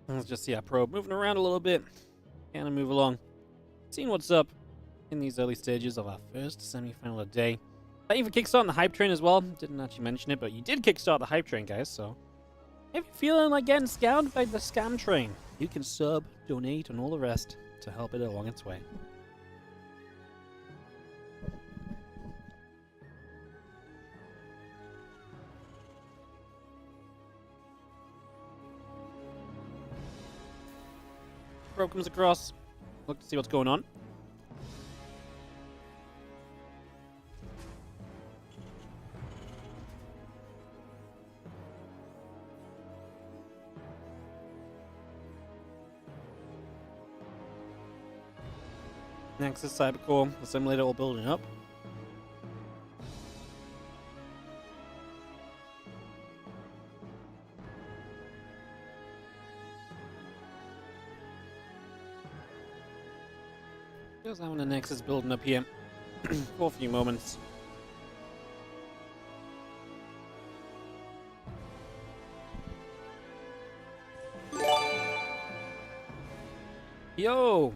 Let's just see our probe moving around a little bit. Kind of move along. Seeing what's up in these early stages of our first semi-final of the day. Thank you for kickstarting the hype train as well. Didn't actually mention it, but you did kickstart the hype train, guys. So if you're feeling like getting scammed by the scam train, you can sub, donate, and all the rest to help it along its way. Probe comes across. Look to see what's going on. Next is Cybercore, the simulator all building up. Just having the Nexus building up here for a few moments. Yo!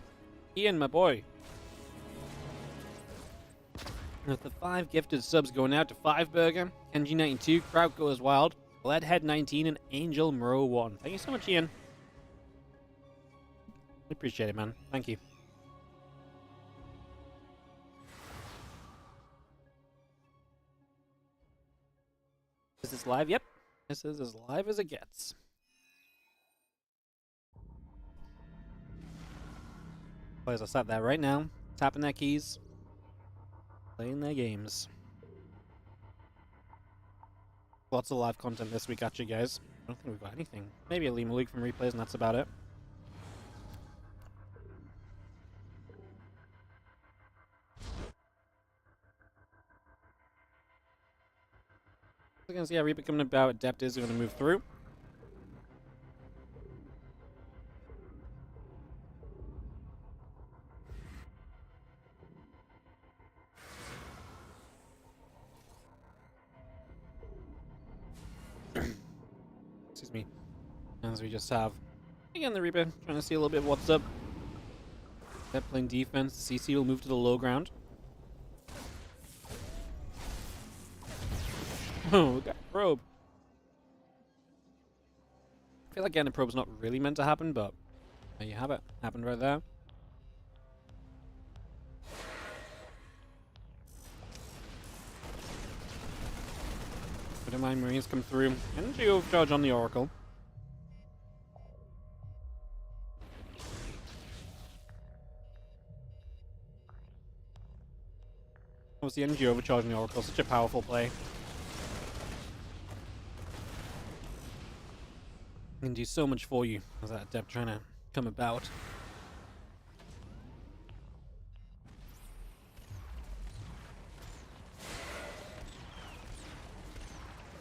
Ian, my boy. With the 5 gifted subs going out to 5burger, NG92, Crowd Goes Wild, Leadhead19, and Angel Mro 1. Thank you so much, Ian. We appreciate it, man. Thank you. Is this live? Yep. This is as live as it gets. Players are sat there right now, tapping their keys, playing their games. Lots of live content this week at you guys. I don't think we've got anything. Maybe a Lima League from replays and that's about it. We're going to see how Reaper coming about. Adept is going to move through. Excuse me. As we just have, again, the Reaper trying to see a little bit of what's up. Adept playing defense. CC will move to the low ground. Oh, we got a probe. I feel like getting a probe's not really meant to happen, but there you have it. Happened right there. Bit of my Marines come through. Energy overcharge on the Oracle. Obviously, energy overcharge on the Oracle, such a powerful play. Can do so much for you as that Adept trying to come about.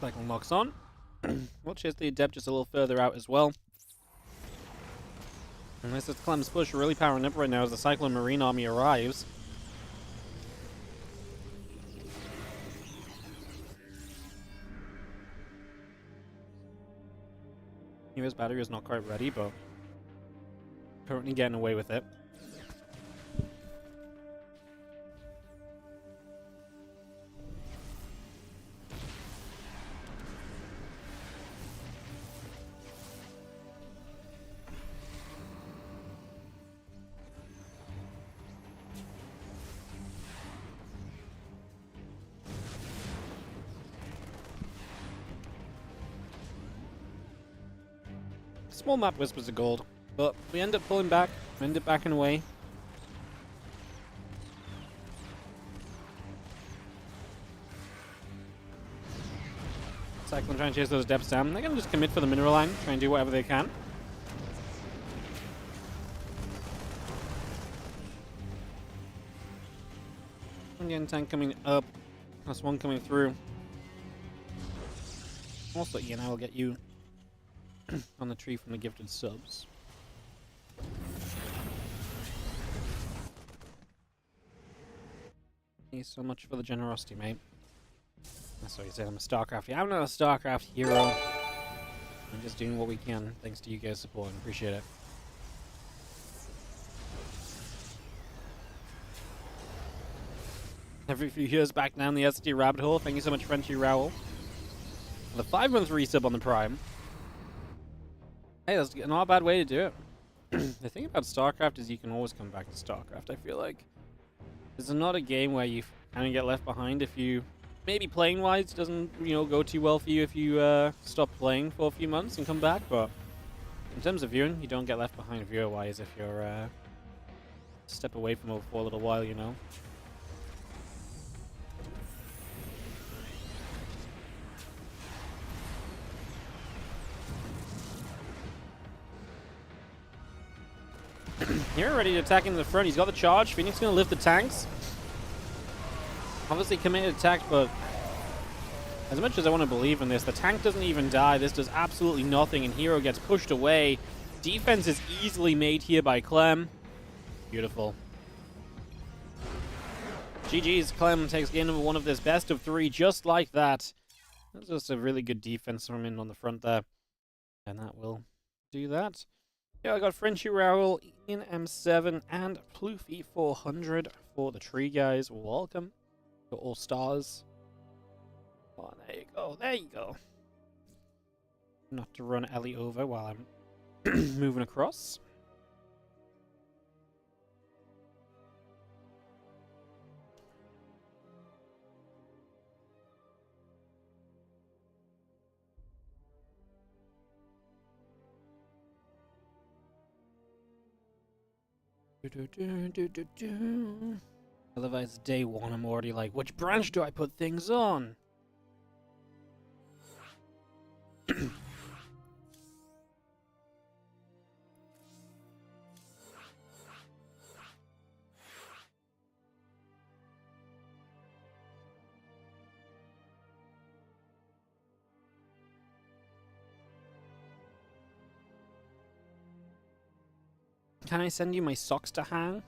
Cyclone locks on. We'll chase the Adept just a little further out as well. And this is Clem's push really powering up right now as the Cyclone Marine Army arrives. His battery is not quite ready, but currently getting away with it. Small map whispers of gold, but we end up pulling back, we end up backing away. Cyclone trying to chase those depths down. They're going to just commit for the mineral line, try and do whatever they can. Again, tank coming up, plus one coming through. Also, Ian, I will get you on the tree from the gifted subs. Thank you so much for the generosity, mate. That's what you said. I'm a StarCraft. I'm not a StarCraft hero. I'm just doing what we can, thanks to you guys' support. Appreciate it. Every few years back down the SD rabbit hole. Thank you so much, Frenchy Rowell. The 5-month resub on the Prime. Hey, that's not a bad way to do it. The thing about StarCraft is you can always come back to StarCraft, I feel like. This is not a game where you kind of get left behind if you... Maybe playing-wise doesn't, go too well for you if you stop playing for a few months and come back, but in terms of viewing, you don't get left behind viewer-wise if you're step away from it for a little while, Here, ready to attack into the front. He's got the charge. Phoenix going to lift the tanks. Obviously committed attack, but as much as I want to believe in this, the tank doesn't even die. This does absolutely nothing, and Hero gets pushed away. Defense is easily made here by Clem. Beautiful. GG's. Clem takes game number 1 of this best of 3 just like that. That's just a really good defense from him on the front there. And that will do that. Yeah, I got Frenchy Rowell in M7 and Ploofy 400 for the tree guys. Welcome to all stars. Oh, there you go. There you go. Not to run Ellie over while I'm moving across. I love how it's day 1. I'm already like, which branch do I put things on? Can I send you my socks to hang?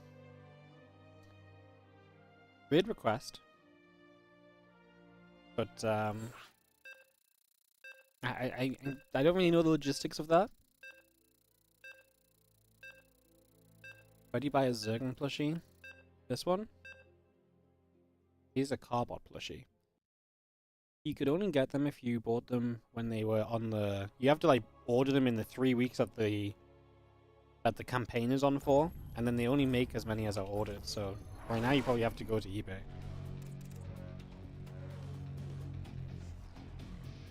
Weird request. But, I don't really know the logistics of that. Where do you buy a Zergon plushie? This one? He's a Carbot plushie. You could only get them if you bought them when they were on the... You have to, like, order them in the 3 weeks that the campaign is on for, and then they only make as many as are ordered, so right now you probably have to go to eBay.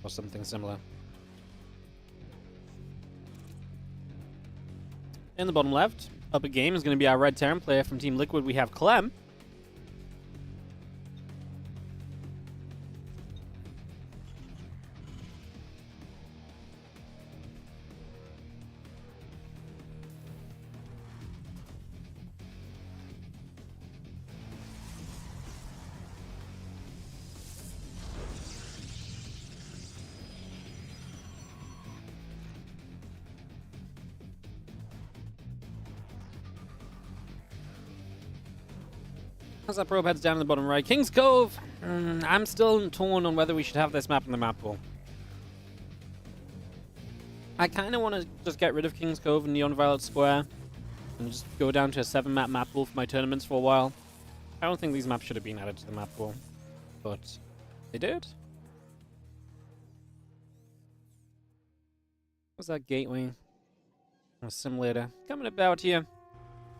Or something similar. In the bottom left, up a game is going to be our Red Terran player from Team Liquid. We have Clem. As that probe heads down in the bottom right, King's Cove. I'm still torn on whether we should have this map in the map pool. I kind of want to just get rid of King's Cove and Neon Violet Square and just go down to a 7-map map pool for my tournaments for a while. I don't think these maps should have been added to the map pool, but they did. What's that gateway? A simulator coming about here.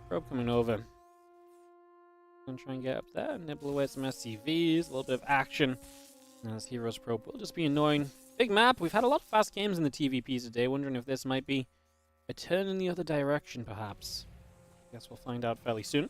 Probe coming over. Gonna try and get up there, nibble away some SCVs, a little bit of action. And this Heroes Probe will just be annoying. Big map. We've had a lot of fast games in the TVPs today. Wondering if this might be a turn in the other direction, perhaps. Guess we'll find out fairly soon.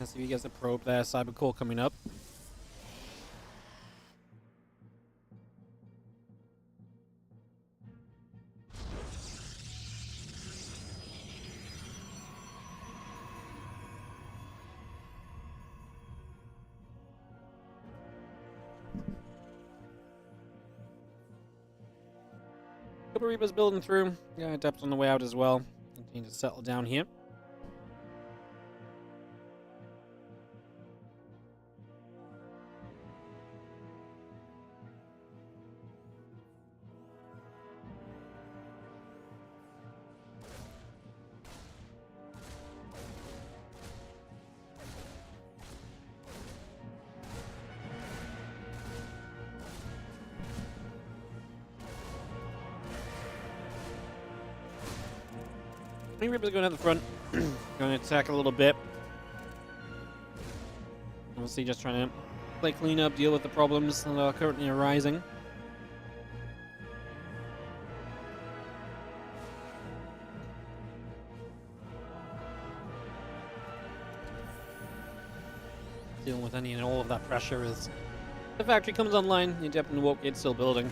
Let's see if he gets a probe there. Cybercore coming up. Couple Reapers building through. Yeah, Adepts on the way out as well. Continue to settle down here. I think Reaper's going to the front. Going to attack a little bit. Obviously just trying to play cleanup, deal with the problems that are currently arising. Dealing with any and all of that pressure as the factory comes online. The Adept and the Woke Gate's still building.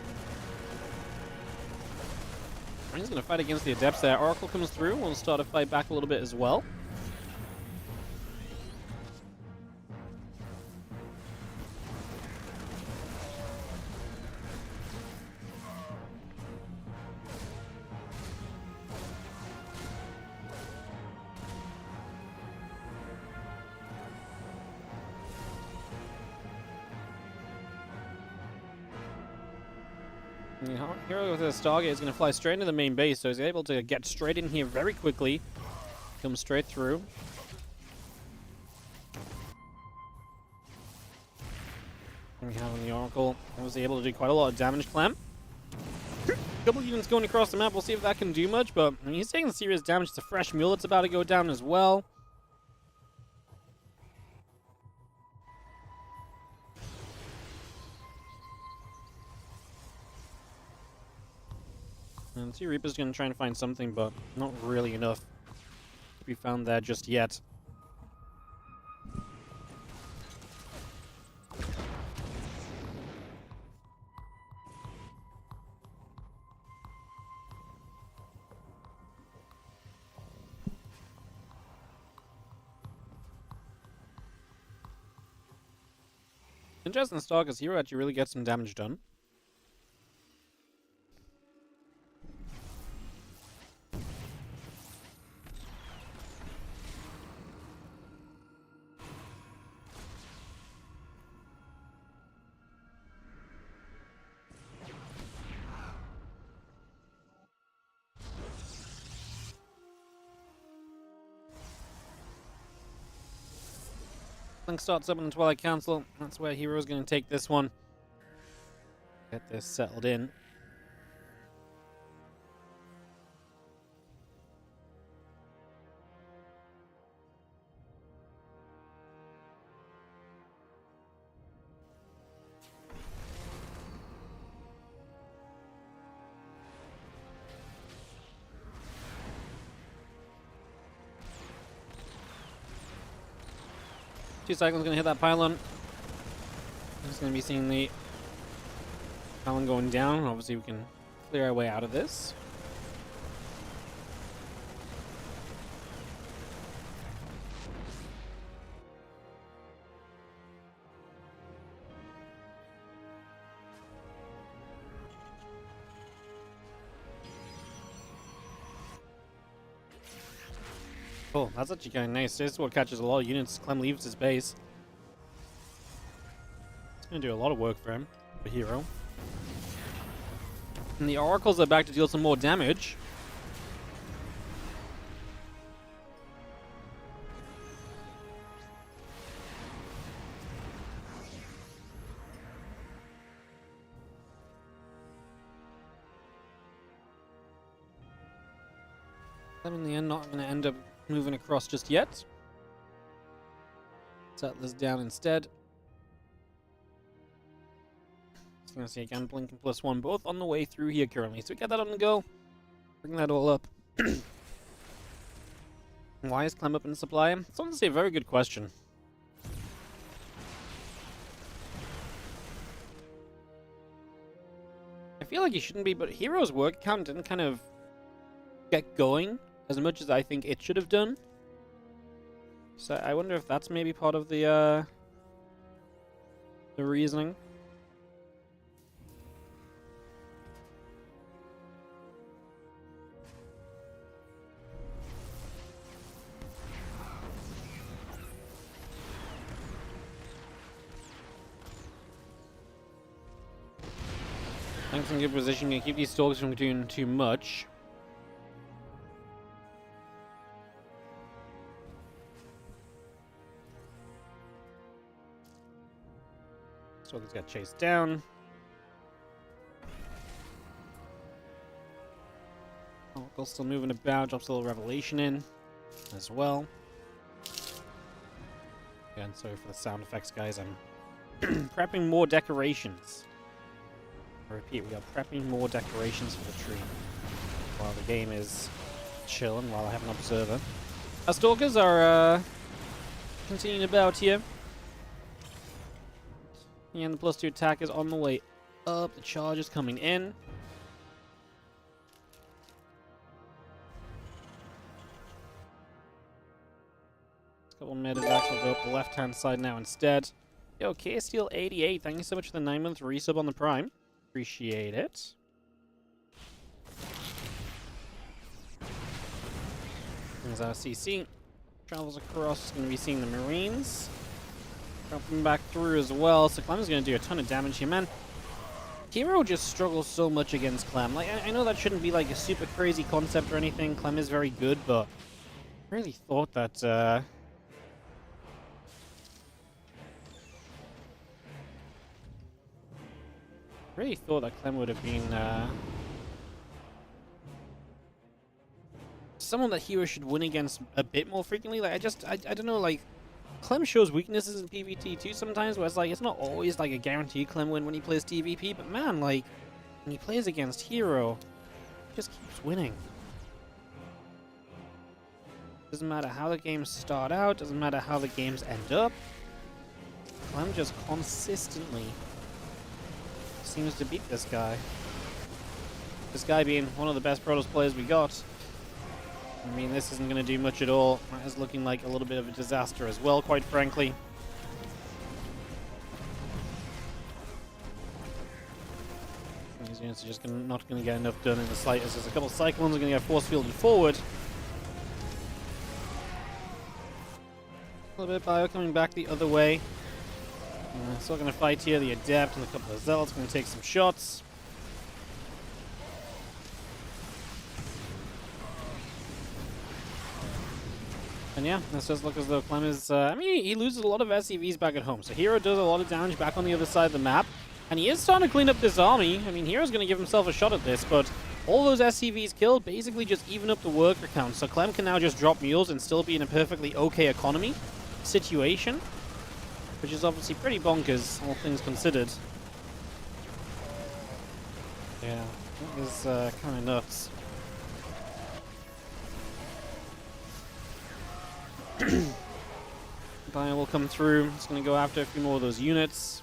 He's going to fight against the Adepts there. Oracle comes through. We'll start a fight back a little bit as well. Hero with a Stargate is going to fly straight into the main base, so he's able to get straight in here very quickly. Come straight through. And we have on the Oracle. I was able to do quite a lot of damage, Clem. Couple units going across the map. We'll see if that can do much, but I mean, he's taking serious damage. It's a fresh mule that's about to go down as well. And see, Reaper's going to try and find something, but not really enough to be found there just yet. Interesting stock as Hero actually really gets some damage done. Starts up in the Twilight Council. That's where Hero's going to take this one. Get this settled in. Two Cyclones going to hit that pylon. Just going to be seeing the pylon going down. Obviously, we can clear our way out of this. Oh, that's actually kind of nice. This is what catches a lot of units. Clem leaves his base. It's going to do a lot of work for him, for Hero. And the Oracles are back to deal some more damage. Clem in the end not going to end up moving across just yet. Settlers down instead. Just gonna see again, Blinking +1, both on the way through here currently. So we get that on the go. Bring that all up. Why is Clem up in supply? It's honestly a very good question. feel like he shouldn't be, but Hero's work count didn't kind of get going as much as I think it should have done. So I wonder if that's maybe part of the reasoning. Thanks in good position. Gonna keep these stalkers from doing too much. Stalkers got chased down. Oh, still moving about. Drops a little revelation in as well. Again, sorry for the sound effects, guys. I'm prepping more decorations. I repeat, we are prepping more decorations for the tree while the game is chilling, while I have an observer. Our stalkers are continuing about here. And the +2 attack is on the way up. The charge is coming in. A couple medevacs will go up the left-hand side now instead. Yo, K-Steel 88, thank you so much for the 9-month resub on the Prime. Appreciate it. There's our CC. Travels across, going to be seeing the Marines. Dropping back through as well, so Clem's going to do a ton of damage here, man. Hero just struggles so much against Clem. Like, I know that shouldn't be like a super crazy concept or anything. Clem is very good, but I really thought that, Clem would have been someone that Hero should win against a bit more frequently. Like, I don't know, like, Clem shows weaknesses in PvT too sometimes, where it's like, it's not always like a guaranteed Clem win when he plays TVP, but man, like, when he plays against Hero, he just keeps winning. Doesn't matter how the games start out, doesn't matter how the games end up, Clem just consistently seems to beat this guy. This guy being one of the best Protoss players we got. I mean, this isn't going to do much at all. That is looking like a little bit of a disaster as well, quite frankly. These units are just not going to get enough done in the slightest. There's a couple of Cyclones are going to get force fielded forward. A little bit of Bio coming back the other way. Still going to fight here. The Adept and a couple of Zealots going to take some shots. And yeah, this does look as though Clem is, I mean, he loses a lot of SCVs back at home. So Hero does a lot of damage back on the other side of the map. And he is starting to clean up this army. I mean, Hero's going to give himself a shot at this, but all those SCVs killed basically just even up the worker count. So Clem can now just drop mules and still be in a perfectly okay economy situation, which is obviously pretty bonkers, all things considered. Yeah, that is kind of nuts. Bio will come through. It's going to go after a few more of those units.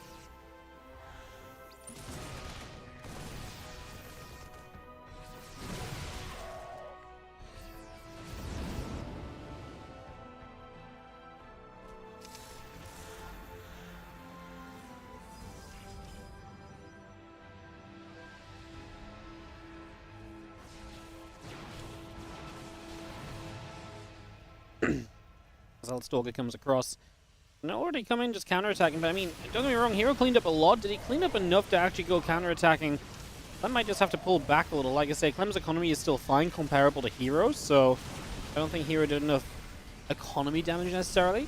Stalker comes across. No, already come in just counterattacking, but I mean, don't get me wrong, Hero cleaned up a lot. Did he clean up enough to actually go counterattacking? Clem might just have to pull back a little. Like I say, Clem's economy is still fine comparable to Hero's, so I don't think Hero did enough economy damage necessarily.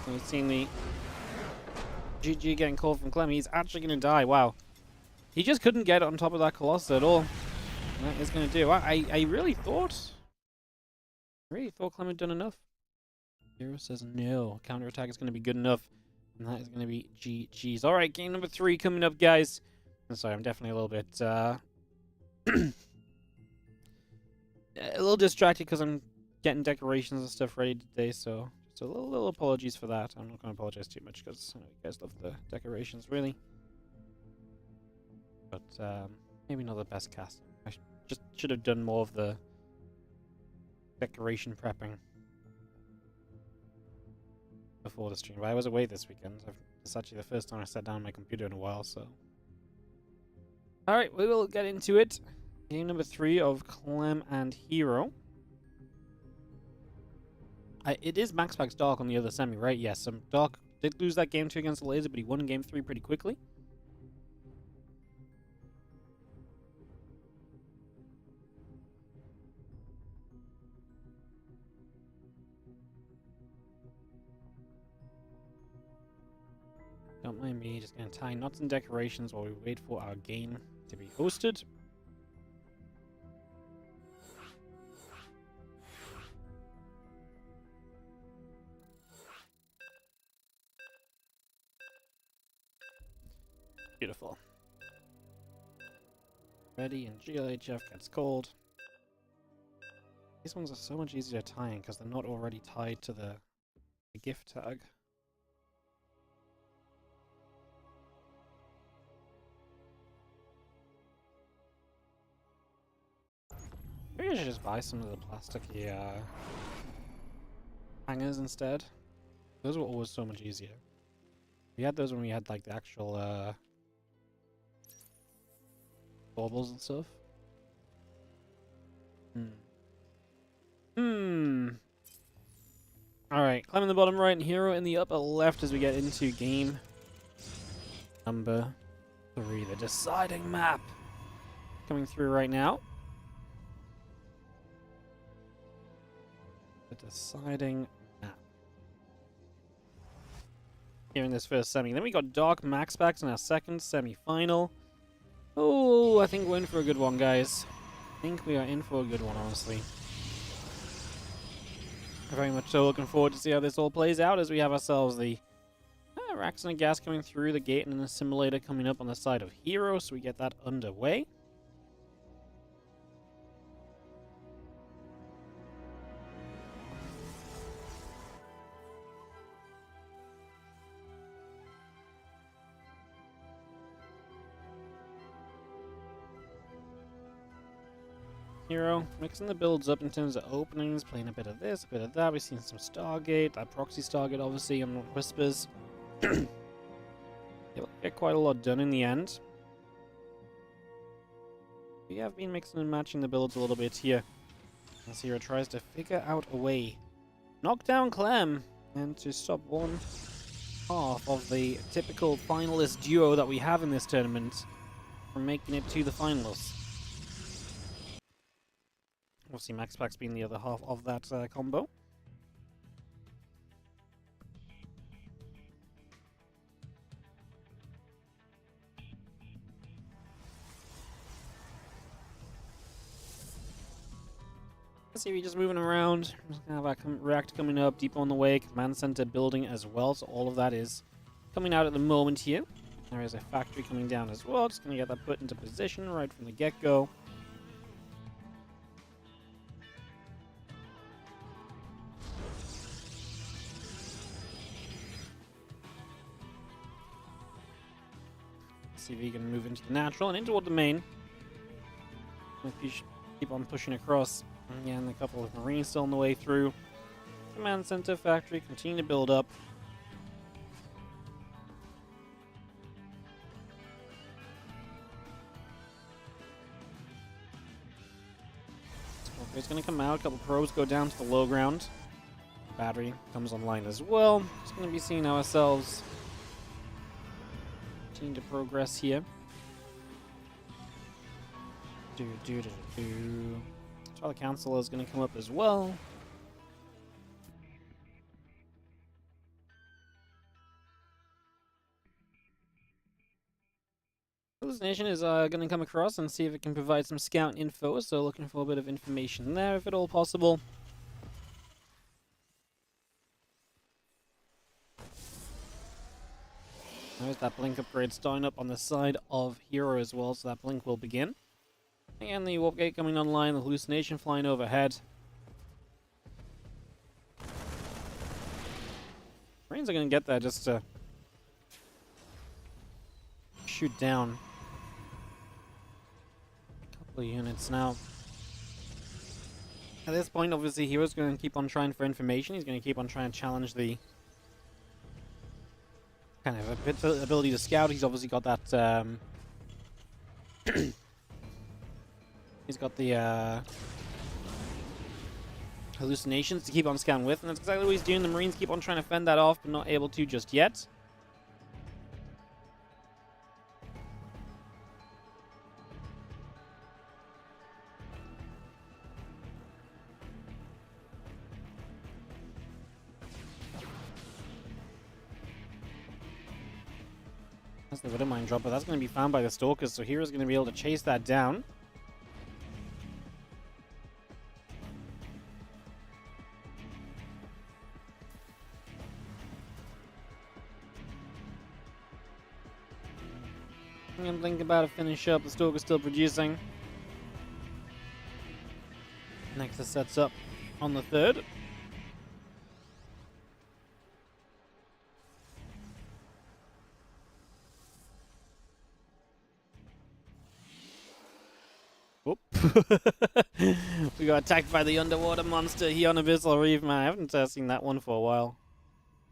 We've seen the GG getting called from Clem. He's actually going to die. Wow. He just couldn't get on top of that Colossus at all. And that is going to do. I really thought Clem had done enough. Hero says no. Counterattack is going to be good enough. And that is going to be GG's. Alright, game number 3 coming up, guys. I'm sorry, I'm definitely a little bit a little distracted because I'm getting decorations and stuff ready today, so just a little apologies for that. I'm not going to apologize too much because you guys love the decorations, really. But maybe not the best casting. I should have done more of the decoration prepping before the stream. But I was away this weekend. It's actually the first time I sat down on my computer in a while, so. Alright, we will get into it. Game number 3 of Clem and Hero. It is MaxPax Dark on the other semi, right? Yes, Dark did lose that game 2 against the Laser, but he won game 3 pretty quickly. Don't mind me, just gonna tie knots and decorations while we wait for our game to be hosted. Beautiful. Ready, and GLHF gets cold. These ones are so much easier tying because they're not already tied to the gift tag. Maybe I should just buy some of the plasticky hangers instead. Those were always so much easier. We had those when we had like the actual baubles and stuff. Alright, Clem in the bottom right and Hero in the upper left as we get into game number 3. The deciding map coming through right now. The deciding map. Here in this first semi. Then we got Dark MaxPacks in our second semi-final. Oh, I think we're in for a good one, guys. I think we are in for a good one, honestly. Very much so looking forward to see how this all plays out as we have ourselves the racks and gas coming through the gate and an assimilator coming up on the side of Hero, so we get that underway. Hero, mixing the builds up in terms of openings, playing a bit of this, a bit of that. We've seen some Stargate, that proxy Stargate obviously, and Whispers. They'll get quite a lot done in the end. We have been mixing and matching the builds a little bit here. As Hero tries to figure out a way. Knock down Clem, and to stop one half of the typical finalist duo that we have in this tournament from making it to the finals. Obviously, MaxPax being the other half of that combo. Let's see, we're just moving around. Just gonna have a reactor coming up, deep on the way, command center building as well. So all of that is coming out at the moment here. There is a factory coming down as well. Just gonna get that put into position right from the get-go. See if he can move into the natural and into toward the main. If you keep on pushing across. Again, a couple of Marines still on the way through. Command center factory, continue to build up. It's going to come out. A couple probes go down to the low ground. Battery comes online as well. Just going to be seeing ourselves continue to progress here. Trial Council is going to come up as well. Hallucination is going to come across and see if it can provide some scout info, so looking for a bit of information there if at all possible. There's that blink upgrade starting up on the side of Hero as well, so that blink will begin. And the warp gate coming online, the hallucination flying overhead. Marines are going to get there just to shoot down a couple of units now. At this point, obviously, Hero's going to keep on trying for information. He's going to keep on trying to challenge the kind of ability to scout. He's obviously got that. He's got the hallucinations to keep on scouting with, and that's exactly what he's doing. The Marines keep on trying to fend that off, but not able to just yet. That's the Widow Mine drop, but that's going to be found by the Stalkers, so Hero's going to be able to chase that down. I'm going to blink about to finish up. The Stalker's still producing. Nexus sets up on the third. Whoop. We got attacked by the underwater monster here on Abyssal Reef, man. I haven't seen that one for a while.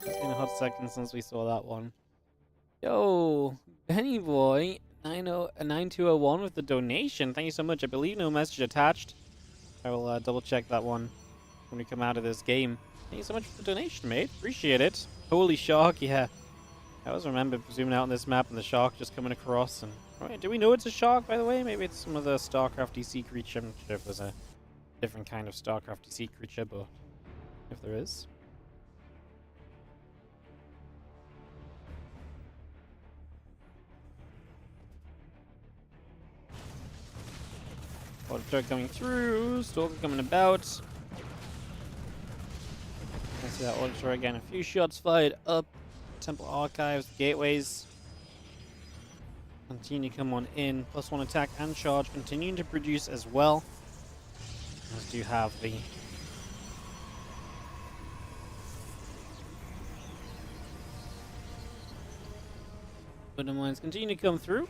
It's been a hot second since we saw that one. Yo, Benny Boy, 9201 with the donation. Thank you so much. I believe no message attached. I will double check that one when we come out of this game. Thank you so much for the donation, mate. Appreciate it. Holy shark, yeah. I always remember zooming out on this map and the shark just coming across. And right, do we know it's a shark, by the way? Maybe it's some of the StarCraft DC creature. I'm not sure if there's a different kind of StarCraft DC creature, but if there is. Water coming through, Stalker coming about. I see that auditor again. A few shots fired up. Temple Archives, gateways. Continue to come on in. +1 attack and charge. Continuing to produce as well. As do have the Widow Mines continue to come through.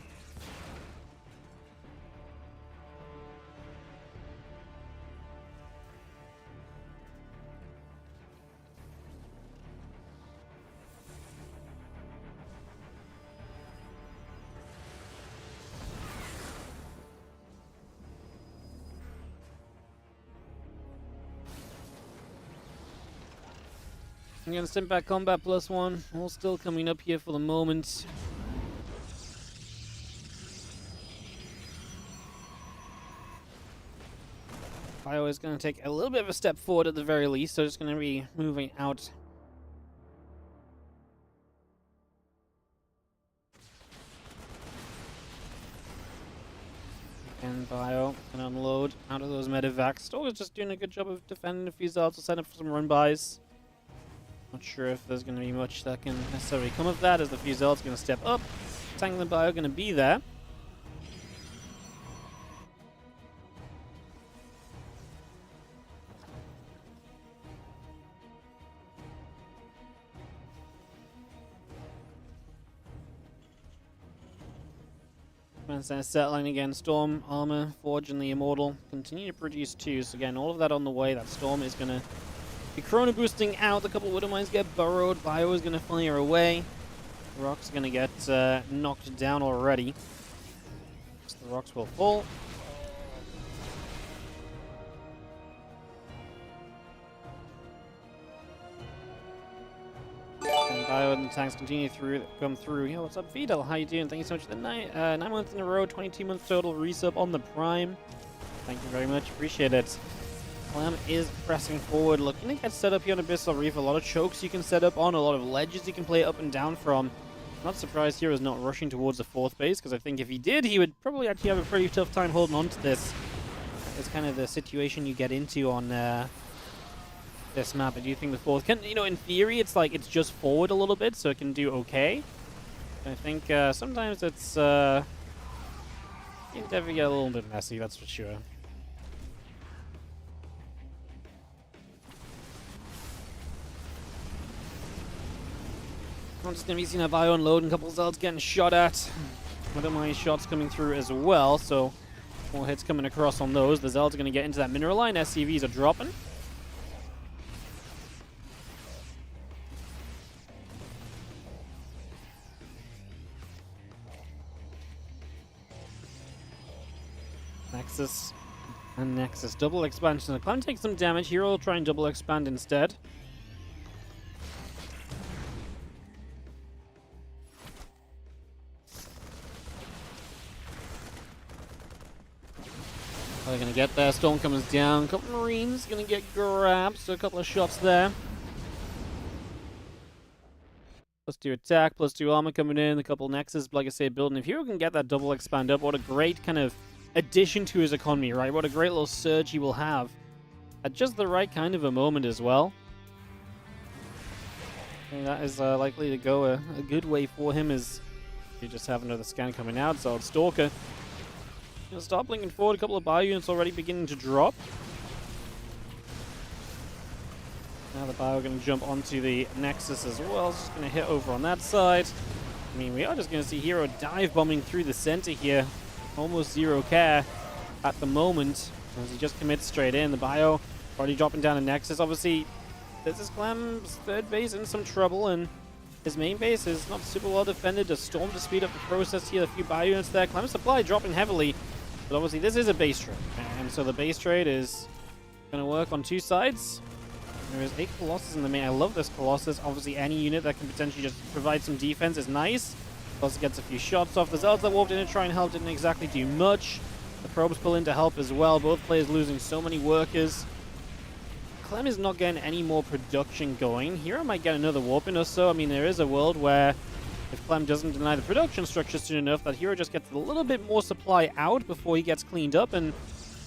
Again, Stimpak Combat +1, all still coming up here for the moment. Bio is going to take a little bit of a step forward at the very least, so it's going to be moving out. And Bio can unload out of those medevacs. Stalker's just doing a good job of defending the Fusel to set up for some run-bys. Not sure if there's going to be much that can necessarily come of that, as the Fusel is going to step up. Tank and Bio going to be there. Settling again, Storm, Armor, Forge, and the Immortal. Continue to produce 2, so again, all of that on the way. That Storm is going to be Chrono boosting out. A couple of Widow Mines get burrowed. Bio is going to fire away. The Rock's going to get knocked down already. So the Rocks will fall. And Bio and the tanks continue to come through. Yo, what's up, Vidal? How you doing? Thank you so much for the 9 months in a row, 22 months total resub on the Prime. Thank you very much. Appreciate it. Clem is pressing forward, looking to get set up here on Abyssal Reef. A lot of chokes you can set up on, a lot of ledges you can play up and down from. Not surprised Hero's not rushing towards the 4th base, because I think if he did, he would probably actually have a pretty tough time holding on to this. It's kind of the situation you get into on this map. I do think the 4th can, in theory, it's like it's just forward a little bit, so it can do okay. But I think sometimes it's you can definitely get a little bit messy, that's for sure. I'm just going to be seeing a bio unload and a couple of Zelds getting shot at. I don't mind shots coming through as well, so more hits coming across on those. The Zelds are going to get into that mineral line. SCVs are dropping. Nexus and Nexus. Double expansion. The Clem takes some damage. Hero will try and double expand instead. They're going to get there. Storm comes down. A couple Marines going to get grabbed. So a couple of shots there. +2 attack, +2 armor coming in. A couple Nexus, like I say, building. If Hero can get that double expand up, what a great kind of addition to his economy, right? What a great little surge he will have at just the right kind of a moment as well. And that is likely to go a good way for him as you just have another scan coming out. So Stalker. He'll start blinking forward. A couple of bio units already beginning to drop. Now the bio going to jump onto the Nexus as well. Just going to hit over on that side. I mean, we are just going to see Hero dive bombing through the center here. Almost zero care at the moment as he just commits straight in. The bio already dropping down a Nexus. Obviously, this is Clem's third base in some trouble, and his main base is not super well defended. A Storm to speed up the process here. A few bio units there. Clem's supply dropping heavily, but obviously this is a base trade, and so the base trade is going to work on two sides. There is 8 Colossus in the main. I love this Colossus. Obviously, any unit that can potentially just provide some defense is nice. Also gets a few shots off. The Zelds that walked in to try and help didn't exactly do much. The probes pull in to help as well. Both players losing so many workers. Clem is not getting any more production going. Hero might get another warp in or so. I mean, there is a world where if Clem doesn't deny the production structure soon enough, that Hero just gets a little bit more supply out before he gets cleaned up, and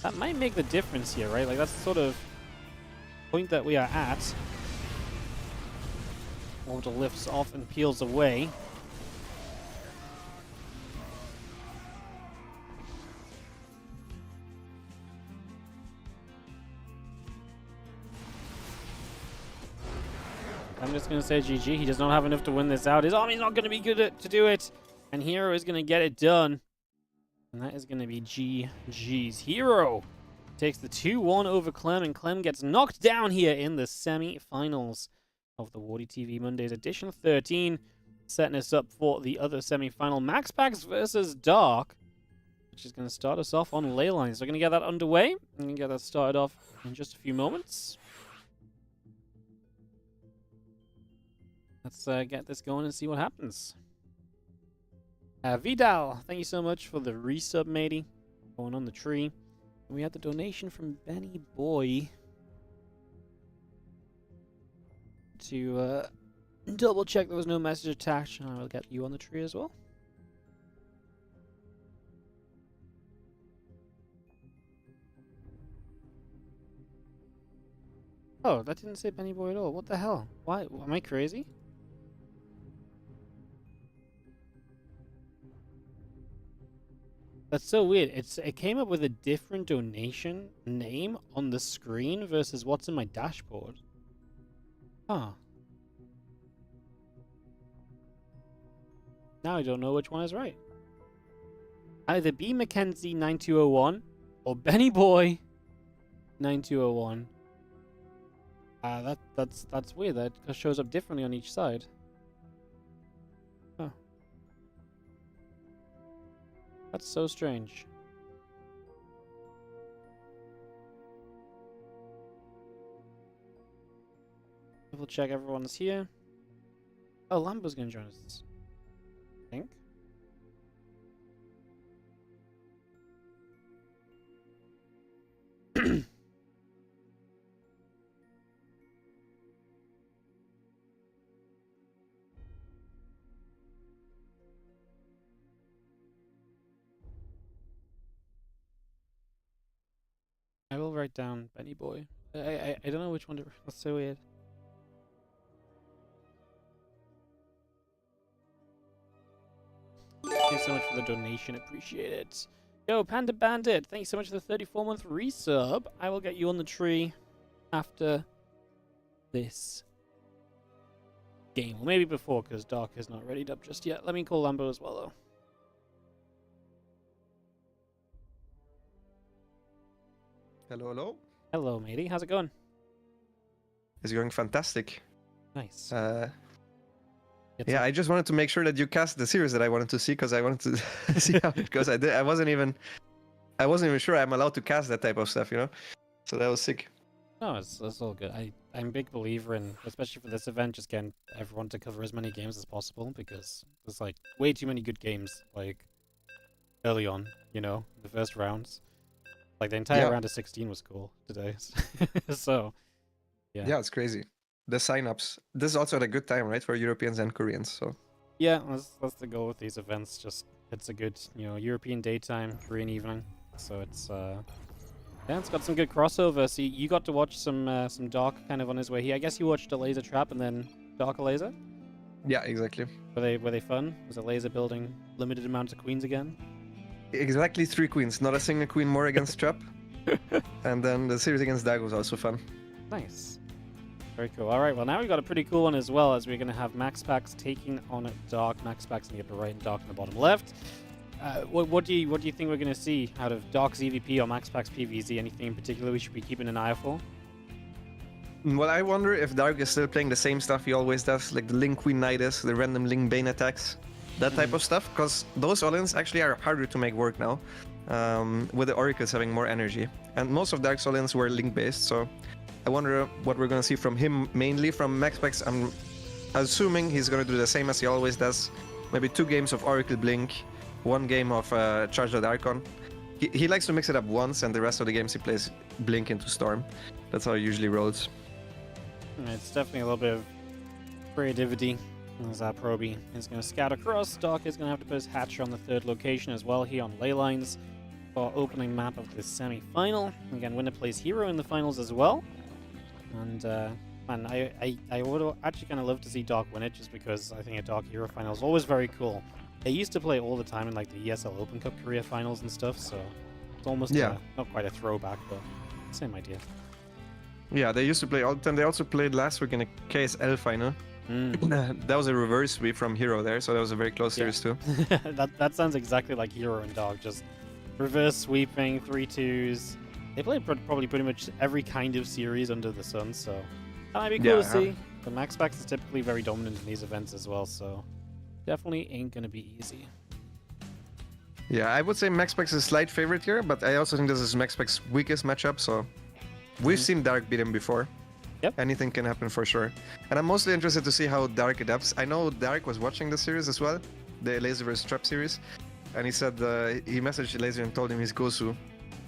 that might make the difference here, right? Like, that's the sort of point that we are at. Orbital lifts off and peels away. I'm just going to say GG. He does not have enough to win this out. His army's not going to be good to do it. And Hero is going to get it done. And that is going to be GG's. Hero takes the 2-1 over Clem. And Clem gets knocked down here in the semi-finals of the WardiTV Mondays edition 13. Setting us up for the other semi-final. MaxPax versus Dark, which is going to start us off on ley lines. So we're going to get that underway. I'm going to get that started off in just a few moments. Let's get this going and see what happens. Vidal, thank you so much for the resub, matey. Going on the tree. And we had the donation from Benny Boy to double check there was no message attached, and I will get you on the tree as well. Oh, that didn't say Benny Boy at all. What the hell? Why? Am I crazy? That's so weird. It came up with a different donation name on the screen versus what's in my dashboard. Huh. Now I don't know which one is right. Either B Mackenzie 9201 or Benny Boy 9201. That's weird. That shows up differently on each side. Huh. That's so strange. Double check everyone's here. Oh, Lambo's gonna join us, I think. I will write down Benny Boy. I don't know which one to... That's so weird. Thank you so much for the donation. Appreciate it. Yo, Panda Bandit. Thank you so much for the 34-month resub. I will get you on the tree after this game, or maybe before, because Dark is not readied up just yet. Let me call Lambo as well, though. Hello, hello. Hello, matey. How's it going? It's going fantastic. Nice. Yeah, I just wanted to make sure that you cast the series that I wanted to see, because I wanted to see how it goes. I wasn't even sure I'm allowed to cast that type of stuff, you know. So that was sick. No, it's all good. I'm a big believer in, especially for this event, just getting everyone to cover as many games as possible, because there's like way too many good games like early on, you know, the first rounds. Like the entire round of 16 was cool today. So yeah. Yeah, it's crazy. The sign-ups. This is also at a good time, right, for Europeans and Koreans. So yeah, that's the goal with these events. Just it's a good, you know, European daytime, Korean evening. So it's yeah, it's got some good crossover. So you got to watch some Dark kind of on his way here. I guess you watched a laser trap and then Dark a laser. yeah, exactly. Were they fun? Was a laser building limited amount of queens again? Exactly 3 queens, not a single queen more against Trap. And then the series against Dag was also fun. Nice. Very cool. All right, well, now we've got a pretty cool one as well, as we're going to have MaxPax taking on Dark. MaxPax in the upper right and Dark in the bottom left. What do you think we're going to see out of Dark's EVP or MaxPax PvZ? Anything in particular we should be keeping an eye out for? Well, I wonder if Dark is still playing the same stuff he always does, like the Ling Queen Nidus, the random Ling Bane attacks, that type of stuff, because those all-ins actually are harder to make work now, with the Oracles having more energy. And most of Dark's all-ins were Link-based, so I wonder what we're going to see from him, mainly from MaxPax. I'm assuming he's going to do the same as he always does. Maybe 2 games of Oracle Blink, 1 game of Charged Archon. He likes to mix it up once, and the rest of the games he plays Blink into Storm. That's how he usually rolls. It's definitely a little bit of creativity. As that Proby is going to scout across, Dark is going to have to put his Hatcher on the 3rd location as well here on ley lines for opening map of the semi-final. Again, winner plays hero in the finals as well. And man, I would actually kind of love to see Dark win it, just because I think a Dark hero final is always very cool. They used to play all the time in like the ESL Open Cup career finals and stuff, so it's almost not quite a throwback, but same idea. Yeah, they used to play all the time. They also played last week in a KSL final. That was a reverse sweep from Hero there, so that was a very close series too. that sounds exactly like Hero and Dog, just reverse sweeping, 3-2s. They played probably pretty much every kind of series under the sun, so that might be cool to see. The MaxPax is typically very dominant in these events as well, so definitely ain't gonna be easy. Yeah, I would say MaxPax is a slight favorite here, but I also think this is MaxPax's weakest matchup, so we've seen Dark beat him before. Yep. Anything can happen for sure. And I'm mostly interested to see how Dark adapts. I know Dark was watching the series as well, the Laser vs. Trap series, and he said he messaged Laser and told him he's Gosu.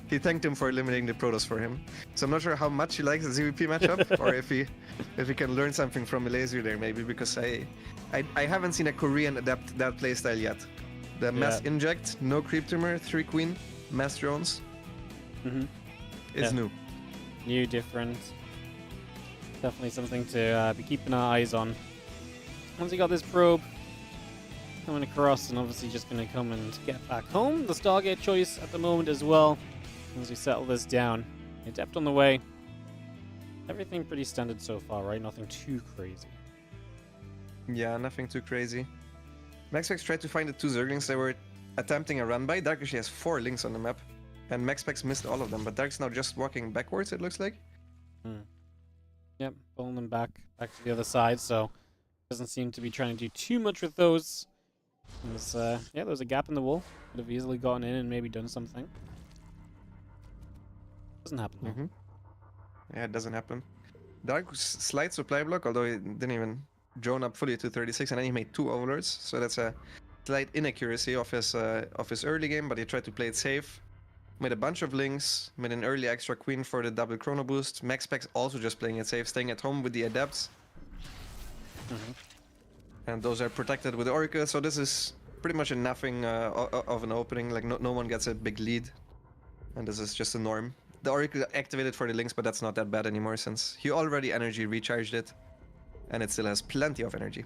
He thanked him for eliminating the Protoss for him. So I'm not sure how much he likes the ZVP matchup, or if he can learn something from Laser there maybe, because I haven't seen a Korean adapt that playstyle yet. The Mass Inject, no Creep Tumor, 3 Queen, Mass Drones. It's new. New, different. Definitely something to be keeping our eyes on. Once you got this probe coming across, and obviously just going to come and get back home. The Stargate choice at the moment as well, as we settle this down. Adept on the way. Everything pretty standard so far, right? Nothing too crazy. Yeah, nothing too crazy. MaxPax tried to find the 2 Zerglings they were attempting a run by. Dark actually has 4 links on the map, and MaxPax missed all of them, but Dark's now just walking backwards, it looks like. Yep, pulling them back to the other side, so doesn't seem to be trying to do too much with those. There was a gap in the wall. Could have easily gotten in and maybe done something. Doesn't happen though. Yeah, it doesn't happen. Dark slight supply block, although he didn't even drone up fully to 36, and then he made 2 overlords, so that's a slight inaccuracy of his early game, but he tried to play it safe. Made a bunch of links, made an early extra queen for the double chrono boost. MaxPax also just playing it safe, staying at home with the adepts. And those are protected with the Oracle, so this is pretty much a nothing of an opening, like no one gets a big lead. And this is just a norm. The Oracle activated for the links, but that's not that bad anymore since he already energy recharged it. And it still has plenty of energy.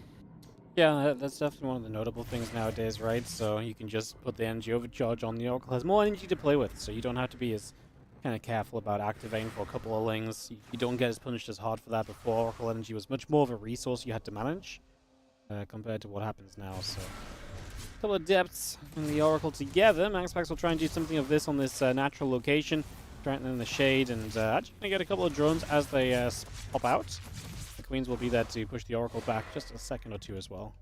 Yeah, that's definitely one of the notable things nowadays, right? So you can just put the energy overcharge on. The Oracle has more energy to play with, so you don't have to be as kind of careful about activating for a couple of lings. You don't get as punished as hard for that before. Oracle energy was much more of a resource you had to manage. compared to what happens now. So, a couple of depths and the Oracle together. MaxPax will try and do something of this on this natural location, trying in the shade, and actually going to get a couple of drones as they pop out. The Queens will be there to push the Oracle back just a second or two as well.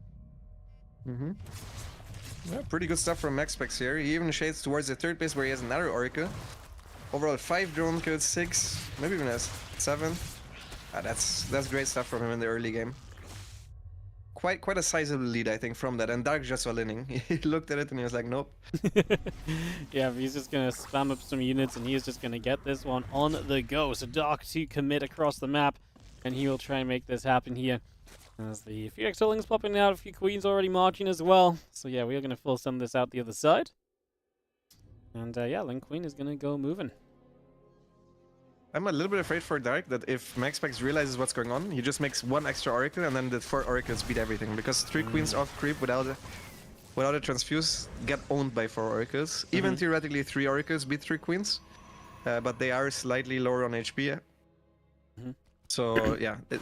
Yeah, pretty good stuff from MaxPax here. He even shades towards the third base where he has another Oracle. Overall, 5 drone kills, 6, maybe even has 7. That's great stuff from him in the early game. Quite a sizable lead, I think, from that. And Dark just all inning. He looked at it and he was like, nope. Yeah, he's just going to spam up some units and he's just going to get this one on the go. So Dark to commit across the map, and he will try and make this happen here. As the few extra links popping out, a few Queens already marching as well. So yeah, we are going to full send this out the other side. And yeah, Link Queen is going to go moving. I'm a little bit afraid for Dark that if MaxPax realizes what's going on, he just makes 1 extra Oracle and then the 4 Oracles beat everything. Because 3 Queens off creep without a transfuse get owned by 4 Oracles. Even theoretically 3 Oracles beat 3 Queens. But they are slightly lower on HP. So yeah. And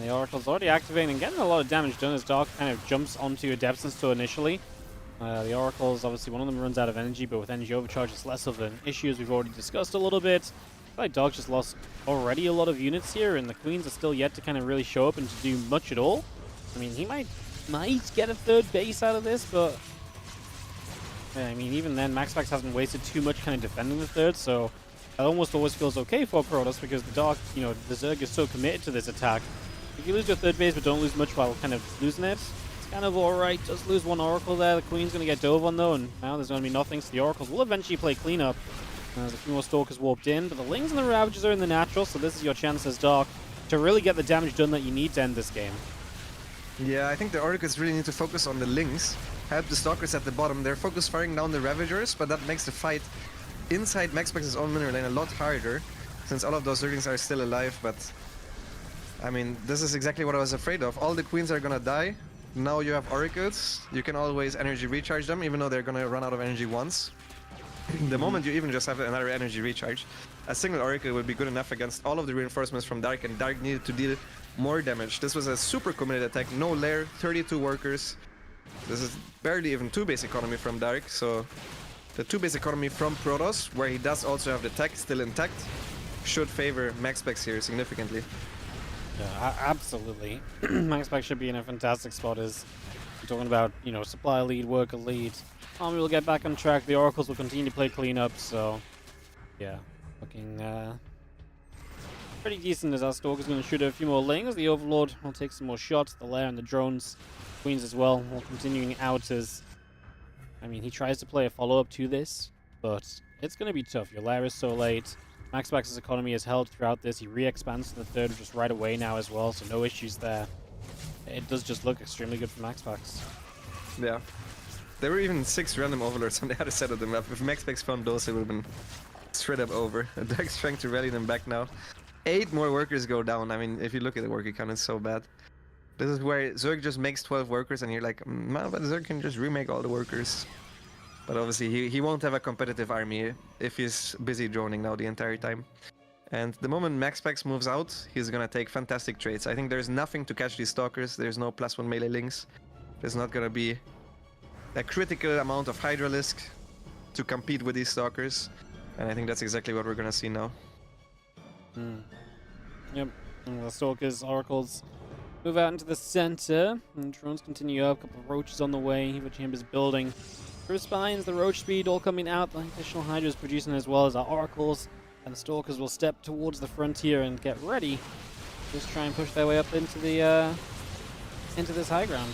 the Oracle's already activating and getting a lot of damage done as Dark kind of jumps onto a depth store initially. The Oracle's obviously one of them runs out of energy, but with energy overcharge it's less of an issue, as we've already discussed a little bit. I feel like Dark just lost already a lot of units here, and the Queens are still yet to kind of really show up and to do much at all. I mean, he might get a third base out of this, but yeah, I mean, even then, MaxPax hasn't wasted too much kind of defending the third, so it almost always feels okay for Protoss because the Dark, you know, the Zerg is so committed to this attack. If you lose your third base but don't lose much while kind of losing it, it's kind of alright. Just lose 1 Oracle there. The Queen's going to get dove on though, and now there's going to be nothing, so the Oracles will eventually play cleanup. There's a few more Stalkers warped in, but the Lings and the Ravagers are in the natural, so this is your chance as Dark to really get the damage done that you need to end this game. Yeah, I think the Oracles really need to focus on the Lings. Help the Stalkers at the bottom. They're focused firing down the Ravagers, but that makes the fight inside MaxPax's own mineral lane a lot harder, since all of those Zerglings are still alive, but I mean, this is exactly what I was afraid of. All the Queens are gonna die. Now you have Oracles. You can always energy recharge them, even though they're gonna run out of energy once. The moment you even just have another energy recharge, a single Oracle would be good enough against all of the reinforcements from Dark, and Dark needed to deal more damage. This was a super committed attack, no lair, 32 workers. This is barely even 2 base economy from Dark, so the 2 base economy from Protoss, where he does also have the tech still intact, should favor MaxPax here significantly. Yeah, absolutely. MaxPax should be in a fantastic spot as we're talking about, you know, supply lead, worker lead. Army will get back on track. The Oracles will continue to play cleanup, so yeah, looking pretty decent as our Stalker's going to shoot a few more Lings. The Overlord will take some more shots. The Lair and the drones, Queens as well, will continuing out as, I mean, he tries to play a follow-up to this, but it's going to be tough. Your Lair is so late. MaxPax's economy is held throughout this. He re-expands to the third just right away now as well, so no issues there. It does just look extremely good for MaxPax. Yeah. There were even 6 random Overlords on the other side of the map. If MaxPax found those, it would have been straight up over. Dark's trying to rally them back now. 8 more workers go down. I mean, if you look at the worker count, it's so bad. This is where Zerg just makes 12 workers and you're like, man, but Zerg can just remake all the workers. But obviously he won't have a competitive army if he's busy droning now the entire time. And the moment MaxPax moves out, he's gonna take fantastic trades. I think there's nothing to catch these Stalkers. There's no +1 melee links. There's not gonna be a critical amount of Hydralisk to compete with these Stalkers. And I think that's exactly what we're gonna see now. Yep, and the Stalkers, Oracles move out into the center, and drones continue up. A couple of roaches on the way. Heva Chambers building. Through spines, the roach speed all coming out. The additional Hydras producing as well as our Oracles. And the Stalkers will step towards the frontier and get ready. Just try and push their way up into the into this high ground.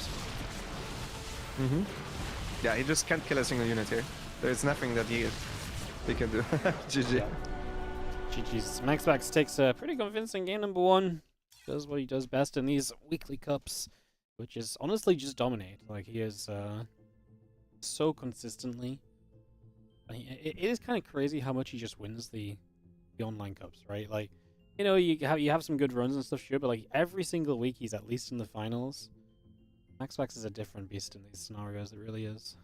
Yeah, he just can't kill a single unit here. There's nothing that he can do. GG. Yeah. GG's. MaxPax takes a pretty convincing game number 1. Does what he does best in these weekly cups, which is honestly just dominate. Like, he is so consistently. It is kind of crazy how much he just wins the online cups, right? Like, you know, you have some good runs and stuff, sure, but like every single week he's at least in the finals. MaxPax is a different beast in these scenarios. It really is.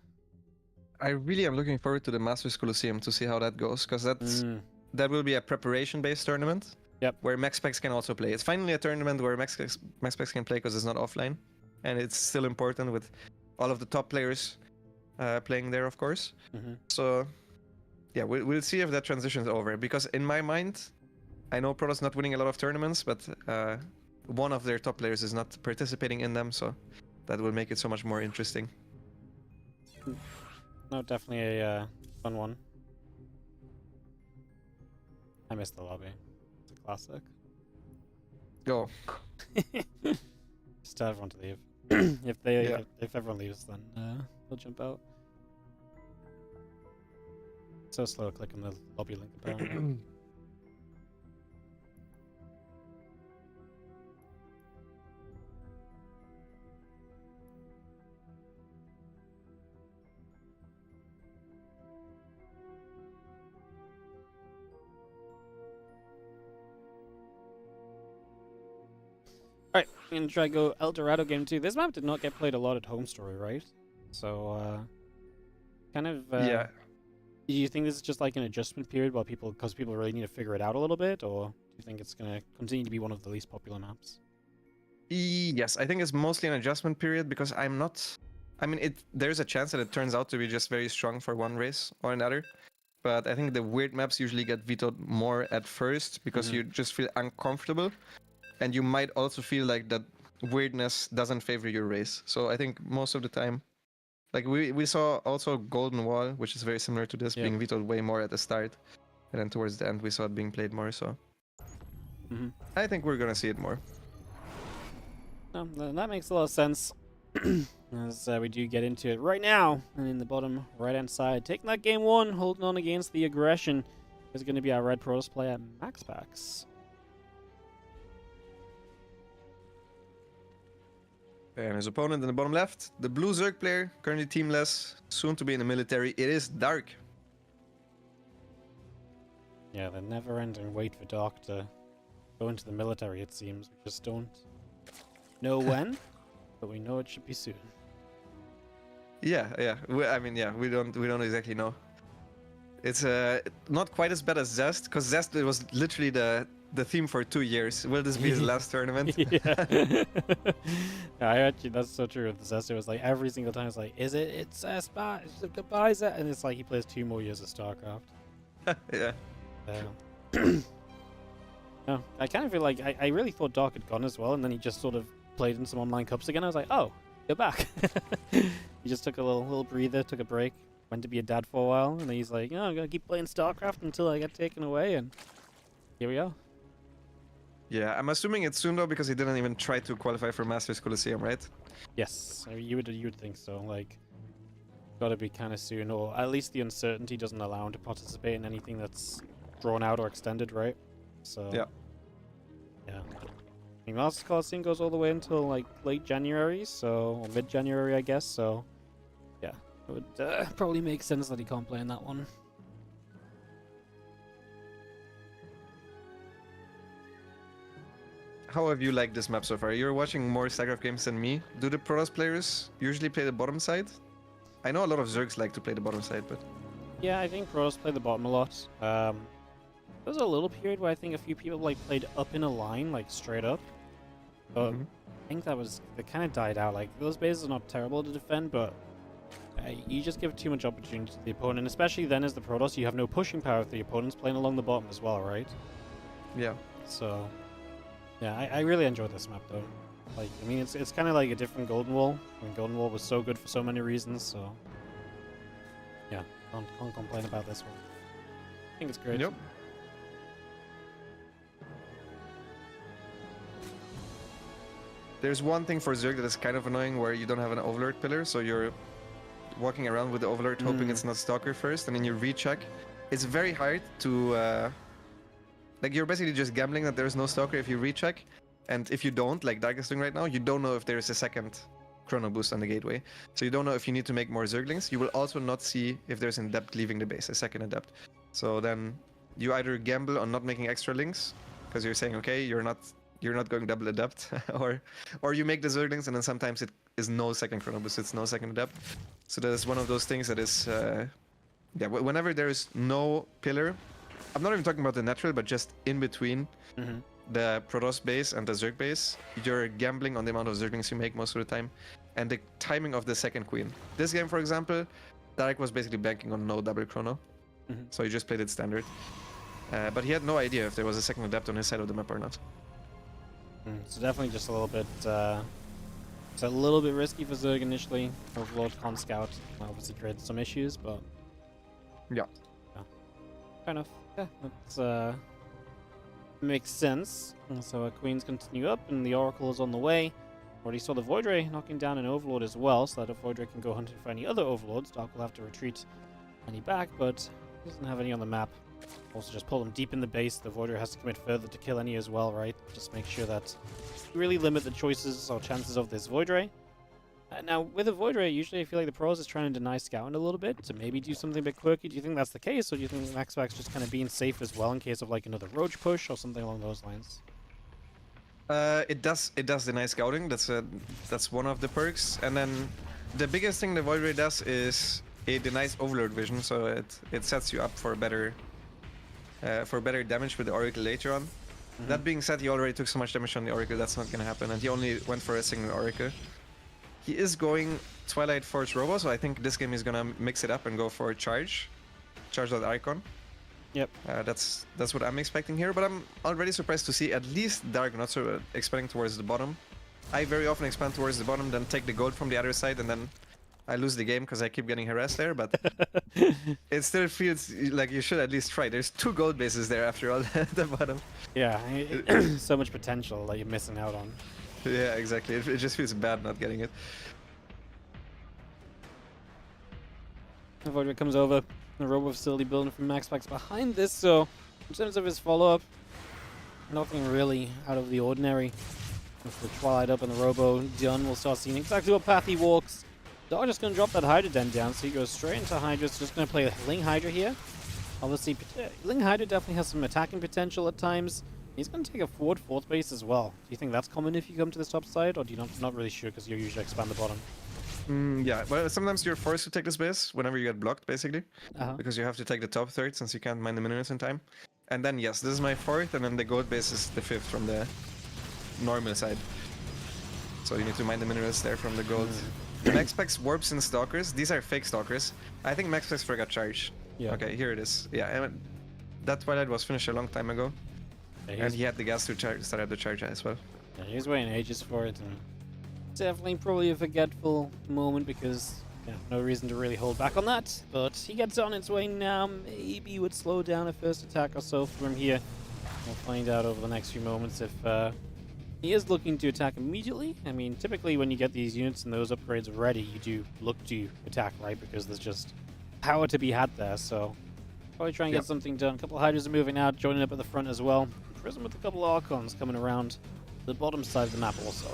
I really am looking forward to the Masters Colosseum to see how that goes, because that will be a preparation-based tournament. Yep. where MaxPax can also play. It's finally a tournament where MaxPax can play because it's not offline, and it's still important with all of the top players playing there, of course. Mm-hmm. So yeah, we'll see if that transitions over, because in my mind, I know Protoss not winning a lot of tournaments, but one of their top players is not participating in them, so that will make it so much more interesting. No, definitely a fun one. I missed the lobby. It's a classic. Go. Just tell everyone to leave. If everyone leaves, then they'll jump out. So slow clicking the lobby link apparently. Alright, I'm gonna try to go El Dorado game 2. This map did not get played a lot at Home Story, right? So, kind of, Yeah. do you think this is just like an adjustment period while because people really need to figure it out a little bit, or do you think it's gonna continue to be one of the least popular maps? Yes, I think it's mostly an adjustment period, because I mean, there's a chance that it turns out to be just very strong for one race or another. But I think the weird maps usually get vetoed more at first, because you just feel uncomfortable. And you might also feel like that weirdness doesn't favor your race. So I think most of the time, like we saw also Golden Wall, which is very similar to this, being vetoed way more at the start. And then towards the end, we saw it being played more. So I think we're going to see it more. No, that makes a lot of sense. As we do get into it right now, and in the bottom right-hand side, taking that game 1, holding on against the aggression, is going to be our Red Protoss player, MaxPax. And his opponent in the bottom left, the blue Zerg player, currently teamless, soon to be in the military. It is Dark. Yeah, the never-ending wait for Dark to go into the military, it seems. We just don't know when, but we know it should be soon. Yeah. We don't exactly know. It's not quite as bad as Zest, because Zest, it was literally the theme for 2 years. Will this be his last tournament? Yeah. I actually, that's so true with the Zest. It was like every single time it's like, it's Zest, goodbye Zest, and it's like he plays 2 more years of StarCraft. Yeah. No, I kind of feel like I really thought Dark had gone as well, and then he just sort of played in some online cups again. I was like, oh, you're back. He just took a little breather, took a break, went to be a dad for a while, and then he's like, I'm gonna keep playing StarCraft until I get taken away, and here we are. Yeah, I'm assuming it's soon though, because he didn't even try to qualify for Masters Coliseum, right? Yes, you would think so. Like, gotta be kind of soon, or at least the uncertainty doesn't allow him to participate in anything that's drawn out or extended, right? So yeah. I mean, Masters Coliseum goes all the way until like late January, or mid-January, I guess. So yeah, it would probably make sense that he can't play in that one. How have you liked this map so far? You're watching more StarCraft games than me. Do the Protoss players usually play the bottom side? I know a lot of Zergs like to play the bottom side, but... Yeah, I think Protoss play the bottom a lot. There was a little period where I think a few people like played up in a line, like straight up. But I think it kind of died out. Like, those bases are not terrible to defend, but you just give too much opportunity to the opponent. Especially then as the Protoss, you have no pushing power if the opponent's playing along the bottom as well, right? Yeah. So... yeah, I really enjoyed this map though. Like, I mean, it's kind of like a different Golden Wall. I mean, Golden Wall was so good for so many reasons, so... yeah, can't complain about this one. I think it's great. Yep. There's one thing for Zerg that is kind of annoying, where you don't have an Overlord pillar, so you're walking around with the Overlord hoping it's not Stalker first, and then you recheck. It's very hard to... like, you're basically just gambling that there's no Stalker if you recheck, and if you don't, like Dark is doing right now, you don't know if there's a second Chrono Boost on the gateway. So you don't know if you need to make more Zerglings. You will also not see if there's an Adept leaving the base, a second Adept. So then you either gamble on not making extra links, because you're saying, okay, you're not going double Adept, or you make the Zerglings, and then sometimes it is no second Chrono Boost, it's no second Adept. So that is one of those things that is, yeah, whenever there is no pillar, I'm not even talking about the natural, but just in between the Protoss base and the Zerg base, you're gambling on the amount of Zerglings you make most of the time, and the timing of the second queen. This game, for example, Dark was basically banking on no double chrono, so he just played it standard. But he had no idea if there was a second adept on his side of the map or not. So definitely just a little bit. It's a little bit risky for Zerg initially. Overlord can't scout. Obviously created some issues, but Yeah. fair enough. Yeah, that's makes sense. And so Queens continue up, and the Oracle is on the way. Already saw the Void Ray knocking down an Overlord as well, so that a Void Ray can go hunting for any other Overlords. Dark will have to retreat any back, but he doesn't have any on the map. Also just pull them deep in the base. The Void Ray has to commit further to kill any as well, right? Just make sure that you really limit the choices or chances of this Void Ray. Now, with a Void Ray, usually I feel like the pros is trying to deny scouting a little bit to maybe do something a bit quirky. Do you think that's the case, or do you think MaxPax just kind of being safe as well in case of like another Roach push or something along those lines? It does deny scouting. That's one of the perks. And then the biggest thing the Void Ray does is it denies Overlord vision, so it sets you up for better damage with the Oracle later on. That being said, he already took so much damage on the Oracle, that's not gonna happen, and he only went for a single Oracle. He is going Twilight Force Robo, so I think this game he's gonna mix it up and go for Charge that Icon. Yep. That's what I'm expecting here, but I'm already surprised to see at least Dark not so expanding towards the bottom. I very often expand towards the bottom, then take the gold from the other side, and then I lose the game because I keep getting harassed there, but it still feels like you should at least try. There's 2 gold bases there after all at the bottom. Yeah, so much potential that you're missing out on. Yeah, exactly. It just feels bad not getting it. The Void Ray comes over. The Robo facility building from MaxPacks behind this, so in terms of his follow-up, nothing really out of the ordinary. With the Twilight up and the Robo done, we'll start seeing exactly what path he walks. Dog just going to drop that Hydra Den down, so he goes straight into Hydra. So just going to play a Ling Hydra here. Obviously, Ling Hydra definitely has some attacking potential at times. He's going to take a forward 4th base as well. Do you think that's common if you come to this top side, or do you not really sure because you usually expand the bottom? Yeah, well, sometimes you're forced to take this base whenever you get blocked, basically. Because you have to take the top third since you can't mine the minerals in time. And then, yes, this is my 4th, and then the gold base is the 5th from the normal side. So you need to mine the minerals there from the gold. MaxPax warps and stalkers. These are fake stalkers. I think MaxPax forgot charge. Yeah. Okay, here it is. Yeah, that Twilight was finished a long time ago. Yeah, and he had the gas to start up the charge as well. Yeah, he was waiting ages for it, and definitely probably a forgetful moment because no reason to really hold back on that. But he gets on its way now. Maybe would slow down a first attack or so from here. We'll find out over the next few moments if he is looking to attack immediately. I mean, typically when you get these units and those upgrades ready, you do look to attack, right? Because there's just power to be had there. So probably try and get something done. A couple of Hydras are moving out, joining up at the front as well. Prism with a couple of Archons coming around the bottom side of the map also.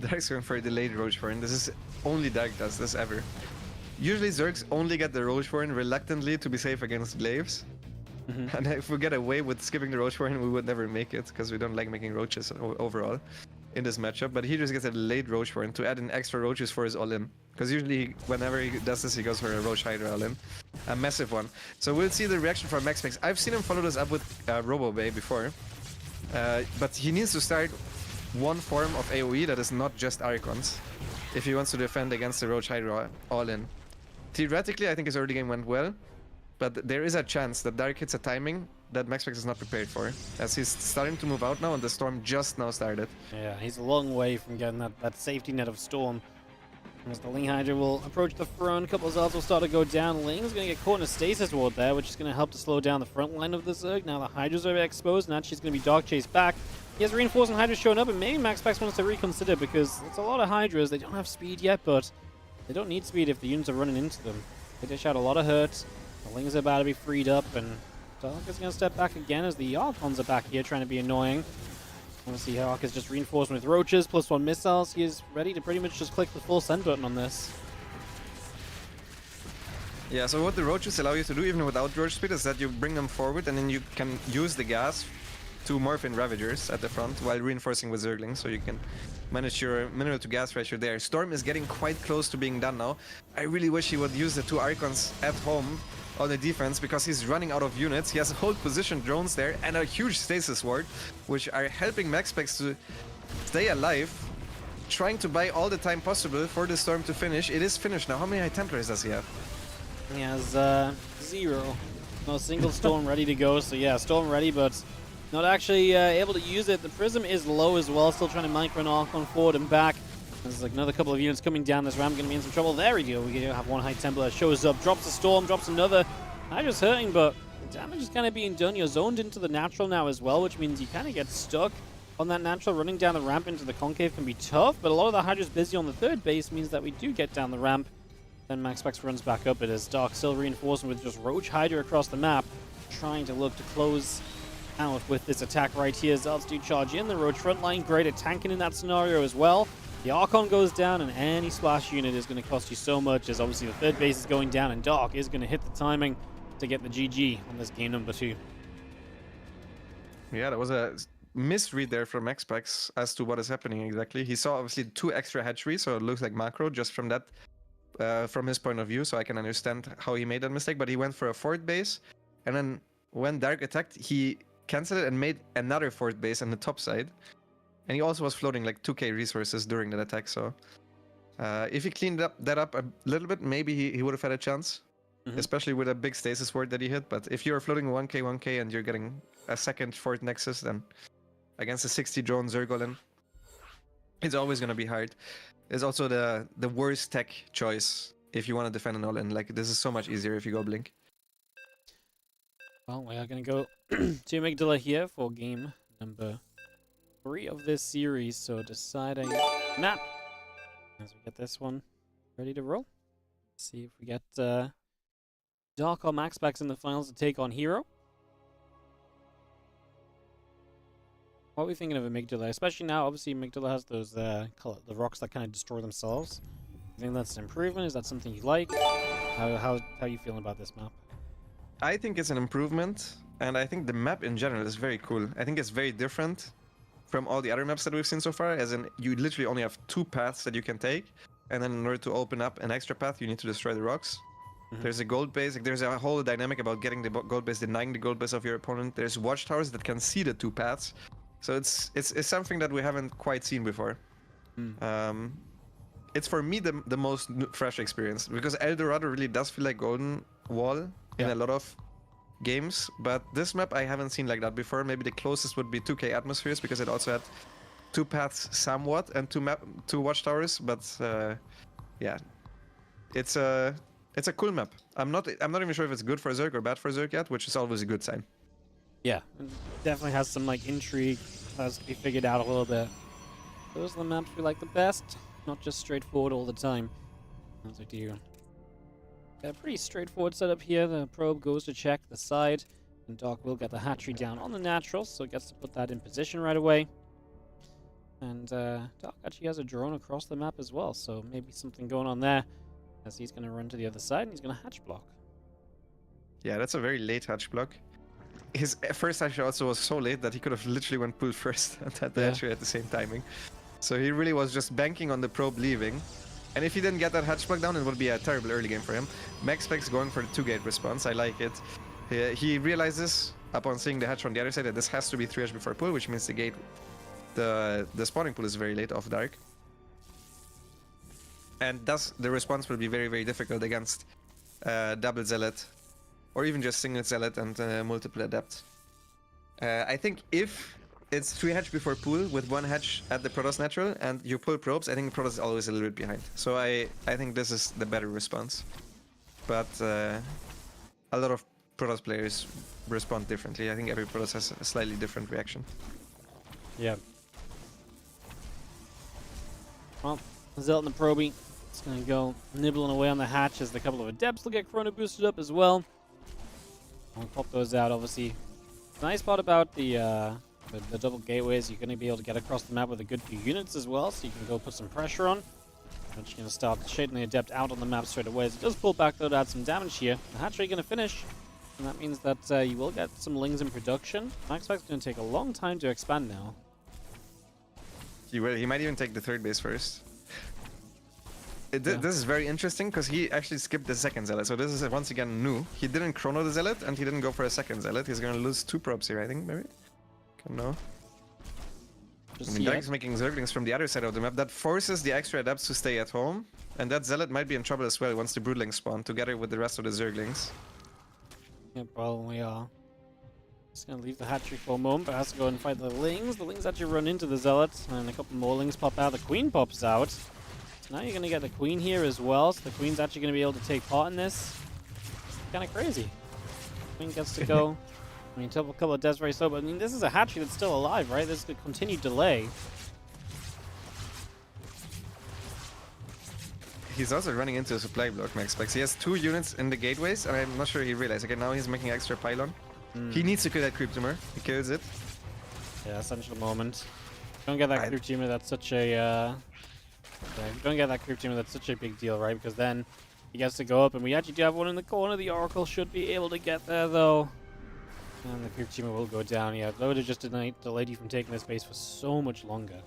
Dark's going for a delayed Roachborn. This is only Dark does this ever. Usually Zergs only get the Roachborn reluctantly to be safe against Glaives. And if we get away with skipping the Roachborn, we would never make it because we don't like making roaches overall in this matchup. But he just gets a late Roachborn to add in extra roaches for his all-in. Because usually whenever he does this, he goes for a Roach Hydra all-in. A massive one. So we'll see the reaction from MaxPacks. I've seen him follow this up with Robo Bay before. But he needs to start one form of AoE that is not just Archons if he wants to defend against the Roach Hydra all-in. Theoretically, I think his early game went well, but there is a chance that Dark hits a timing that MaxPax is not prepared for, as he's starting to move out now and the Storm just now started. Yeah, he's a long way from getting that safety net of Storm. As the Ling Hydra will approach the front, a couple of Zards will start to go down. Ling's going to get caught in a stasis ward there, which is going to help to slow down the front line of the Zerg. Now the Hydras are exposed, and actually it's going to be Dark Chase back. He has reinforcing Hydras showing up, and maybe MaxPax wants to reconsider because it's a lot of Hydras. They don't have speed yet, but they don't need speed if the units are running into them. They dish out a lot of hurt. The Lings are about to be freed up, and Dark is going to step back again as the Archons are back here trying to be annoying. I want to see how Ark is just reinforced with roaches, +1 missiles. He is ready to pretty much just click the full send button on this. Yeah, so what the roaches allow you to do, even without roach speed, is that you bring them forward and then you can use the gas to morph in Ravagers at the front while reinforcing with Zerglings, so you can manage your mineral to gas ratio there. Storm is getting quite close to being done now. I really wish he would use the 2 Archons at home on the defense because he's running out of units. He has hold position drones there and a huge stasis ward, which are helping MaxPax to stay alive, trying to buy all the time possible for the storm to finish. It is finished now. How many High Templars does he have? He has 0. No single storm ready to go, so yeah, storm ready, but not actually able to use it. The prism is low as well, still trying to micro an Archon forward and back. There's like another couple of units coming down this ramp, going to be in some trouble. There we go. We have one High Templar shows up, drops a storm, drops another. Hydra's hurting, but damage is kind of being done. You're zoned into the natural now as well, which means you kind of get stuck on that natural. Running down the ramp into the concave can be tough, but a lot of the Hydra's busy on the third base means that we do get down the ramp. Then MaxPax runs back up. It is Dark still reinforcing with just Roach Hydra across the map, trying to look to close out with this attack right here. Zelts do charge in. The Roach front line, great at tanking in that scenario as well. The Archon goes down, and any splash unit is going to cost you so much, as obviously the third base is going down, and Dark is going to hit the timing to get the GG on this game number 2. Yeah, that was a misread there from MaxPax as to what is happening exactly. He saw obviously 2 extra hatcheries, so it looks like macro just from that, from his point of view, so I can understand how he made that mistake. But he went for a 4th base, and then when Dark attacked, he canceled it and made another 4th base on the top side. And he also was floating like 2k resources during that attack, so if he cleaned that up a little bit, maybe he would have had a chance, especially with a big stasis ward that he hit. But if you're floating 1k and you're getting a second 4th Nexus, then against a 60 drone Zergolin, it's always going to be hard. It's also the worst tech choice if you want to defend an all-in. Like, this is so much easier if you go Blink. Well, we are going to go to Amygdala here for game number 3 of this series, so deciding map as we get this one ready to roll. Let's see if we get Dark or MaxPax in the finals to take on Hero. What are we thinking of Amygdala? Especially now, obviously Amygdala has those the rocks that kind of destroy themselves. You think that's an improvement? Is that something you like? How are you feeling about this map? I think it's an improvement, and I think the map in general is very cool. I think it's very different from all the other maps that we've seen so far, as in you literally only have 2 paths that you can take, and then in order to open up an extra path, you need to destroy the rocks. There's a gold base, like, there's a whole dynamic about getting the gold base, denying the gold base of your opponent. There's watchtowers that can see the 2 paths, so it's something that we haven't quite seen before. It's for me the most fresh experience, because El Dorado really does feel like Golden Wall in a lot of games, but this map I haven't seen like that before. Maybe the closest would be 2K Atmospheres, because it also had 2 paths somewhat and 2 watchtowers. But yeah, it's a cool map. I'm not even sure if it's good for Zerg or bad for Zerg yet, which is always a good sign. Yeah, it definitely has some like intrigue, has to be figured out a little bit. Those are the maps we like the best, not just straightforward all the time, as we do. Got a pretty straightforward setup here. The probe goes to check the side, and Dark will get the hatchery down on the natural, so it gets to put that in position right away. And Dark actually has a drone across the map as well, so maybe something going on there, as he's going to run to the other side and he's going to hatch block. Yeah, that's a very late hatch block. His first hatch also was so late that he could have literally went pull first and had the hatchery at the same timing. So he really was just banking on the probe leaving. And if he didn't get that hatch block down, it would be a terrible early game for him. MaxPax going for the 2-gate response. I like it. He realizes, upon seeing the hatch on the other side, that this has to be 3H before pull, which means the gate, the spawning pool is very late off Dark. And thus, the response will be very, very difficult against double Zealot, or even just single Zealot and multiple Adept. I think if it's 3 hatch before pool with 1 hatch at the Protoss natural and you pull probes, I think Protoss is always a little bit behind. So I think this is the better response. But a lot of Protoss players respond differently. I think every Protoss has a slightly different reaction. Yeah. Well, Zelt and the Proby, it's going to go nibbling away on the hatch as the couple of Adepts will get Chrono boosted up as well. We'll pop those out, obviously. The nice part about the double gateways, you're going to be able to get across the map with a good few units as well, so you can go put some pressure on. Which you're going to start shading the Adept out on the map straight away. As it does pull back though to add some damage here. The hatchery going to finish, and that means that you will get some Lings in production. MaxPax is going to take a long time to expand now. He might even take the 3rd base first. This is very interesting because he actually skipped the second zealot. So this is once again new. He didn't chrono the zealot and he didn't go for a second zealot. He's gonna lose 2 probes here, I think, maybe. No. I mean, Dark is making Zerglings from the other side of the map. That forces the extra adepts to stay at home. And that zealot might be in trouble as well once the broodlings spawn together with the rest of the Zerglings. Yeah, probably are. Just gonna leave the hatchery for a moment, but has to go and fight the lings. The lings actually run into the zealots, and a couple more lings pop out. The queen pops out. So now you're gonna get the queen here as well. So the queen's actually gonna be able to take part in this. Kind of crazy. Queen gets to go. I mean, took a couple of deaths very slow, but I mean, this is a hatchery that's still alive, right? There's a continued delay. He's also running into a supply block, MaxPax. He has 2 units in the gateways, and I'm not sure he realized. Okay, now he's making extra pylon. He needs to kill that creep tumor. He kills it. Yeah, essential moment. Don't get that creep tumor. That's such a. Don't get that creep tumor. That's such a big deal, right? Because then he gets to go up, and we actually do have one in the corner. The Oracle should be able to get there, though. And the creep tumor will go down. Yeah, that would have just delayed you from taking this base for so much longer.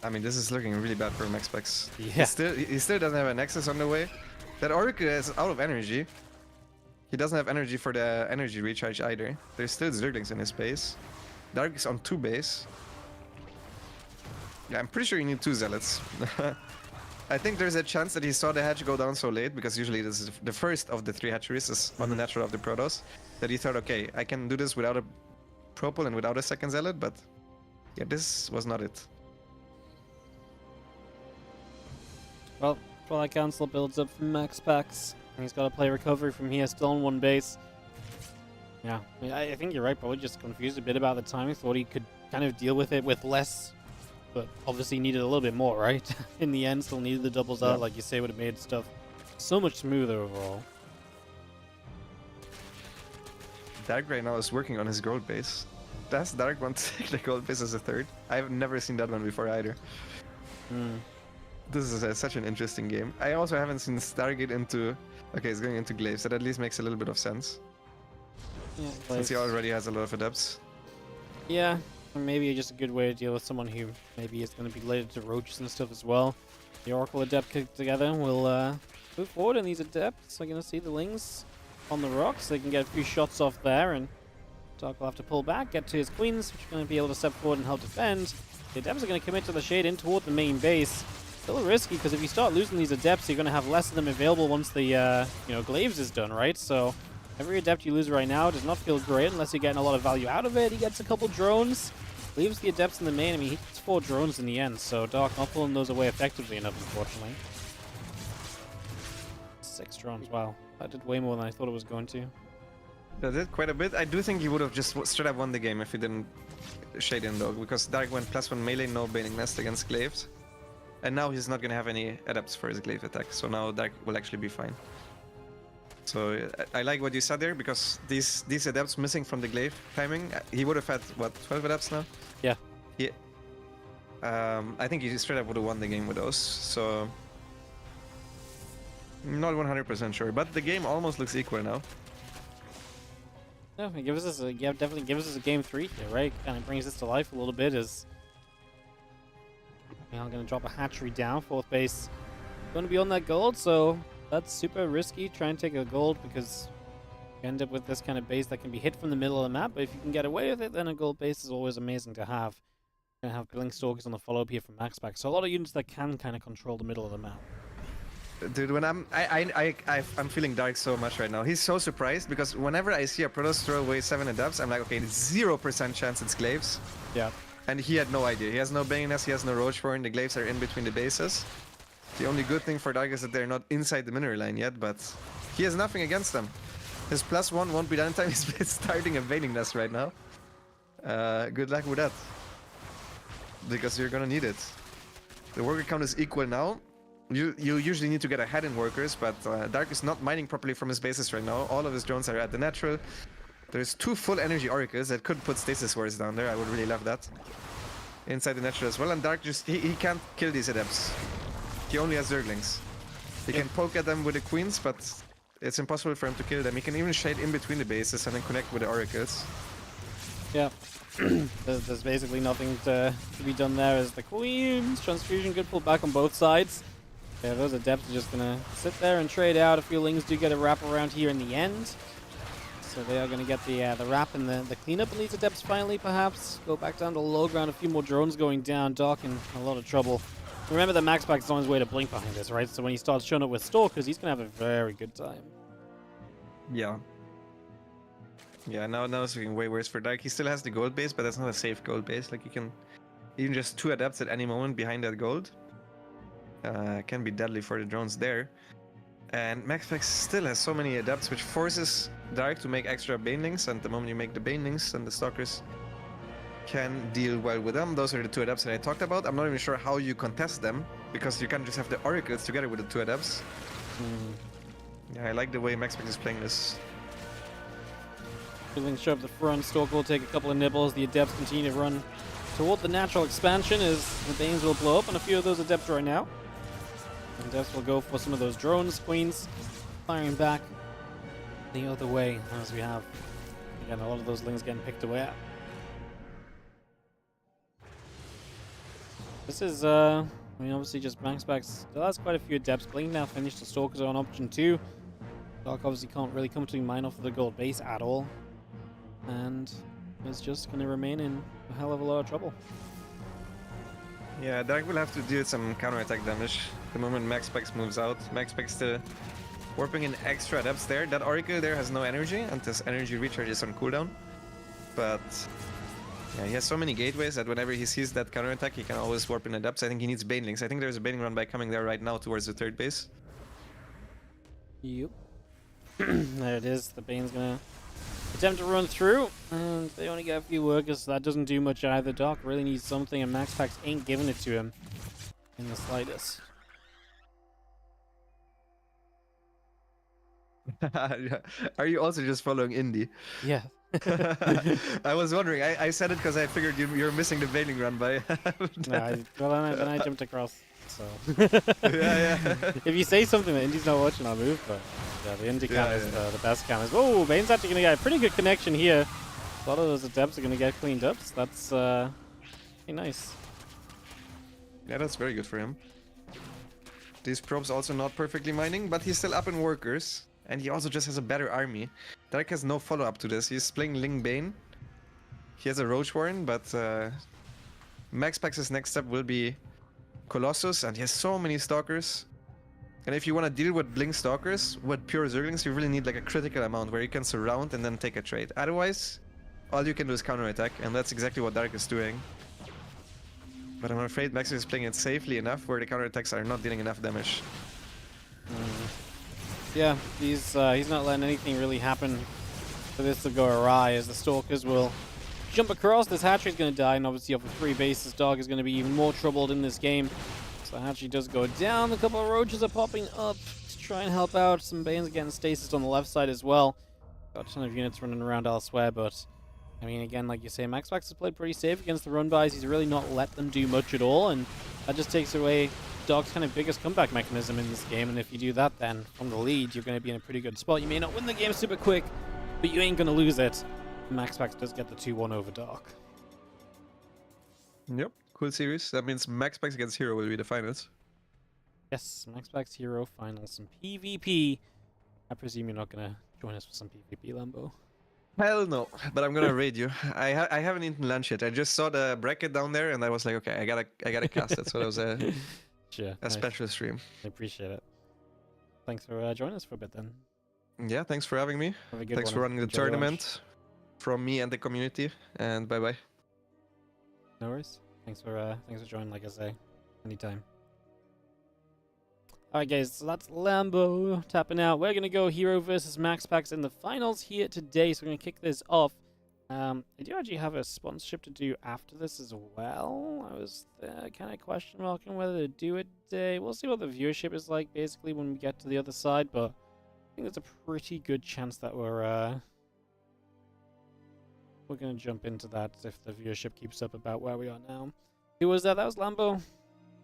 I mean, this is looking really bad for MaxPax. Yeah. He still doesn't have a Nexus on the way. That Oracle is out of energy. He doesn't have energy for the energy recharge either. There's still Zerglings in his base. Dark is on 2 base. Yeah, I'm pretty sure you need 2 zealots. I think there's a chance that he saw the hatch go down so late, because usually this is the first of the 3 hatcheries is on the natural of the Protoss, that he thought, okay, I can do this without a Propel and without a second zealot, but yeah, this was not it. Well, Twilight Council builds up from MaxPax. He's got to play recovery from here, still on 1 base. Yeah, I think you're right, probably just confused a bit about the timing. Thought he could kind of deal with it with less, but obviously needed a little bit more, right? In the end, still needed the doubles out, like you say, would have made stuff so much smoother overall. Dark right now is working on his gold base. Does Dark want to take the gold base as a 3rd? I've never seen that one before either. This is such an interesting game. I also haven't seen Stargate into... Okay, it's going into Glaive, so that at least makes a little bit of sense. Yeah, since he already has a lot of adepts. Yeah, or maybe just a good way to deal with someone who maybe is going to be related to roaches and stuff as well. The Oracle Adept kicked together will move forward, and these Adepts are going to see the Lings on the rocks. They can get a few shots off there, and Dark will have to pull back, get to his Queens, which are going to be able to step forward and help defend. The Adepts are going to commit to the shade in toward the main base. Still risky, because if you start losing these Adepts, you're going to have less of them available once the Glaives is done, right? So every Adept you lose right now does not feel great unless you're getting a lot of value out of it. He gets a couple drones, leaves the Adepts in the main. I mean, he gets 4 drones in the end, so Dark not pulling those away effectively enough, unfortunately. 6 drones, wow. That did way more than I thought it was going to. That did quite a bit. I do think he would have just straight up won the game if he didn't shade in, though, because Dark went +1 melee, no Baning Nest against Glaives. And now he's not going to have any Adepts for his Glaive attack, so now Dark will actually be fine. So I like what you said there, because these Adepts missing from the Glaive timing, he would have had, what, 12 Adepts now? Yeah. Yeah. I think he straight up would have won the game with those, so... Not 100% sure, but the game almost looks equal now. Yeah, it definitely gives us a game 3 here, right? Kind of brings this to life a little bit as... I'm going to drop a hatchery down, 4th base. Going to be on that gold, so that's super risky. Try and take a gold because you end up with this kind of base that can be hit from the middle of the map. But if you can get away with it, then a gold base is always amazing to have. You're going to have Billing Stalkers on the follow-up here from MaxPax. So a lot of units that can kind of control the middle of the map. Dude, when I'm feeling Dark so much right now. He's so surprised because whenever I see a Protoss throw away 7 Adepts, I'm like, okay, 0% chance it's Glaives. Yeah. And he had no idea. He has no Bane Nest, he has no Roachborn, the Glaives are in between the bases. The only good thing for Dark is that they're not inside the mineral line yet, but he has nothing against them. His +1 won't be done in time. He's starting a Baning Nest right now. Good luck with that. Because you're gonna need it. The worker count is equal now. You usually need to get ahead in workers, but Dark is not mining properly from his bases right now. All of his drones are at the natural. There's 2 full energy oracles that could put stasis wards down there. I would really love that. Inside the natural as well. And Dark just he can't kill these Adepts. He only has Zerglings. He can poke at them with the Queens, but it's impossible for him to kill them. He can even shade in between the bases and then connect with the oracles. Yeah. there's basically nothing to be done there as the Queen's Transfusion good pull back on both sides. Yeah, those Adepts are just going to sit there and trade out. A few Lings do get a wrap around here in the end. So they are going to get the wrap and the cleanup on these Adepts finally, perhaps. Go back down to low ground. A few more drones going down. Doc in a lot of trouble. Remember that MaxPax is on his way to Blink behind this, right? So when he starts showing up with Stalkers, he's going to have a very good time. Yeah. Yeah, now it's looking way worse for Dark. He still has the gold base, but that's not a safe gold base. Like, you can even just 2 Adepts at any moment behind that gold. Can be deadly for the drones there. And MaxPax still has so many Adepts, which forces Dark to make extra Banelings, and the moment you make the Banelings, then the Stalkers can deal well with them. Those are the 2 Adepts that I talked about. I'm not even sure how you contest them, because you can't just have the Oracles together with the 2 Adepts. Yeah, I like the way MaxPax is playing this. Lings show up the front. Stalker will take a couple of nibbles. The Adepts continue to run toward the natural expansion as the Banes will blow up on a few of those Adepts right now. Adepts will go for some of those drones. Queens firing back the other way as we have, again, a lot of those Lings getting picked away at. This is, I mean, obviously just MaxPax still has quite a few Adepts. Bling now finished. The Stalkers are on option 2. Dark obviously can't really come to mine off of the gold base at all. And is just going to remain in a hell of a lot of trouble. Yeah, Dark will have to deal some counterattack damage the moment MaxPax moves out. MaxPax still warping in extra Adepts there. That Oracle there has no energy, and this energy recharge is on cooldown. But yeah, he has so many gateways that whenever he sees that counterattack, he can always warp in Adepts. I think he needs Banelings. I think there's a Baneling run by coming there right now towards the 3rd base. Yep. There it is. The Bane's gonna attempt to run through, and they only get a few workers, so that doesn't do much either. Doc really needs something, and MaxPax ain't giving it to him in the slightest. Are you also just following Indy? Yeah. I was wondering. I said it because I figured you're missing the Baneling run by. Well, then I jumped across. So. Yeah. If you say something that Indy's not watching, I'll move. But yeah, the Indy cam is the best cam. Oh, Bane's actually gonna get a pretty good connection here. A lot of those Adepts are gonna get cleaned up. So that's pretty nice. Yeah, that's very good for him. These probes also not perfectly mining, but he's still up in workers. And he also just has a better army. Dark has no follow-up to this. He's playing Ling Bane. He has a Roach Warren, but MaxPax's next step will be Colossus, and he has so many Stalkers. And if you want to deal with Blink Stalkers with pure Zerglings, you really need like a critical amount where you can surround and then take a trade. Otherwise, all you can do is counterattack, and that's exactly what Dark is doing. But I'm afraid MaxPax is playing it safely enough where the counterattacks are not dealing enough damage. Yeah, he's not letting anything really happen for this to go awry, as the Stalkers will jump across. This Hatchery's going to die, and obviously off of 3 bases, Dog is going to be even more troubled in this game. So Hatchery does go down. A couple of Roaches are popping up to try and help out. Some Banes getting stasis on the left side as well. Got a ton of units running around elsewhere, but I mean, again, like you say, MaxPax has played pretty safe against the run-bys. He's really not let them do much at all, and that just takes away Dog's kind of biggest comeback mechanism in this game. And if you do that, then from the lead, you're going to be in a pretty good spot. You may not win the game super quick, but you ain't going to lose it. MaxPax does get the 2-1 over Dog. Yep, cool series. That means MaxPax against Hero will be the finals. Yes, MaxPax Hero finals, some PvP. I presume you're not going to join us for some PvP, Lambo. Hell no, but I'm gonna raid you. I haven't eaten lunch yet. I just saw the bracket down there, and I was like, okay, I gotta cast it. So it was a sure, special stream. I appreciate it. Thanks for joining us for a bit then. Yeah, thanks for having me. Thanks for running the tournament from me and the community. And bye bye. No worries. Thanks for joining. Like I say, anytime. Alright guys, so that's Lambo tapping out. We're going to go Hero versus MaxPax in the finals here today, so we're going to kick this off. I do actually have a sponsorship to do after this as well. I was kind of question marking whether to do it today. We'll see what the viewership is like basically when we get to the other side, but I think there's a pretty good chance that we're going to jump into that if the viewership keeps up about where we are now. Who was that? That was Lambo.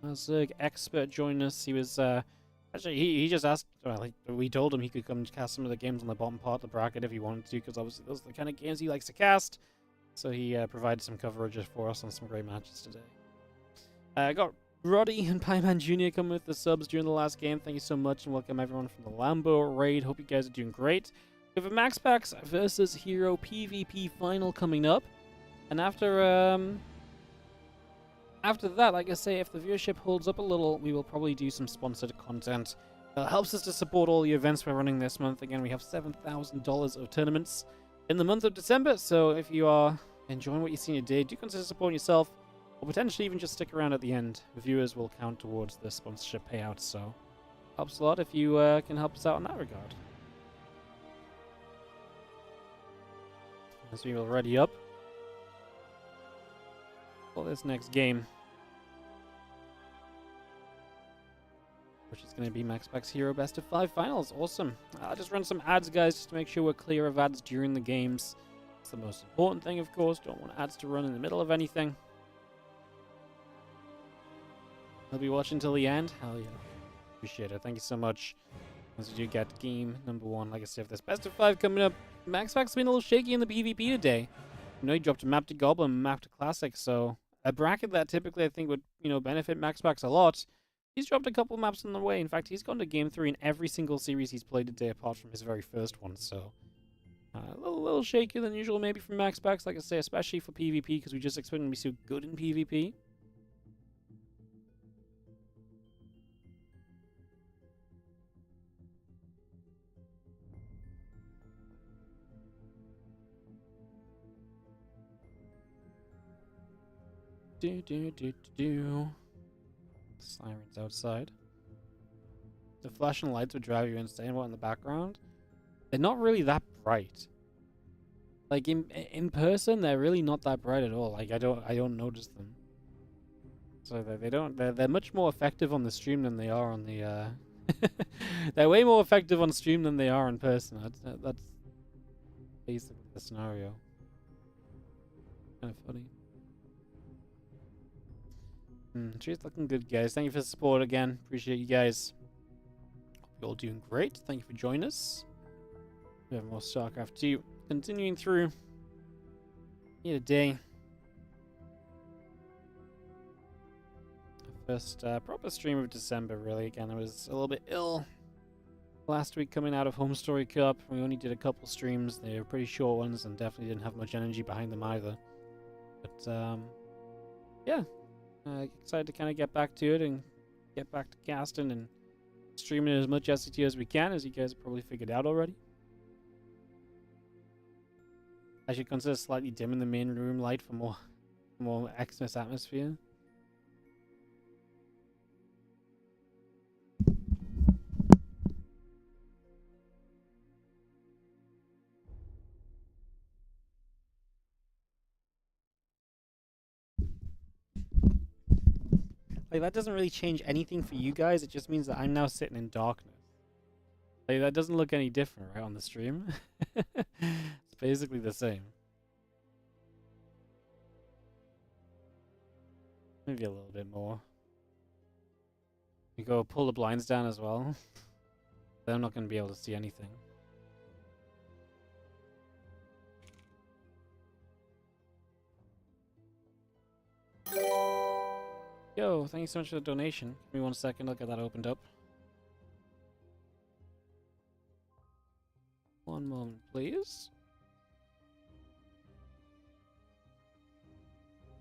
Zerg expert joined us. He was actually he just asked. Well, like, we told him he could come cast some of the games on the bottom part of the bracket if he wanted to, because obviously those are the kind of games he likes to cast. So he provided some coverage for us on some great matches today. I got Roddy and Pieman Jr. coming with the subs during the last game. Thank you so much, and welcome everyone from the Lambo raid. Hope you guys are doing great. We have a MaxPax versus Hero PvP final coming up. And after that, like I say, if the viewership holds up a little, we will probably do some sponsored content. It helps us to support all the events we're running this month. Again, we have $7,000 of tournaments in the month of December, so if you are enjoying what you've seen today, do consider supporting yourself, or potentially even just stick around at the end. Viewers will count towards the sponsorship payouts, so helps a lot if you can help us out in that regard. As we will ready up for this next game, which is going to be MaxPacks Hero Best of 5 Finals. Awesome. I'll just run some ads, guys, just to make sure we're clear of ads during the games. It's the most important thing, of course. Don't want ads to run in the middle of anything. I'll be watching till the end. Hell yeah. Appreciate it. Thank you so much. As we do get game number 1. Like I said, if there's Best of 5 coming up, MaxPacks been a little shaky in the PvP today. You know, he dropped a map to Goblin, map to Classic, so a bracket that typically I think would, you know, benefit MaxPacks a lot. He's dropped a couple maps on the way. In fact, he's gone to Game 3 in every single series he's played today, apart from his very first one. So, a little shakier than usual maybe from MaxPacks, like I say, especially for PvP, because we just expect him to be so good in PvP. Sirens outside. The flashing lights would drive you insane. What in the background? They're not really that bright. Like in person, they're really not that bright at all. Like I don't notice them. So they're much more effective on the stream than they are on the. They're way more effective on stream than they are in person. That's basically the scenario. Kind of funny. Tree's looking good, guys. Thank you for the support again. Appreciate you guys. Hope you're all doing great. Thank you for joining us. We have more StarCraft 2 continuing through here today. First proper stream of December, really. Again, I was a little bit ill last week coming out of Home Story Cup. We only did a couple streams. They were pretty short ones and definitely didn't have much energy behind them either. But, yeah. Excited to kind of get back to it and get back to casting and streaming as much SCT as we can, as you guys have probably figured out already. I should consider slightly dimming the main room light for more Xmas atmosphere. Like, that doesn't really change anything for you guys. It just means that I'm now sitting in darkness. Like, that doesn't look any different, right, on the stream? It's basically the same. Maybe a little bit more. We go pull the blinds down as well. Then I'm not going to be able to see anything. Yo, thank you so much for the donation. Give me 1 second, I'll get that opened up. One moment, please.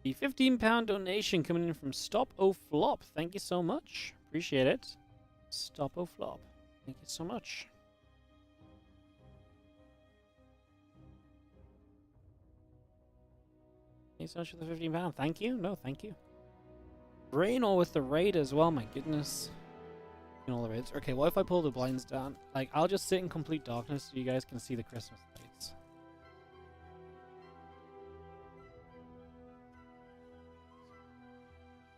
The £15 donation coming in from Stop O Flop. Thank you so much. Appreciate it. Stop O Flop. Thank you so much. Thank you so much for the £15. Thank you. No, thank you. Raynor with the raid as well, my goodness. And all the raids. Okay, what if I pull the blinds down? Like, I'll just sit in complete darkness so you guys can see the Christmas lights.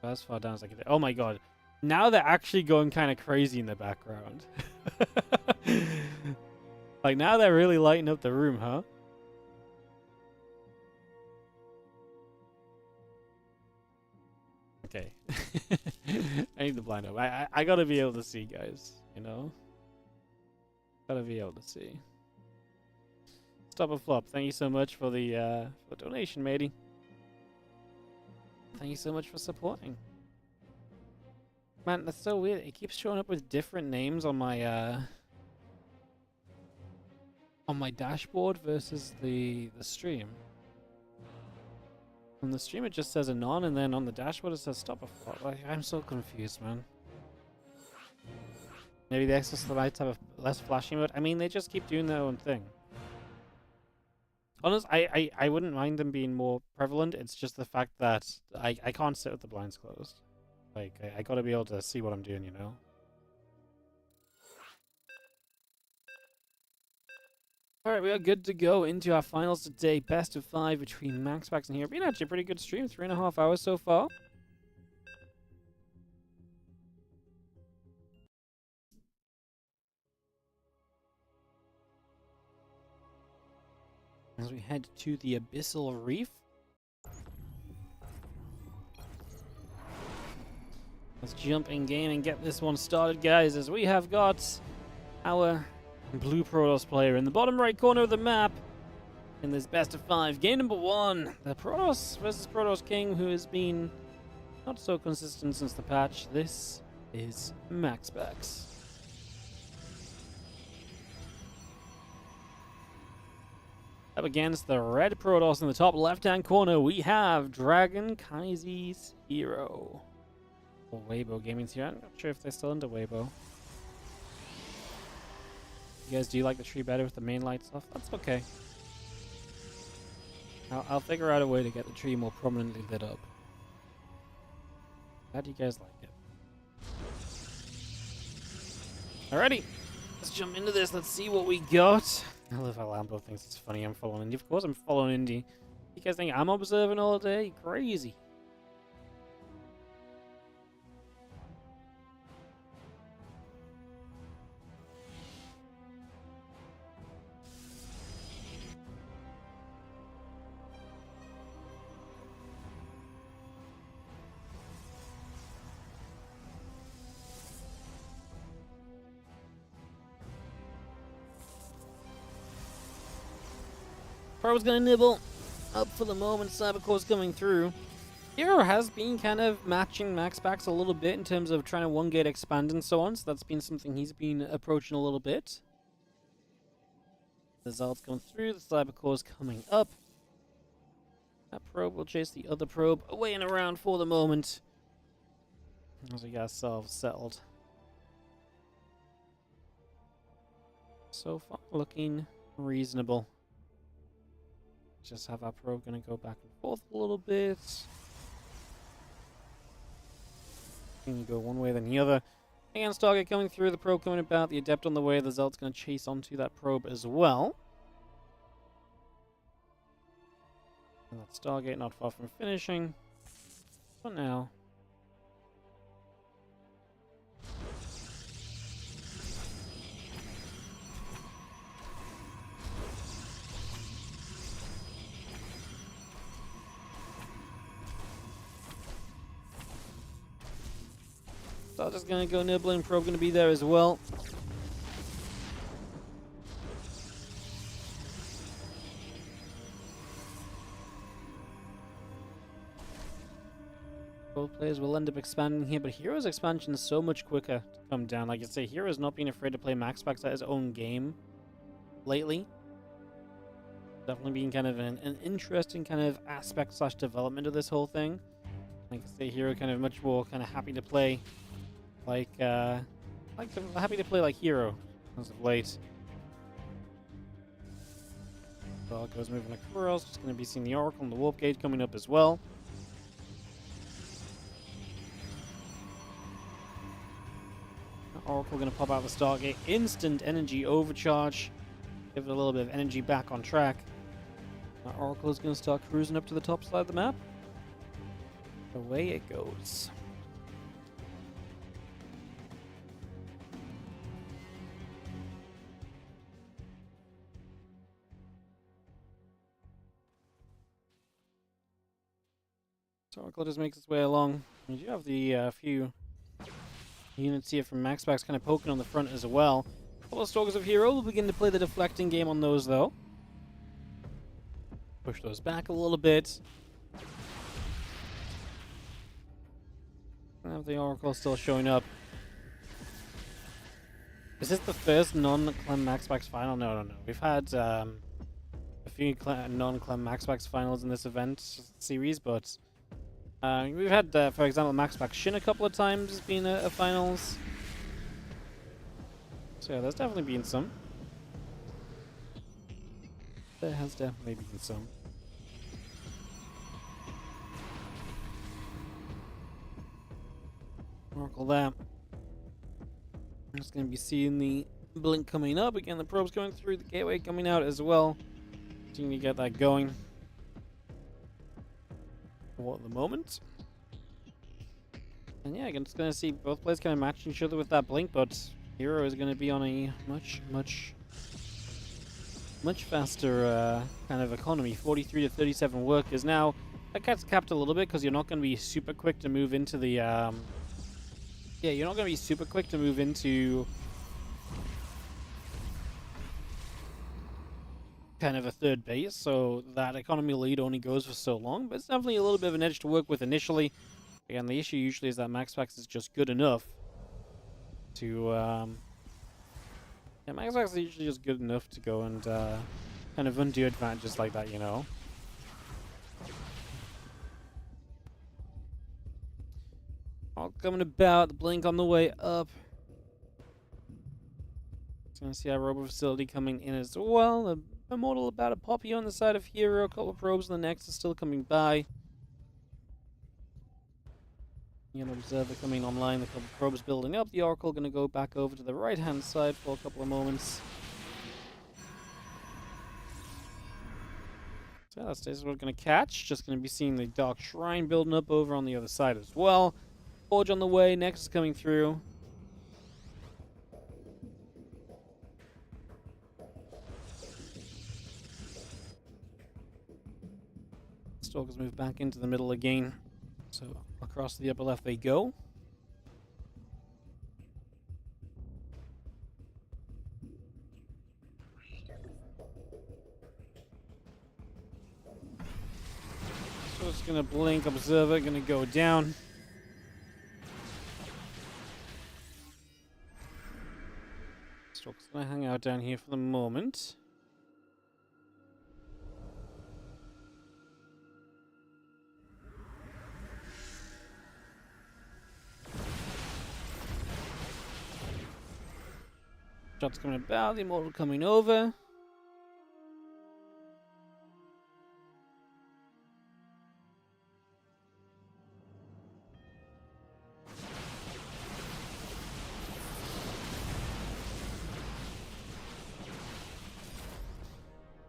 As far down as I can. Oh my god. Now they're actually going kind of crazy in the background. Like, now they're really lighting up the room, huh? Okay. I need the blind up. I gotta be able to see, guys. You know? Gotta be able to see. Stop a flop. Thank you so much for the donation, matey. Thank you so much for supporting. Man, that's so weird. It keeps showing up with different names on my dashboard versus the stream. On the stream it just says Anon, and then on the dashboard it says stop a flop. Like, I'm so confused, man. Maybe the Exos might have a less flashy mode. I mean, they just keep doing their own thing. Honestly, I wouldn't mind them being more prevalent. It's just the fact that I can't sit with the blinds closed. Like, I gotta be able to see what I'm doing, you know? Alright, we are good to go into our finals today. Best of 5 between MaxPax and Hero. Been actually a pretty good stream. 3.5 hours so far. As we head to the Abyssal Reef. Let's jump in game and get this one started, guys, as we have got our blue Protoss player in the bottom right corner of the map in this best of 5. Game number 1, the Protoss versus Protoss King, who has been not so consistent since the patch. This is MaxPax. Up against the red Protoss in the top left-hand corner, we have Dragon Kaiser's Hero. Or Weibo Gaming's here. I'm not sure if they're still into Weibo. You guys do like the tree better with the main lights off? That's okay. I'll figure out a way to get the tree more prominently lit up. How do you guys like it? Alrighty, let's jump into this. Let's see what we got. I love how Lambo thinks it's funny I'm following Indy. Of course I'm following Indy. You guys think I'm observing all day? Crazy. Pro's gonna nibble. Up for the moment, Cybercore's coming through. Hero has been kind of matching MaxPax a little bit in terms of trying to one-gate expand and so on, so that's been something he's been approaching a little bit. The Zald's going through, the Cybercore's coming up. That probe will chase the other probe away and around for the moment. As we got ourselves settled. So far, looking reasonable. Just have our probe going to go back and forth a little bit. Can you go one way then the other? Again, Stargate coming through, the probe coming about, the Adept on the way, the Zealot's going to chase onto that probe as well. And that Stargate not far from finishing. For now. So just gonna go nibbling, probe gonna be there as well. Both players will end up expanding here, but Hero's expansion is so much quicker to come down. Like I say, Hero's not been afraid to play MaxPax at his own game lately. Definitely being kind of an interesting kind of aspect slash development of this whole thing. Like I say, Hero kind of much more kind of happy to play happy to play like Hero as of late. So goes moving across. Just going to be seeing the Oracle and the Warp Gate coming up as well. Oracle going to pop out the Stargate. Instant energy overcharge. Give it a little bit of energy back on track. Oracle is going to start cruising up to the top side of the map. Away it goes. So Oracle just makes its way along. We do have the few units here from MaxPax kind of poking on the front as well. A couple of Stalkers of Hero will begin to play the deflecting game on those though. Push those back a little bit. Have the Oracle still showing up. Is this the first non-Clem MaxPacks final? No. We've had a few non-Clem MaxPacks finals in this event series, but we've had, for example, MaxPax Shin a couple of times being a finals. So yeah, there's definitely been some. There has definitely been some. Oracle there. I'm just going to be seeing the blink coming up. Again, the probes going through, the gateway coming out as well. Continue to get that going. For the moment. And yeah, I'm just going to see both players kind of matching each other with that blink, but Hero is going to be on a much faster kind of economy. 43 to 37 workers. Now, that gets capped a little bit because you're not going to be super quick to move into the... yeah, you're not going to be super quick to move into kind of a third base, so that economy lead only goes for so long, but it's definitely a little bit of an edge to work with initially. Again, the issue usually is that MaxPax is just good enough to... yeah, MaxPax is usually just good enough to go and kind of undo advantages like that, you know? All coming about, the blink on the way up. Gonna see our robo facility coming in as well. A model about a poppy on the side of Hero, a couple of probes on the next is still coming by. An observer coming online, a couple of probes building up. The Oracle gonna go back over to the right hand side for a couple of moments. So that's what we're gonna catch. Just gonna be seeing the Dark Shrine building up over on the other side as well. Forge on the way, next is coming through. Stalkers move back into the middle again. So across the upper left they go. So it's gonna blink, observer, gonna go down. Stalker's gonna hang out down here for the moment. Shots coming about, the Immortal coming over.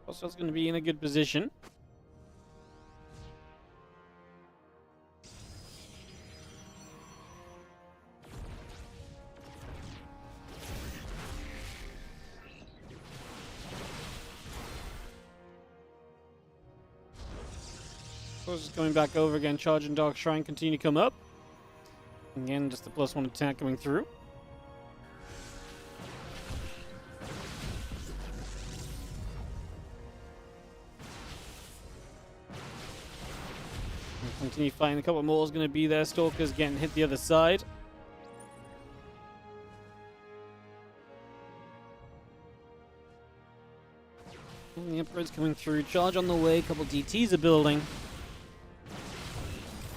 Also, it's going to be in a good position. Just coming back over again, charging Dark Shrine, continue to come up. Again, just the +1 attack coming through. Continue fighting, a couple more is going to be there. Stalker's getting hit the other side. And the Emperor's coming through, charge on the way, a couple DTs are building.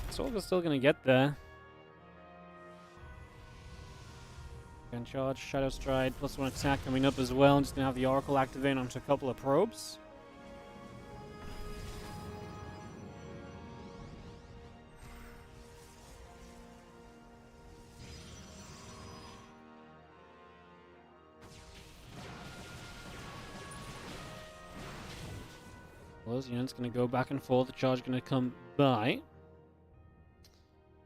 Stalker's still going to get there. Again, charge, Shadow Stride, +1 attack coming up as well. I'm just going to have the Oracle activate onto a couple of probes. Those units going to go back and forth. The charge going to come by.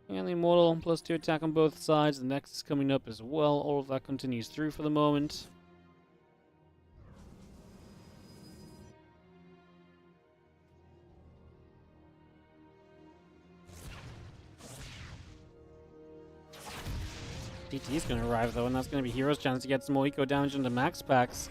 And the Immortal +2 attack on both sides. The Nexus coming up as well. All of that continues through for the moment. DT is going to arrive though, and that's going to be Hero's chance to get some more eco damage into MaxPax.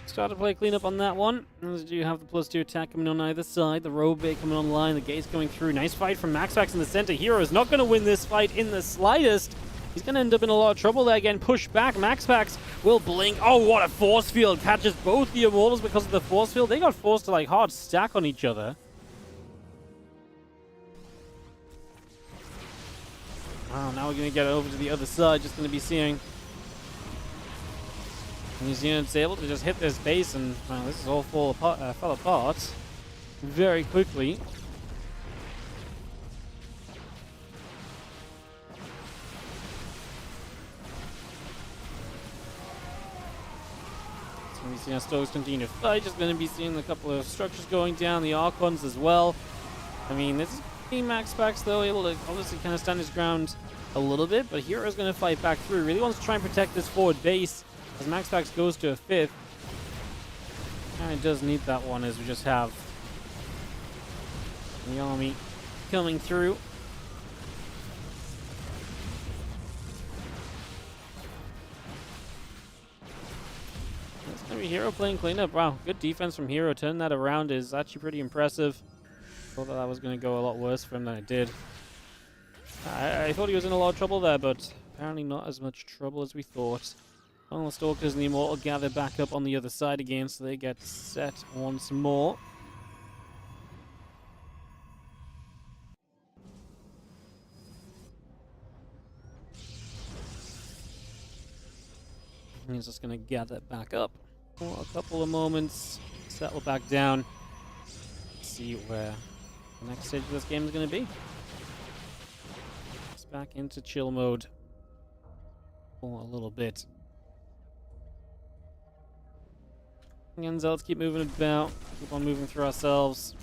Start to play cleanup on that one. As you do have the +2 attack coming on either side. The robe bait coming online. The gate's going through. Nice fight from MaxPax in the center. Hero is not going to win this fight in the slightest. He's going to end up in a lot of trouble there. Again, push back. MaxPax will blink. Oh, what a force field. Catches both the Immortals because of the force field. They got forced to like hard stack on each other. Wow, now we're going to get over to the other side. Just going to be seeing these units able to just hit this base, and wow, this is all fell apart very quickly. So we see our Stoics continue to fight. Just going to be seeing a couple of structures going down, the Archons as well. I mean, this is Team MaxPacks though, able to obviously kind of stand his ground a little bit, but Hero's going to fight back through. Really wants to try and protect this forward base. As MaxPax goes to a 5th, kind of does need that one, as we just have the army coming through. It's going to be Hero playing cleanup. Wow, good defense from Hero. Turning that around is actually pretty impressive. Thought that was going to go a lot worse for him than it did. I thought he was in a lot of trouble there, but apparently not as much trouble as we thought. Well, the Stalkers and the Immortal gather back up on the other side again, so they get set once more. He's just going to gather back up for a couple of moments, settle back down, see where the next stage of this game is going to be. It's back into chill mode for a little bit. And so let's keep moving about, keep on moving through ourselves.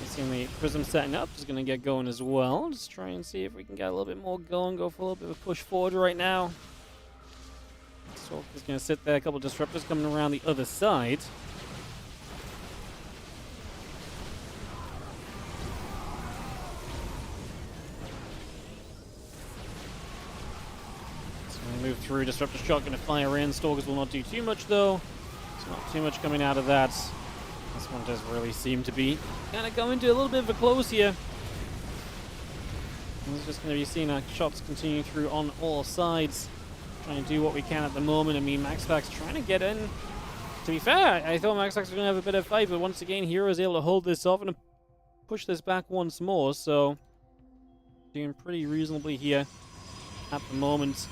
Seeing the Prism setting up, just going to get going as well. Just try and see if we can get a little bit more going, go for a little bit of a push forward right now. Stalker's going to sit there, a couple of Disruptors coming around the other side. Move through, Disruptor Shot going to fire in. Stalkers will not do too much though. There's not too much coming out of that. This one does really seem to be kind of going to a little bit of a close here. We're just going to be seeing our shots continue through on all sides. Trying to do what we can at the moment. I mean, MaxPax trying to get in. To be fair, I thought MaxPax was going to have a bit of a fight, but once again, Hero is able to hold this off and push this back once more. So, doing pretty reasonably here at the moment.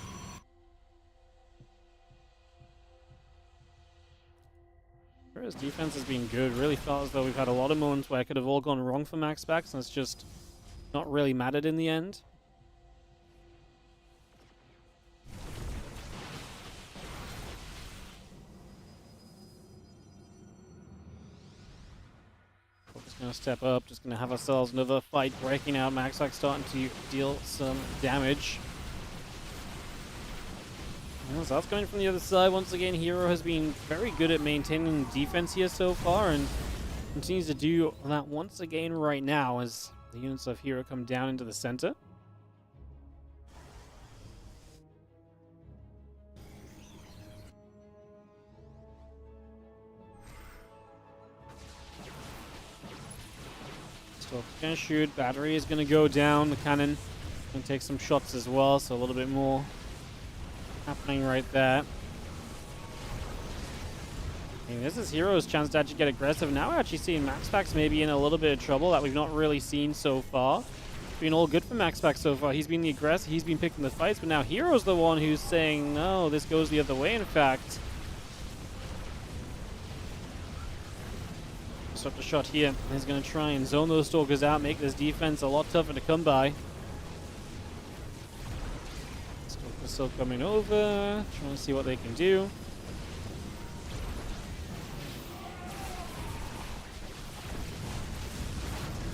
His defense has been good. Really felt as though we've had a lot of moments where it could have all gone wrong for MaxPax, and it's just not really mattered in the end. We're just going to step up, just going to have ourselves another fight breaking out. MaxPax starting to deal some damage. So that's coming from the other side. Once again, Hero has been very good at maintaining defense here so far, and continues to do that once again right now as the units of Hero come down into the center. Stalker's gonna shoot. Battery is gonna go down. The cannon gonna take some shots as well, so a little bit more happening right there. I mean, this is Hero's chance to actually get aggressive. Now we're actually seeing MaxPax maybe in a little bit of trouble that we've not really seen so far. It's been all good for MaxPax so far. He's been the aggressor, he's been picking the fights, but now Hero's the one who's saying, no, this goes the other way, in fact. Disruptor shot here. He's going to try and zone those Stalkers out, make this defense a lot tougher to come by. Still coming over, trying to see what they can do.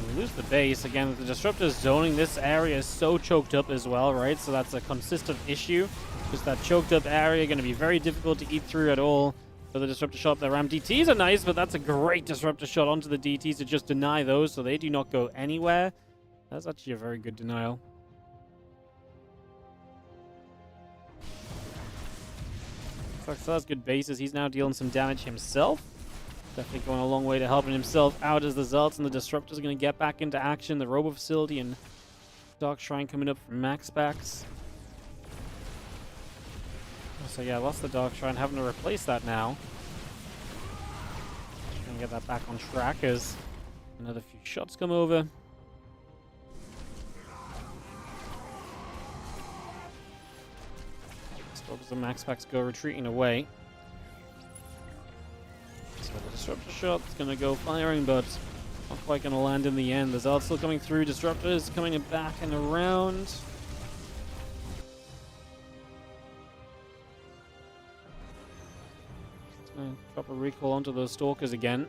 We lose the base again with the Disruptors zoning. This area is so choked up as well, right? So that's a consistent issue. Just that choked up area going to be very difficult to eat through at all. So the disruptor shot, the ram DTs are nice, but that's a great disruptor shot onto the DTs to just deny those, so they do not go anywhere. That's actually a very good denial. Fox still has good bases. He's now dealing some damage himself. Definitely going a long way to helping himself out as the Zealots and the Disruptors are going to get back into action. The Robo Facility and Dark Shrine coming up from MaxPax. So yeah, lost the Dark Shrine, having to replace that now. Trying to get that back on track as another few shots come over. Stalkers and MaxPacks go retreating away. So the Disruptor shot's going to go firing, but not quite going to land in the end. The Zealot's still coming through. Disruptors coming back and around. Drop a recall onto those Stalkers again.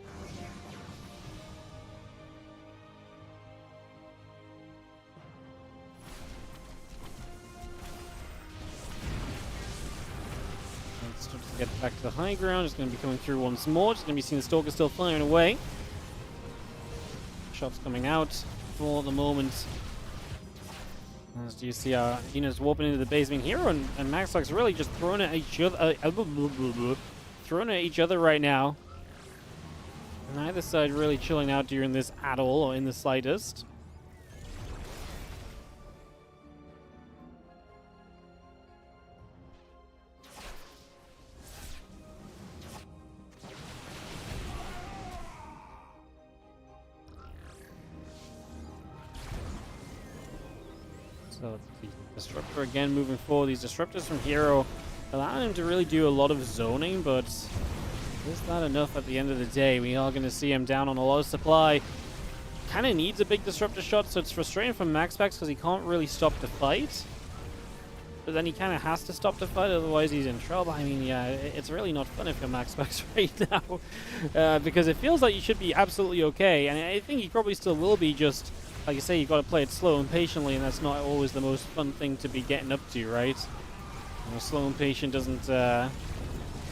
To get back to the high ground, it's going to be coming through once more. Just going to be seeing the Stalker still firing away. Shots coming out for the moment. As you see, Ina's warping into the base. I mean, Hero and MaxPacks really just throwing at each other. Throwing at each other right now. Neither side really chilling out during this at all, or in the slightest. So the Disruptor again moving forward. These Disruptors from Hero allowing him to really do a lot of zoning, but is that enough at the end of the day? We are going to see him down on a lot of supply. Kind of needs a big Disruptor shot, so it's frustrating for MaxPax because he can't really stop the fight. But then he kind of has to stop the fight, otherwise he's in trouble. I mean, yeah, it's really not fun if you're MaxPax right now. Because it feels like you should be absolutely okay, and I think he probably still will be, just like you say, you've got to play it slow and patiently, and that's not always the most fun thing to be getting up to, right? You know, slow and patient doesn't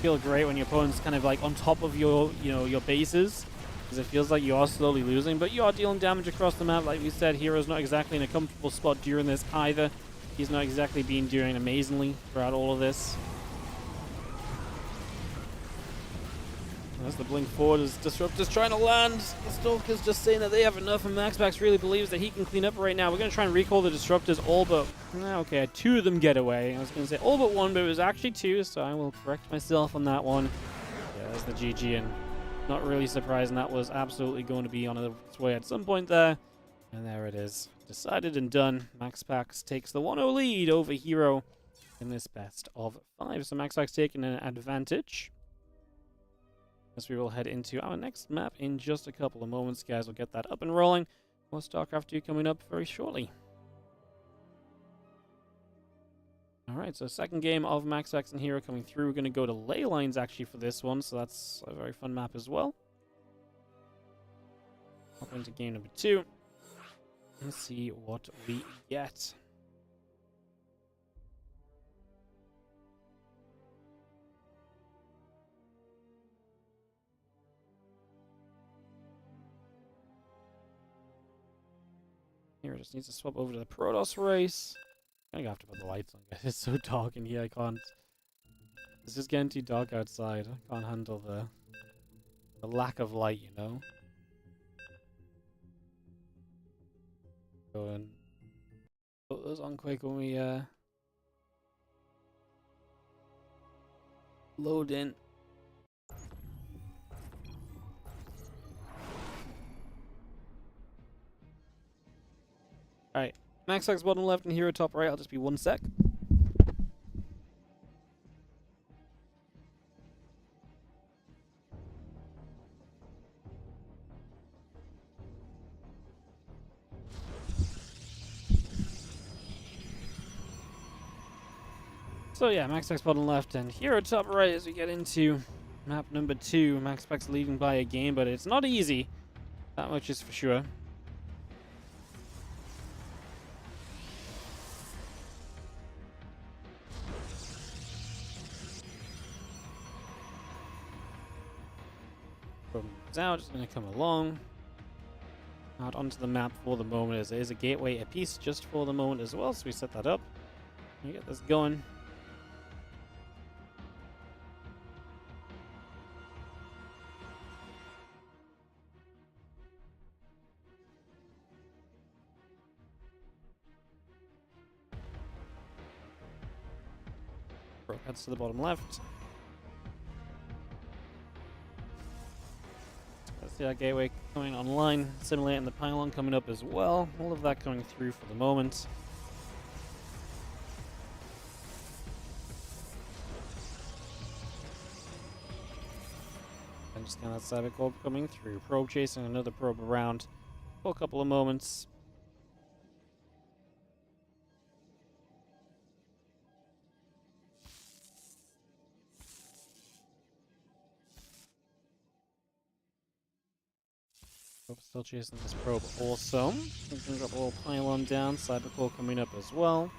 feel great when your opponent's kind of like on top of your, your bases, because it feels like you are slowly losing, but you are dealing damage across the map. Like we said, Hero's not exactly in a comfortable spot during this either. He's not exactly been doing amazingly throughout all of this. As the blink forward as Disruptor's trying to land. The Stalker's just saying that they have enough, and MaxPax really believes that he can clean up right now. We're going to try and recall the Disruptors all but... okay, two of them get away. I was going to say all but one, but it was actually two, so I will correct myself on that one. Yeah, that's the GG, and not really surprising. That was absolutely going to be on its way at some point there. And there it is. Decided and done. MaxPax takes the 1-0 lead over Hero in this best of 5. So MaxPax taking an advantage. As we will head into our next map in just a couple of moments, guys. We'll get that up and rolling. More StarCraft 2 coming up very shortly. Alright, so second game of MaxPax and Hero coming through. We're going to go to ley lines actually for this one, so that's a very fun map as well. Hop into game number 2. Let's see what we get. Here, just needs to swap over to the Protoss race. I think I have to put the lights on, guys. It's so dark in here, I can't. It's just getting too dark outside. I can't handle the lack of light, you know? Go and put those on quick when we load in. Alright, MaxPax bottom left and Hero top right. I'll just be 1 sec. So yeah, MaxPax bottom left and Hero top right as we get into map number 2. MaxPax leading by a game, but it's not easy. That much is for sure. Probe moves out, it's going to come along. Out onto the map for the moment, as there is a gateway a piece just for the moment as well, so we set that up. We get this going. Probe heads to the bottom left. Let's see that gateway coming online, simulating the pylon coming up as well. All of that coming through for the moment. And just kind of that cyber orb coming through. Probe chasing another probe around for a couple of moments. Still chasing this probe also. Brings up a little pylon down, cybercore coming up as well.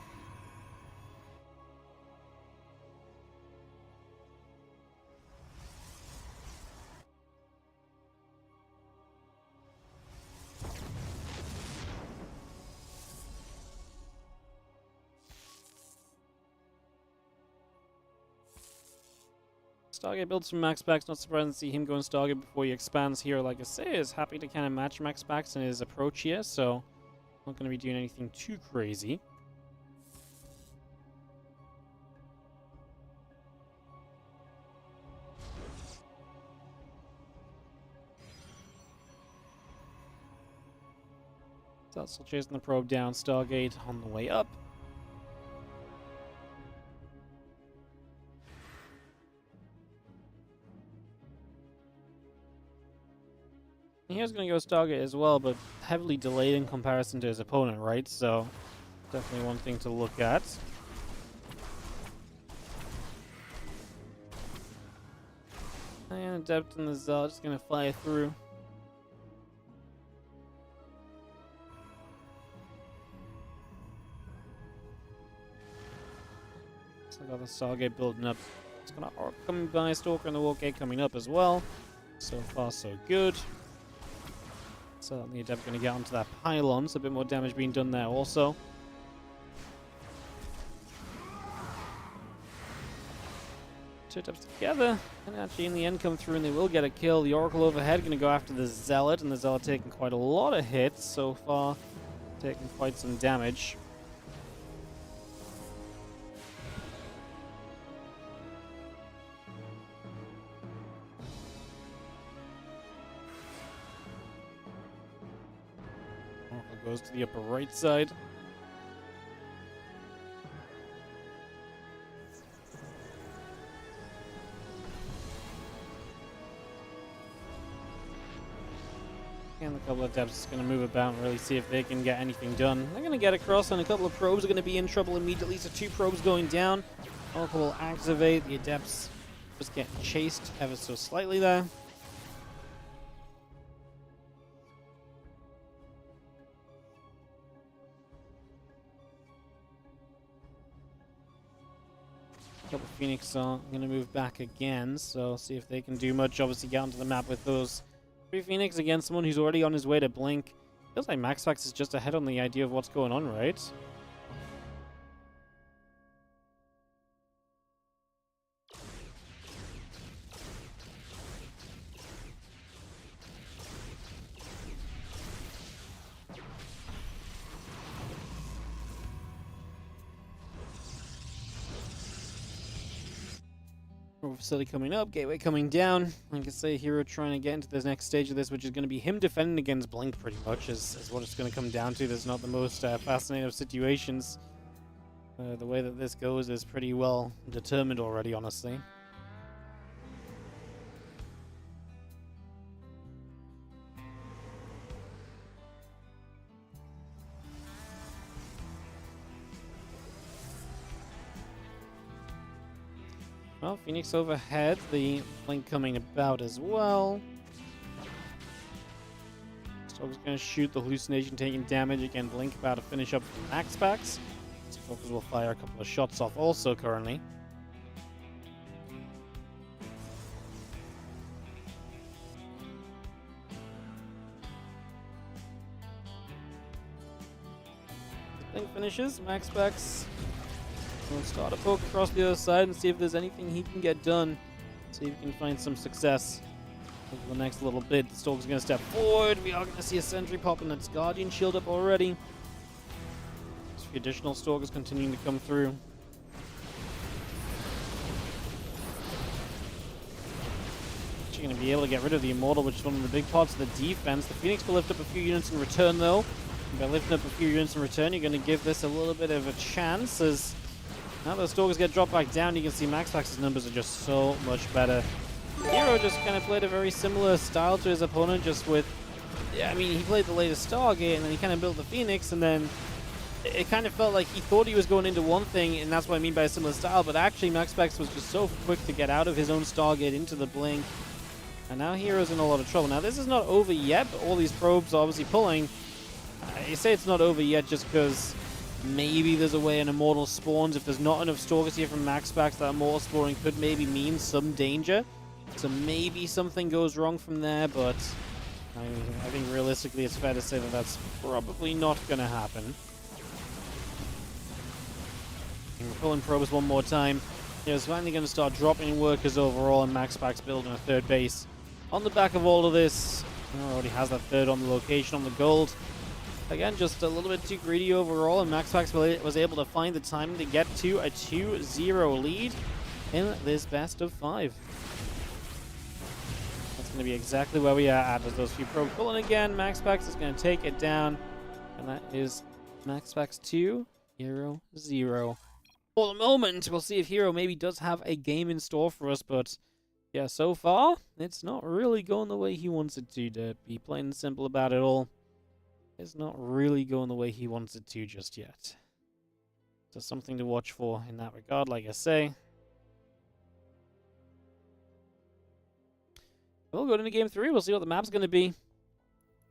Stargate builds from MaxPax, not surprising to see him go in Stargate before he expands here. Like I say, is happy to kind of match MaxPax in his approach here, so not going to be doing anything too crazy. So still chasing the probe down, Stargate on the way up. He was going to go Stargate as well, but heavily delayed in comparison to his opponent, right? So, definitely one thing to look at. And Adept and the Zealot just going to fly through. So, got the Stargate building up. It's got an Arc coming by, Stalker and the Wargate coming up as well. So far, so good. So the Adept going to get onto that pylon, so a bit more damage being done there also. Two Adepts together, and actually in the end come through and they will get a kill. The Oracle overhead going to go after the Zealot, and the Zealot taking quite a lot of hits so far, taking quite some damage. Goes to the upper right side. And a couple of Adepts is going to move about and really see if they can get anything done. They're going to get across, and a couple of probes are going to be in trouble immediately. So 2 probes going down. Oracle will activate. The Adepts just getting chased ever so slightly there. Couple Phoenix are going to move back again, so see if they can do much. Obviously get onto the map with those 3 Phoenix against someone who's already on his way to blink. Feels like MaxPax is just ahead on the idea of what's going on, right? Facility coming up, gateway coming down. Like I say, Hero trying to get into this next stage of this, which is going to be him defending against Blink pretty much, is what it's going to come down to. There's not the most fascinating of situations. The way that this goes is pretty well determined already, honestly. Well, Phoenix overhead, the Blink coming about as well. Stalker's going to shoot the Hallucination, taking damage. Again, Blink about to finish up the MaxPacks. Stalkers will fire a couple of shots off also currently. Link finishes. MaxPax will start a poke across the other side and see if there's anything he can get done. See if he can find some success over the next little bit. The Stalker's going to step forward. We are going to see a sentry pop and its Guardian shield up already. There's a few additional Stalkers continuing to come through. Actually going to be able to get rid of the Immortal, which is one of the big parts of the defense. The Phoenix will lift up a few units in return, though. And by lifting up a few units in return, you're going to give this a little bit of a chance, as now the Stalkers get dropped back down. You can see MaxPax's numbers are just so much better. Hero just kind of played a very similar style to his opponent, just with, yeah, I mean, he played the latest Stargate, and then he kind of built the Phoenix, and then it kind of felt like he thought he was going into one thing, and that's what I mean by a similar style, but actually MaxPax was just so quick to get out of his own Stargate into the Blink, and now Hero's in a lot of trouble. Now, this is not over yet, but all these probes are obviously pulling. I say it's not over yet just because maybe there's a way an Immortal spawns. If there's not enough Stalkers here from MaxPax, that Immortal spawning could maybe mean some danger. So maybe something goes wrong from there, but I think realistically it's fair to say that that's probably not going to happen. And we're pulling probes one more time. It's finally going to start dropping workers overall, and MaxPax building a third base. On the back of all of this, already has that third on the location on the gold. Again, just a little bit too greedy overall, and MaxPax was able to find the timing to get to a 2-0 lead in this best of 5. That's going to be exactly where we are at with those few probes pulling again. MaxPax is going to take it down, and that is MaxPax 2, Hero 0. For the moment, we'll see if Hero maybe does have a game in store for us, but yeah, so far, it's not really going the way he wants it to be plain and simple about it all. It's not really going the way he wants it to just yet. So something to watch for in that regard, like I say. We'll go into game 3. We'll see what the map's going to be.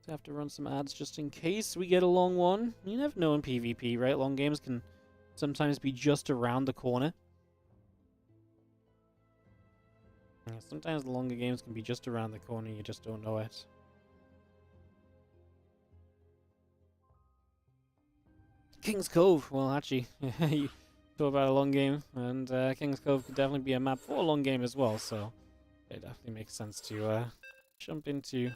Have to run some ads just in case we get a long one. You never know in PvP, right? Long games can sometimes be just around the corner. Yeah, sometimes the longer games can be just around the corner. You just don't know it. King's Cove. Well, actually, you talk about a long game, and King's Cove could definitely be a map for a long game as well, so it definitely makes sense to jump into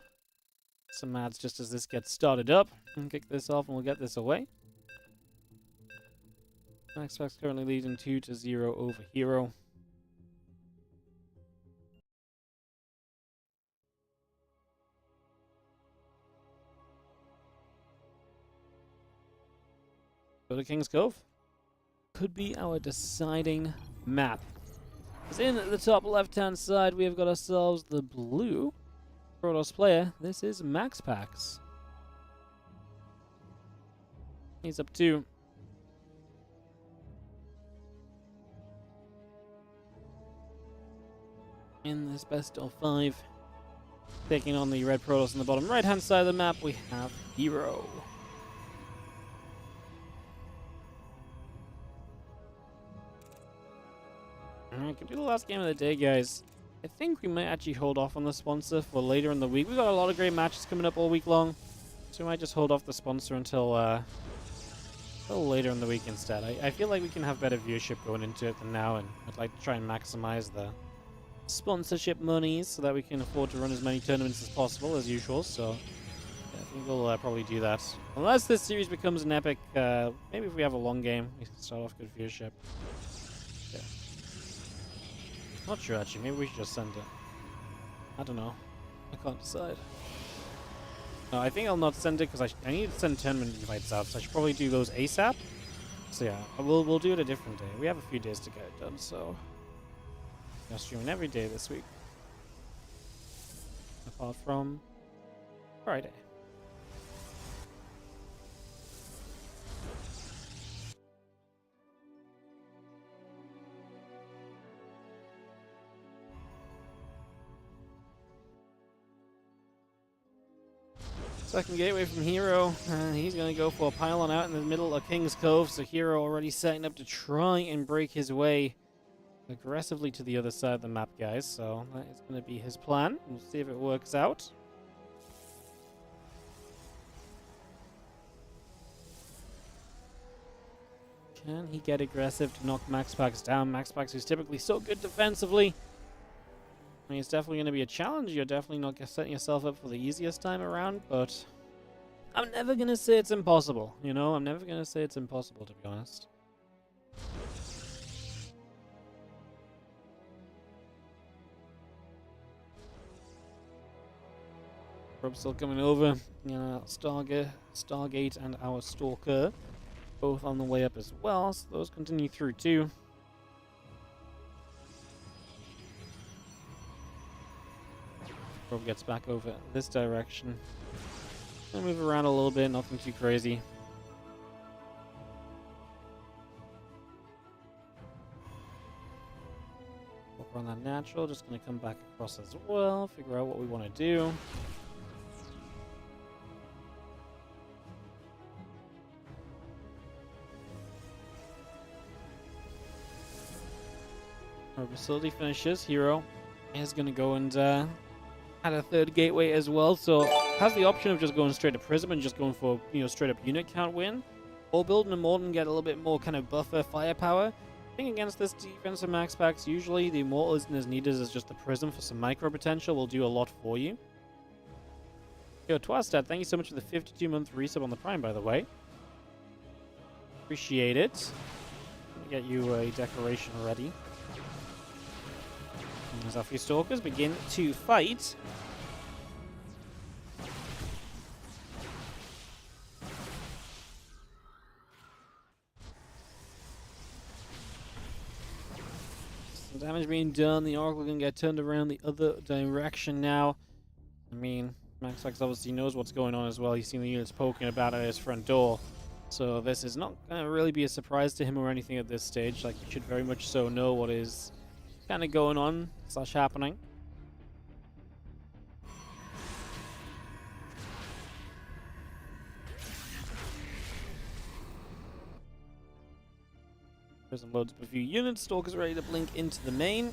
some ads just as this gets started up, and kick this off, and we'll get this away. MaxPax currently leading 2-0 over Hero. Go to King's Cove. Could be our deciding map. Because in the top left-hand side, we have got ourselves the blue Protoss player. This is MaxPax. He's up 2. In this best of 5. Taking on the red Protoss on the bottom right-hand side of the map, we have Hero. Alright, could be the last game of the day, guys. I think we might actually hold off on the sponsor for later in the week. We've got a lot of great matches coming up all week long, so we might just hold off the sponsor until later in the week instead. I feel like we can have better viewership going into it than now, and I'd like to try and maximize the sponsorship monies so that we can afford to run as many tournaments as possible, as usual, so yeah, I think we'll probably do that. Unless this series becomes an epic, maybe if we have a long game, we can start off good viewership. Yeah. Not sure, actually. Maybe we should just send it. I don't know. I can't decide. No, I think I'll not send it because I need to send tournament invites out, so I should probably do those ASAP. So yeah, we'll do it a different day. We have a few days to get it done, so I'm streaming every day this week, apart from Friday. Second gateway from Hero. He's going to go for a pylon out in the middle of King's Cove. So Hero already setting up to try and break his way aggressively to the other side of the map, guys. So that is going to be his plan. We'll see if it works out. Can he get aggressive to knock MaxPax down? MaxPax who's typically so good defensively. I mean, it's definitely going to be a challenge. You're definitely not setting yourself up for the easiest time around, but I'm never going to say it's impossible, you know? I'm never going to say it's impossible, to be honest. Probe still coming over. You know, Stargate and our Stalker both on the way up as well, so those continue through too. Probe gets back over this direction. And move around a little bit, nothing too crazy. Over on that natural, just going to come back across as well, figure out what we want to do. Our facility finishes. Hero is going to go and add a third gateway as well, so has the option of just going straight to Prism and just going for, you know, straight up unit count win, or building a Immortal and get a little bit more kind of buffer firepower. I think against this defense of MaxPax, usually the Immortal isn't as needed as just the Prism for some micro potential will do a lot for you. Yo, Twastad, thank you so much for the 52-month resub on the Prime, by the way. Appreciate it. Let me get you a decoration ready. As our few Stalkers begin to fight. Some damage being done. The Oracle can get turned around the other direction now. I mean, MaxPax obviously knows what's going on as well. He's seen the units poking about at his front door. So this is not going to really be a surprise to him or anything at this stage. Like, he should very much so know what is kind of going on / happening. Prism loads up a few units. Stalker's ready to blink into the main.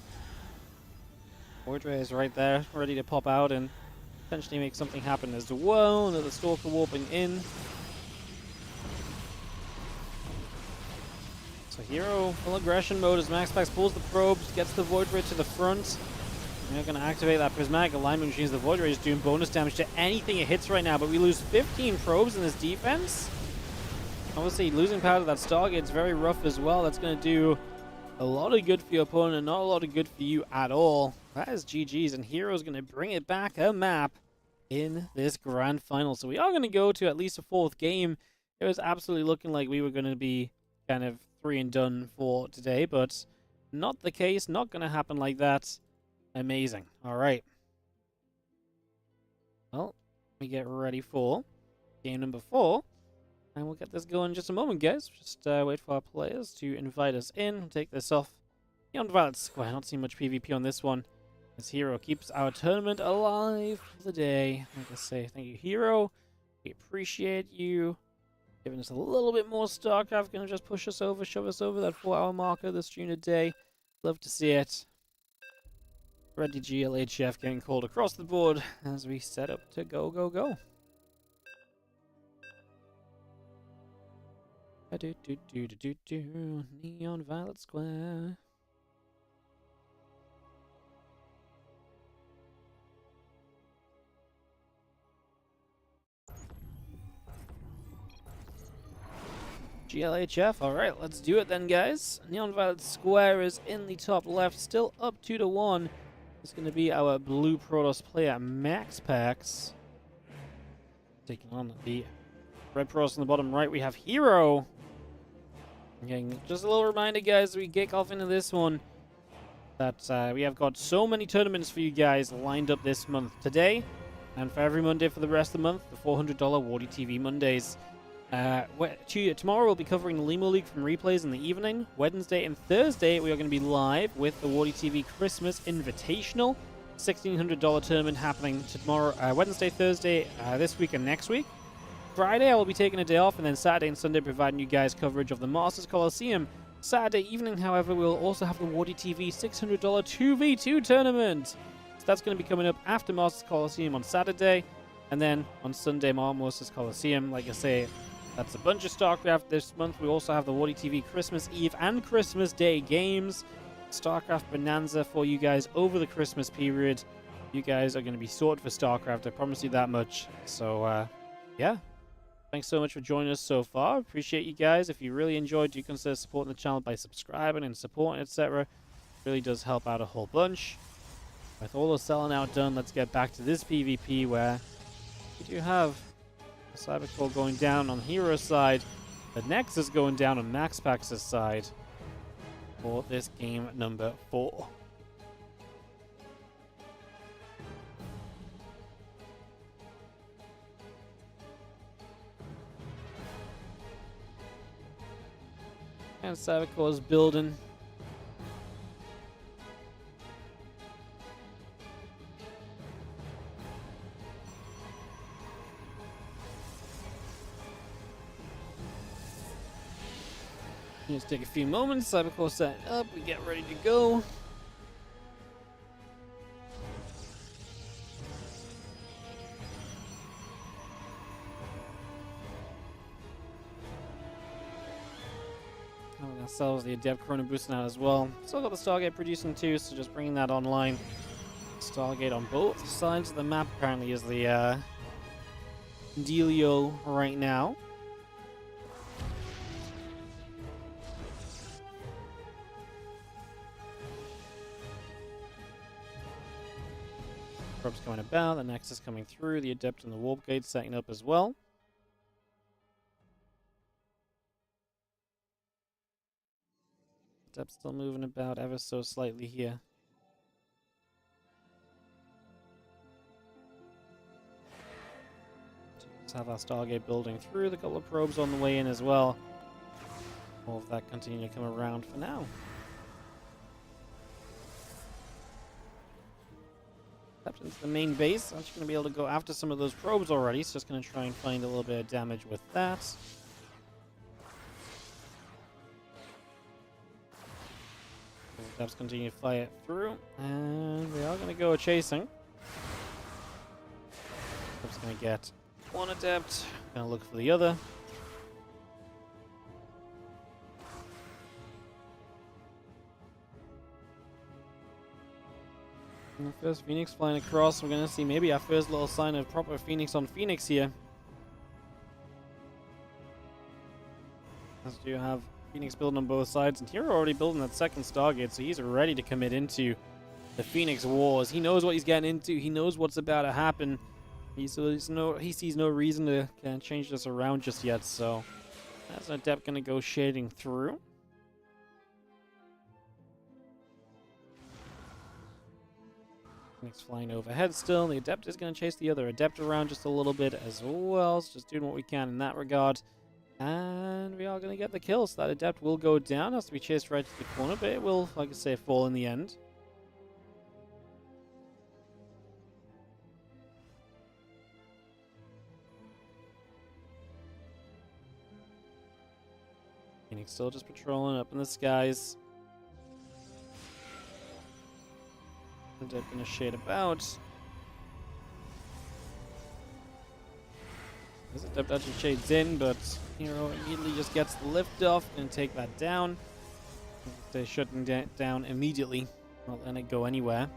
Void Ray is right there, ready to pop out and potentially make something happen as well. Another Stalker warping in. So Hero full aggression mode as MaxPax pulls the probes, gets the Void Ray to the front. We're going to activate that prismatic alignment, which means the Void Ray is doing bonus damage to anything it hits right now, but we lose 15 probes in this defense. Obviously, losing power to that Stargate is very rough as well. That's going to do a lot of good for your opponent and not a lot of good for you at all. That is GG's, and Hero's going to bring it back a map in this grand final. So we are going to go to at least a fourth game. It was absolutely looking like we were going to be kind of 3 and done for today, but not the case. Not going to happen like that. Amazing. All right. Well, we get ready for game number 4, and we'll get this going in just a moment, guys. Just wait for our players to invite us in. We'll take this off beyond Violet Square. Not seeing much PvP on this one. This Hero keeps our tournament alive for the day. Like I say, thank you, Hero. We appreciate you giving us a little bit more StarCraft. Gonna just push us over, shove us over that 4-hour marker this stream today. Love to see it. Ready GLHF getting called across the board as we set up to go, go, go. Neon Violet Square. GLHF, alright, let's do it then, guys. Neon Violet Square is in the top left, still up 2-1. It's going to be our blue Protoss player, MaxPax, taking on the red Protoss on the bottom right. We have Hero. Again, just a little reminder, guys, as we kick off into this one, that we have got so many tournaments for you guys lined up this month. Today, and for every Monday for the rest of the month, the $400 WardiTV Mondays. Tomorrow we'll be covering the Limo League from replays in the evening. Wednesday and Thursday we are going to be live with the WardiTV Christmas Invitational. $1,600 tournament happening tomorrow, Wednesday, Thursday, this week and next week. Friday I will be taking a day off, and then Saturday and Sunday providing you guys coverage of the Masters Coliseum. Saturday evening, however, we'll also have the WardiTV $600 2v2 tournament. So that's going to be coming up after Masters Coliseum on Saturday, and then on Sunday, Masters Coliseum. Like I say, That's a bunch of StarCraft this month. We also have the WardiTV Christmas Eve and Christmas Day games. StarCraft Bonanza for you guys over the Christmas period. You guys are going to be sorted for StarCraft. I promise you that much. So, yeah. Thanks so much for joining us so far. Appreciate you guys. If you really enjoyed, do consider supporting the channel by subscribing and supporting, etc. It really does help out a whole bunch. With all the selling out done, let's get back to this PvP where we do have a Cybercore going down on Hero's side. The Nexus going down on MaxPax's side for this game number 4. And Cybercore's building. Just take a few moments. Cybercore set up. We get ready to go. Having ourselves the Adept Chrono Boost now as well. Still got the Stargate producing too, so just bringing that online. Stargate on both sides of the map apparently is the dealio right now. Probes going about, the Nexus coming through, the Adept and the Warp Gate setting up as well. Adept still moving about ever so slightly here. Just have our Stargate building through, the couple of probes on the way in as well. All of that continue to come around for now. Into the main base. I'm just going to be able to go after some of those probes already, so just going to try and find a little bit of damage with that. Adepts continue to fly it through, and we are going to go chasing. Adept's going to get one Adept, going to look for the other. And the first Phoenix flying across, we're going to see maybe our first little sign of proper Phoenix on Phoenix here. As you have Phoenix building on both sides, and Hero already building that second Stargate, so he's ready to commit into the Phoenix Wars. He knows what he's getting into, he knows what's about to happen. He sees no reason to change this around just yet, so that's an Adept going to go shading through. Phoenix flying overhead still. The Adept is going to chase the other Adept around just a little bit as well. So just doing what we can in that regard. And we are going to get the kill. So that Adept will go down. Has to be chased right to the corner, but it will, like I say, fall in the end. Phoenix still just patrolling up in the skies. Adept gonna shade about. This Adept actually shades in, but Hero immediately just gets the lift off and take that down. They're shutting down immediately. Not letting it go anywhere.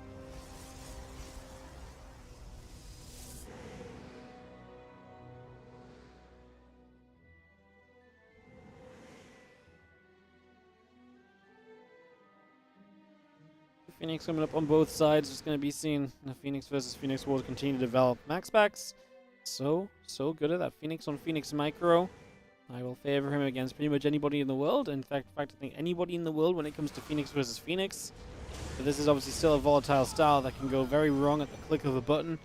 Phoenix coming up on both sides. Just going to be seeing the Phoenix versus Phoenix Wars continue to develop. MaxPax, so good at that Phoenix on Phoenix micro. I will favor him against pretty much anybody in the world. In fact, I think anybody in the world when it comes to Phoenix versus Phoenix. But this is obviously still a volatile style that can go very wrong at the click of a button.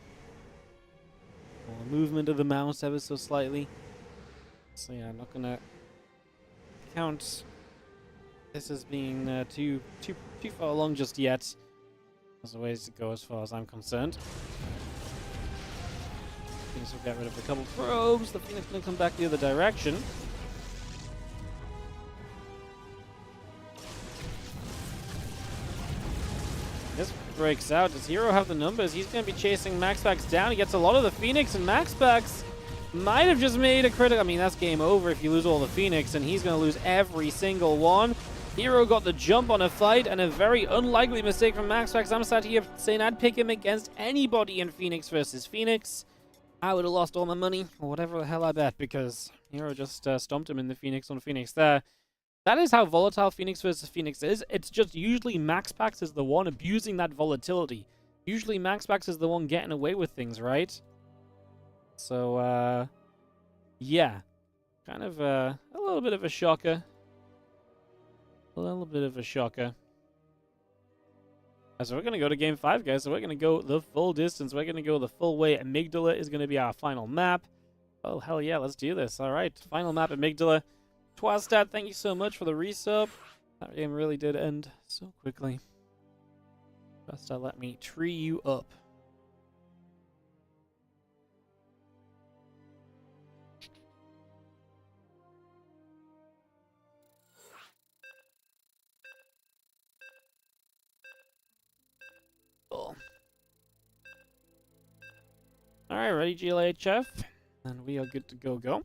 Or the movement of the mouse ever so slightly. So yeah, I'm not going to count this as being too far along just yet. There's a ways to go as far as I'm concerned. Phoenix will get rid of a couple probes. The Phoenix will come back the other direction. This breaks out. Does Hero have the numbers? He's going to be chasing MaxPax down. He gets a lot of the Phoenix, and MaxPax Might have just made a critical. I mean, that's game over if you lose all the Phoenix, and he's going to lose every single one. Hero got the jump on a fight, and a very unlikely mistake from MaxPax. I'm sat here saying I'd pick him against anybody in Phoenix versus Phoenix. I would have lost all my money, or whatever the hell I bet, because Hero just stomped him in the Phoenix on Phoenix there. That is how volatile Phoenix versus Phoenix is. It's just usually MaxPax is the one abusing that volatility. Usually MaxPax is the one getting away with things, right? So, yeah. Kind of a little bit of a shocker. A little bit of a shocker. So we're going to go to game 5, guys. So we're going to go the full distance. We're going to go the full way. Amygdala is going to be our final map. Oh, hell yeah. Let's do this. All right. Final map, Amygdala. Twastat, thank you so much for the resub. That game really did end so quickly. Twastat, let me tree you up. Cool. Alright, ready, GLHF? And we are good to go.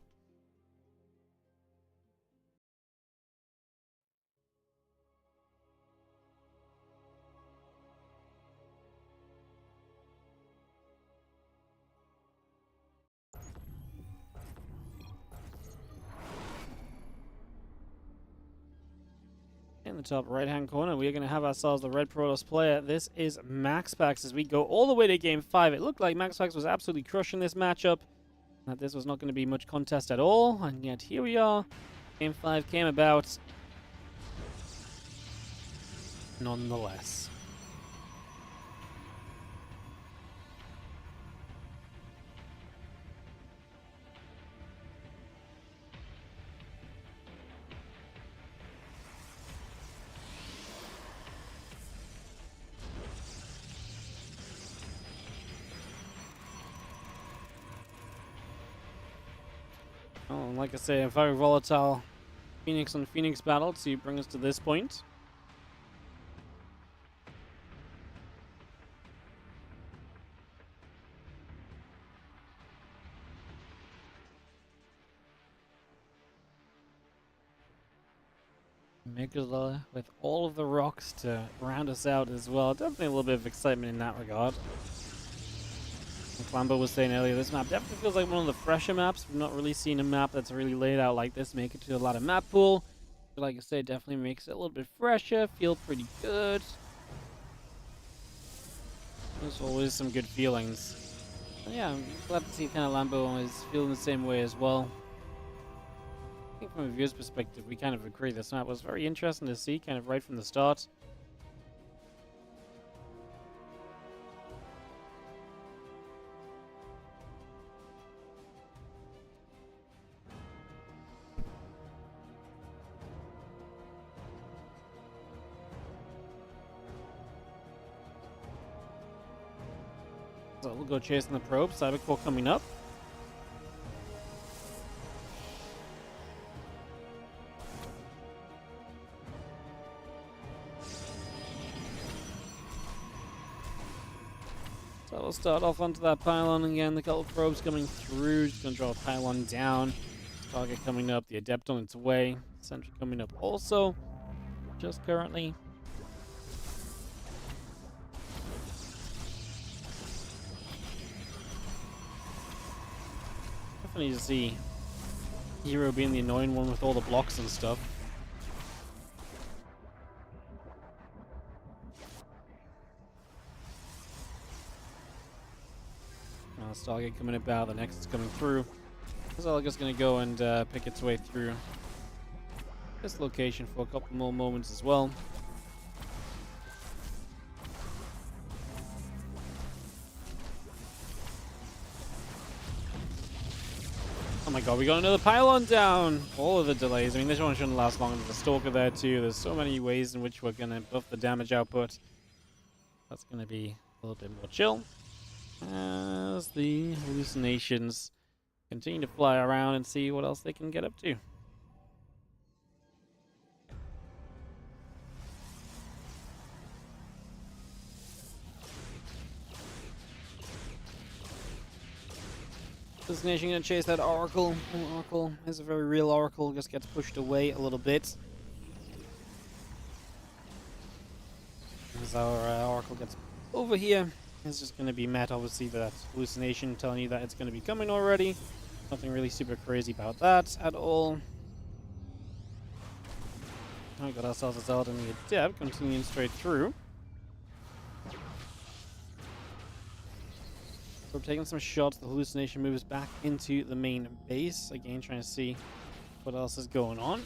In the top right-hand corner, we are going to have ourselves the Red Protoss player. This is MaxPax as we go all the way to Game 5. It looked like MaxPax was absolutely crushing this matchup, that this was not going to be much contest at all, and yet here we are. Game 5 came about nonetheless. Oh, like I say, a very volatile Phoenix on Phoenix battle to bring us to this point. Amygdala with all of the rocks to round us out as well. Definitely a little bit of excitement in that regard. Like Lambo was saying earlier, this map definitely feels like one of the fresher maps. We've not really seen a map that's really laid out like this, make it to a lot of map pool. But like I said, definitely makes it a little bit fresher, feel pretty good. There's always some good feelings. And yeah, I'm glad to see kind of Lambo is feeling the same way as well. I think from a viewer's perspective, we kind of agree. This map was very interesting to see, kind of right from the start. So we'll go chasing the probe. Cybercore coming up. So we'll start off onto that pylon again. The couple probes coming through. Just going to draw a pylon down. Target coming up. The Adept on its way. Sentry coming up also. Just currently. Funny to see Hero being the annoying one with all the blocks and stuff. Now Stargate coming about, the next is coming through. Zala's going to go and pick its way through this location for a couple more moments as well. Oh my god, we got another pylon down! All of the delays. I mean, this one shouldn't last long. There's a Stalker there too. There's so many ways in which we're going to buff the damage output. That's going to be a little bit more chill. As the hallucinations continue to fly around and see what else they can get up to. This nation gonna chase that Oracle. Oracle is a very real Oracle, just gets pushed away a little bit. As our Oracle gets over here, it's just gonna be met, obviously, that hallucination telling you that it's gonna be coming already. Nothing really super crazy about that at all. We got ourselves a Zelda and the Adept, continuing straight through. We're taking some shots. The hallucination moves back into the main base. Again, trying to see what else is going on.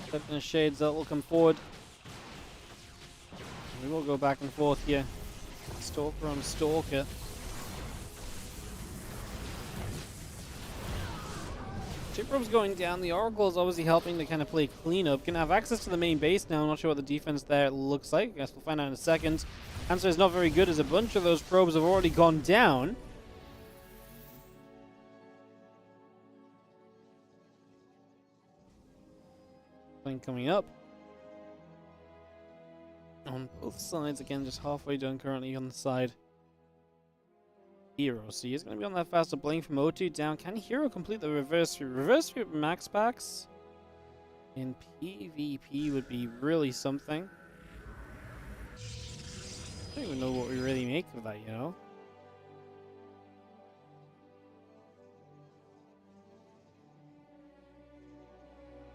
Stepping the shades up, will come forward. We will go back and forth here. Stalker on Stalker. Chip going down. The Oracle is obviously helping to kind of play cleanup. Can have access to the main base now. I'm not sure what the defense there looks like. I guess we'll find out in a second. Answer is not very good as a bunch of those probes have already gone down. Thing coming up. On both sides, again, just halfway done currently on the side. Hero. So he's going to be on that faster blink from O2 down. Can Hero complete the reverse sweep? Reverse sweep MaxPax in PvP would be really something. I don't even know what we really make of that, you know?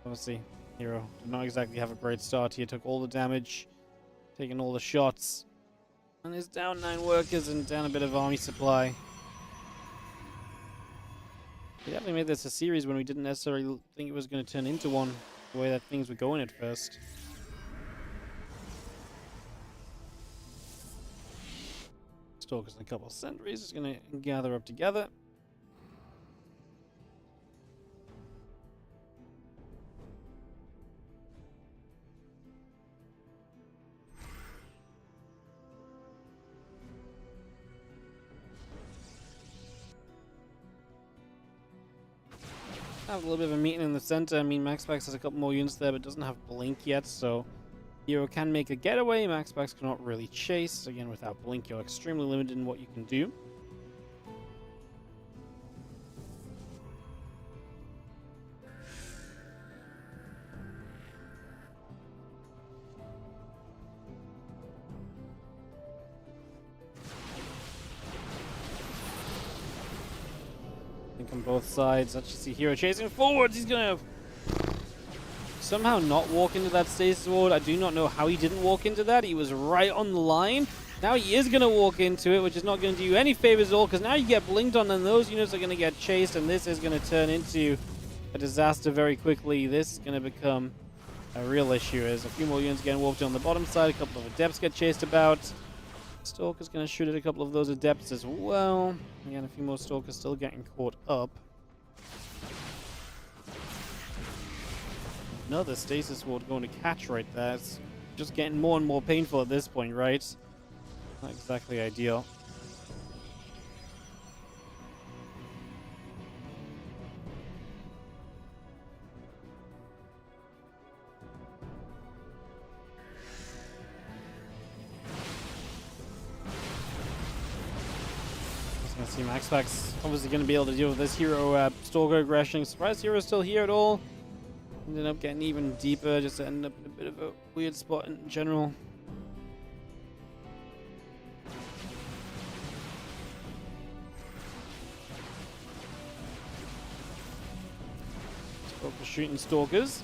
Obviously, Hero did not exactly have a great start here. Took all the damage, taking all the shots. And is down 9 workers and down a bit of army supply. We definitely made this a series when we didn't necessarily think it was going to turn into one, the way that things were going at first. Stalkers and a couple of sentries is going to gather up together. Have a little bit of a meeting in the center. I mean, MaxPax has a couple more units there, but doesn't have Blink yet, so Hero can make a getaway. MaxPax cannot really chase. Again, without Blink, you're extremely limited in what you can do. On both sides. Let's just see Hero chasing forwards. He's gonna somehow not walk into that stasis ward. I do not know how he didn't walk into that. He was right on the line. Now he is gonna walk into it, which is not gonna do you any favors at all, because now you get blinked on and those units are gonna get chased, and this is gonna turn into a disaster very quickly. This is gonna become a real issue as a few more units getting walked on the bottom side. A couple of Adepts get chased about. Stalker's going to shoot at a couple of those Adepts as well. Again, a few more Stalkers still getting caught up. Another Stasis Ward going to catch right there. It's just getting more and more painful at this point, right? Not exactly ideal. See, MaxPax obviously going to be able to deal with this Hero Stalker aggression. Surprised Hero's still here at all. Ended up getting even deeper, just to end up in a bit of a weird spot in general. Stalker shooting Stalkers.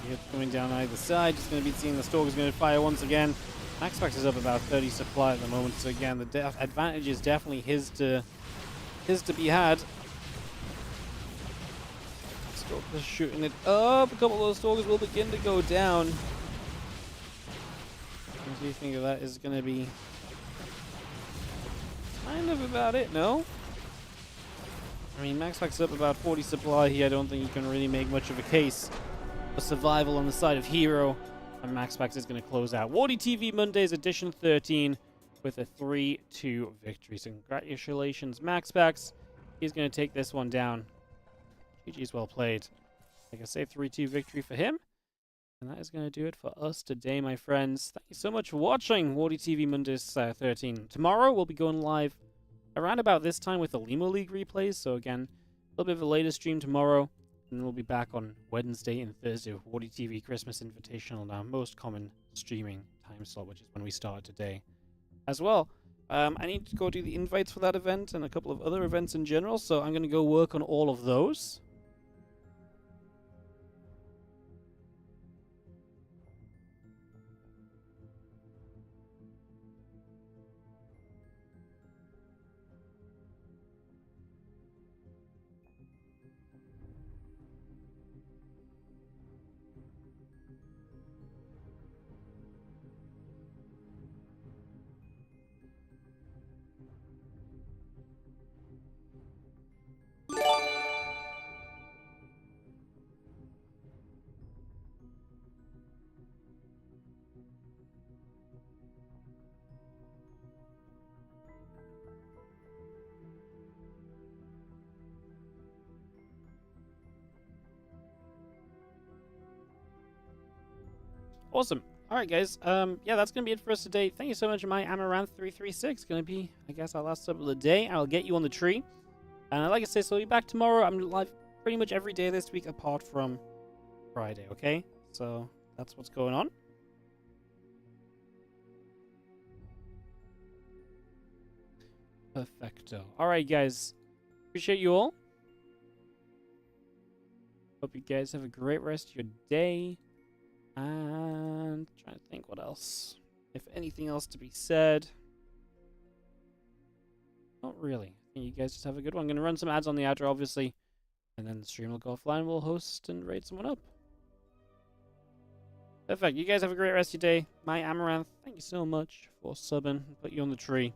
He's coming down either side. Just going to be seeing the Stalkers going to fire once again. MaxPax is up about 30 supply at the moment, so again, the advantage is definitely his to be had. Stalkers shooting it up. A couple of those Stalkers will begin to go down. What do you think of that? Is going to be kind of about it, no? I mean, MaxPax is up about 40 supply here. I don't think you can really make much of a case for survival on the side of Hero. And MaxPax is going to close out WardiTV Mondays edition 13 with a 3-2 victory. So congratulations, MaxPax. He's going to take this one down. GG's well played. like I say, 3-2 victory for him. And that is going to do it for us today, my friends. Thank you so much for watching WardiTV Mondays 13. Tomorrow, we'll be going live around about this time with the Limo League replays. So again, a little bit of a later stream tomorrow. And then we'll be back on Wednesday and Thursday with WardiTV Christmas Invitational, our most common streaming time slot, which is when we started today as well. I need to go do the invites for that event and a couple of other events in general. So I'm going to go work on all of those. Awesome. Alright, guys. Yeah, that's going to be it for us today. Thank you so much, my Amaranth336. Going to be, I guess, our last sub of the day. I'll get you on the tree. And like I say, so I'll be back tomorrow. I'm live pretty much every day this week apart from Friday, okay? So that's what's going on. Perfecto. Alright, guys. Appreciate you all. Hope you guys have a great rest of your day. And trying to think what else. If anything else to be said. Not really. I think you guys just have a good one. I'm going to run some ads on the outro, obviously. And then the stream will go offline. We'll host and raid someone up. Perfect. You guys have a great rest of your day. My Amaranth, thank you so much for subbing. Put you on the tree.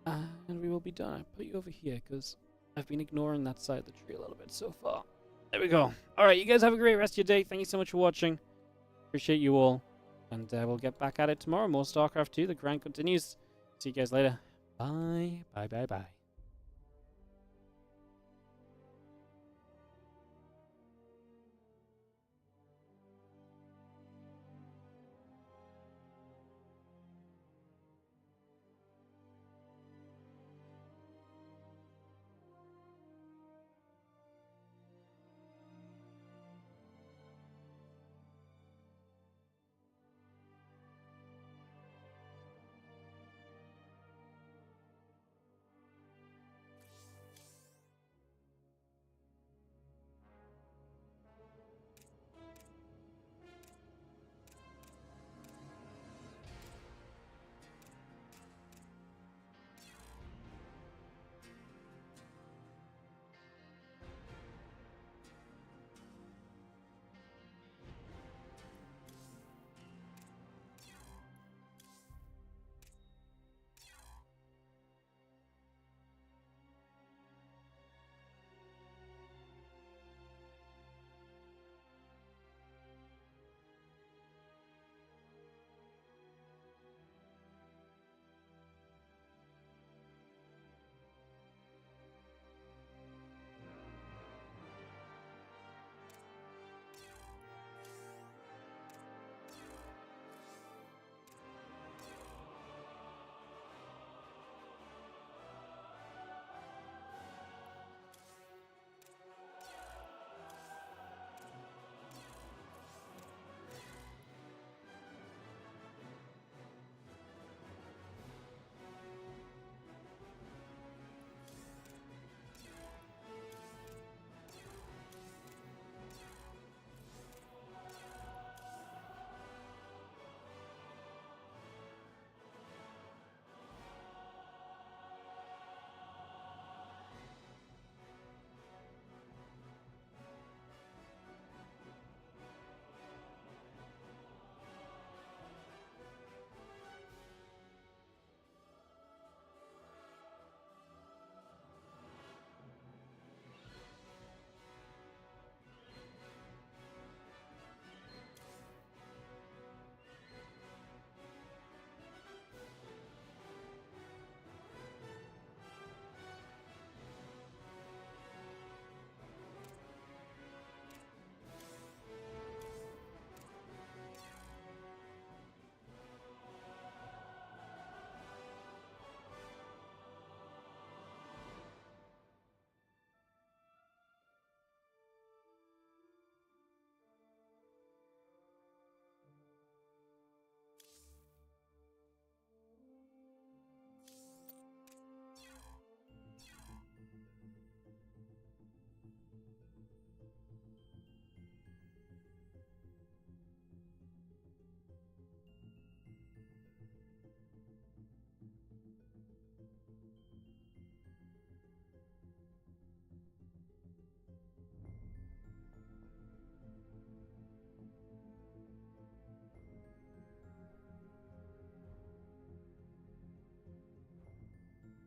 And we will be done. I'll put you over here because I've been ignoring that side of the tree a little bit so far. There we go. Alright, you guys have a great rest of your day. Thank you so much for watching. Appreciate you all. And we'll get back at it tomorrow. More StarCraft 2. The grind continues. See you guys later. Bye. Bye, bye, bye.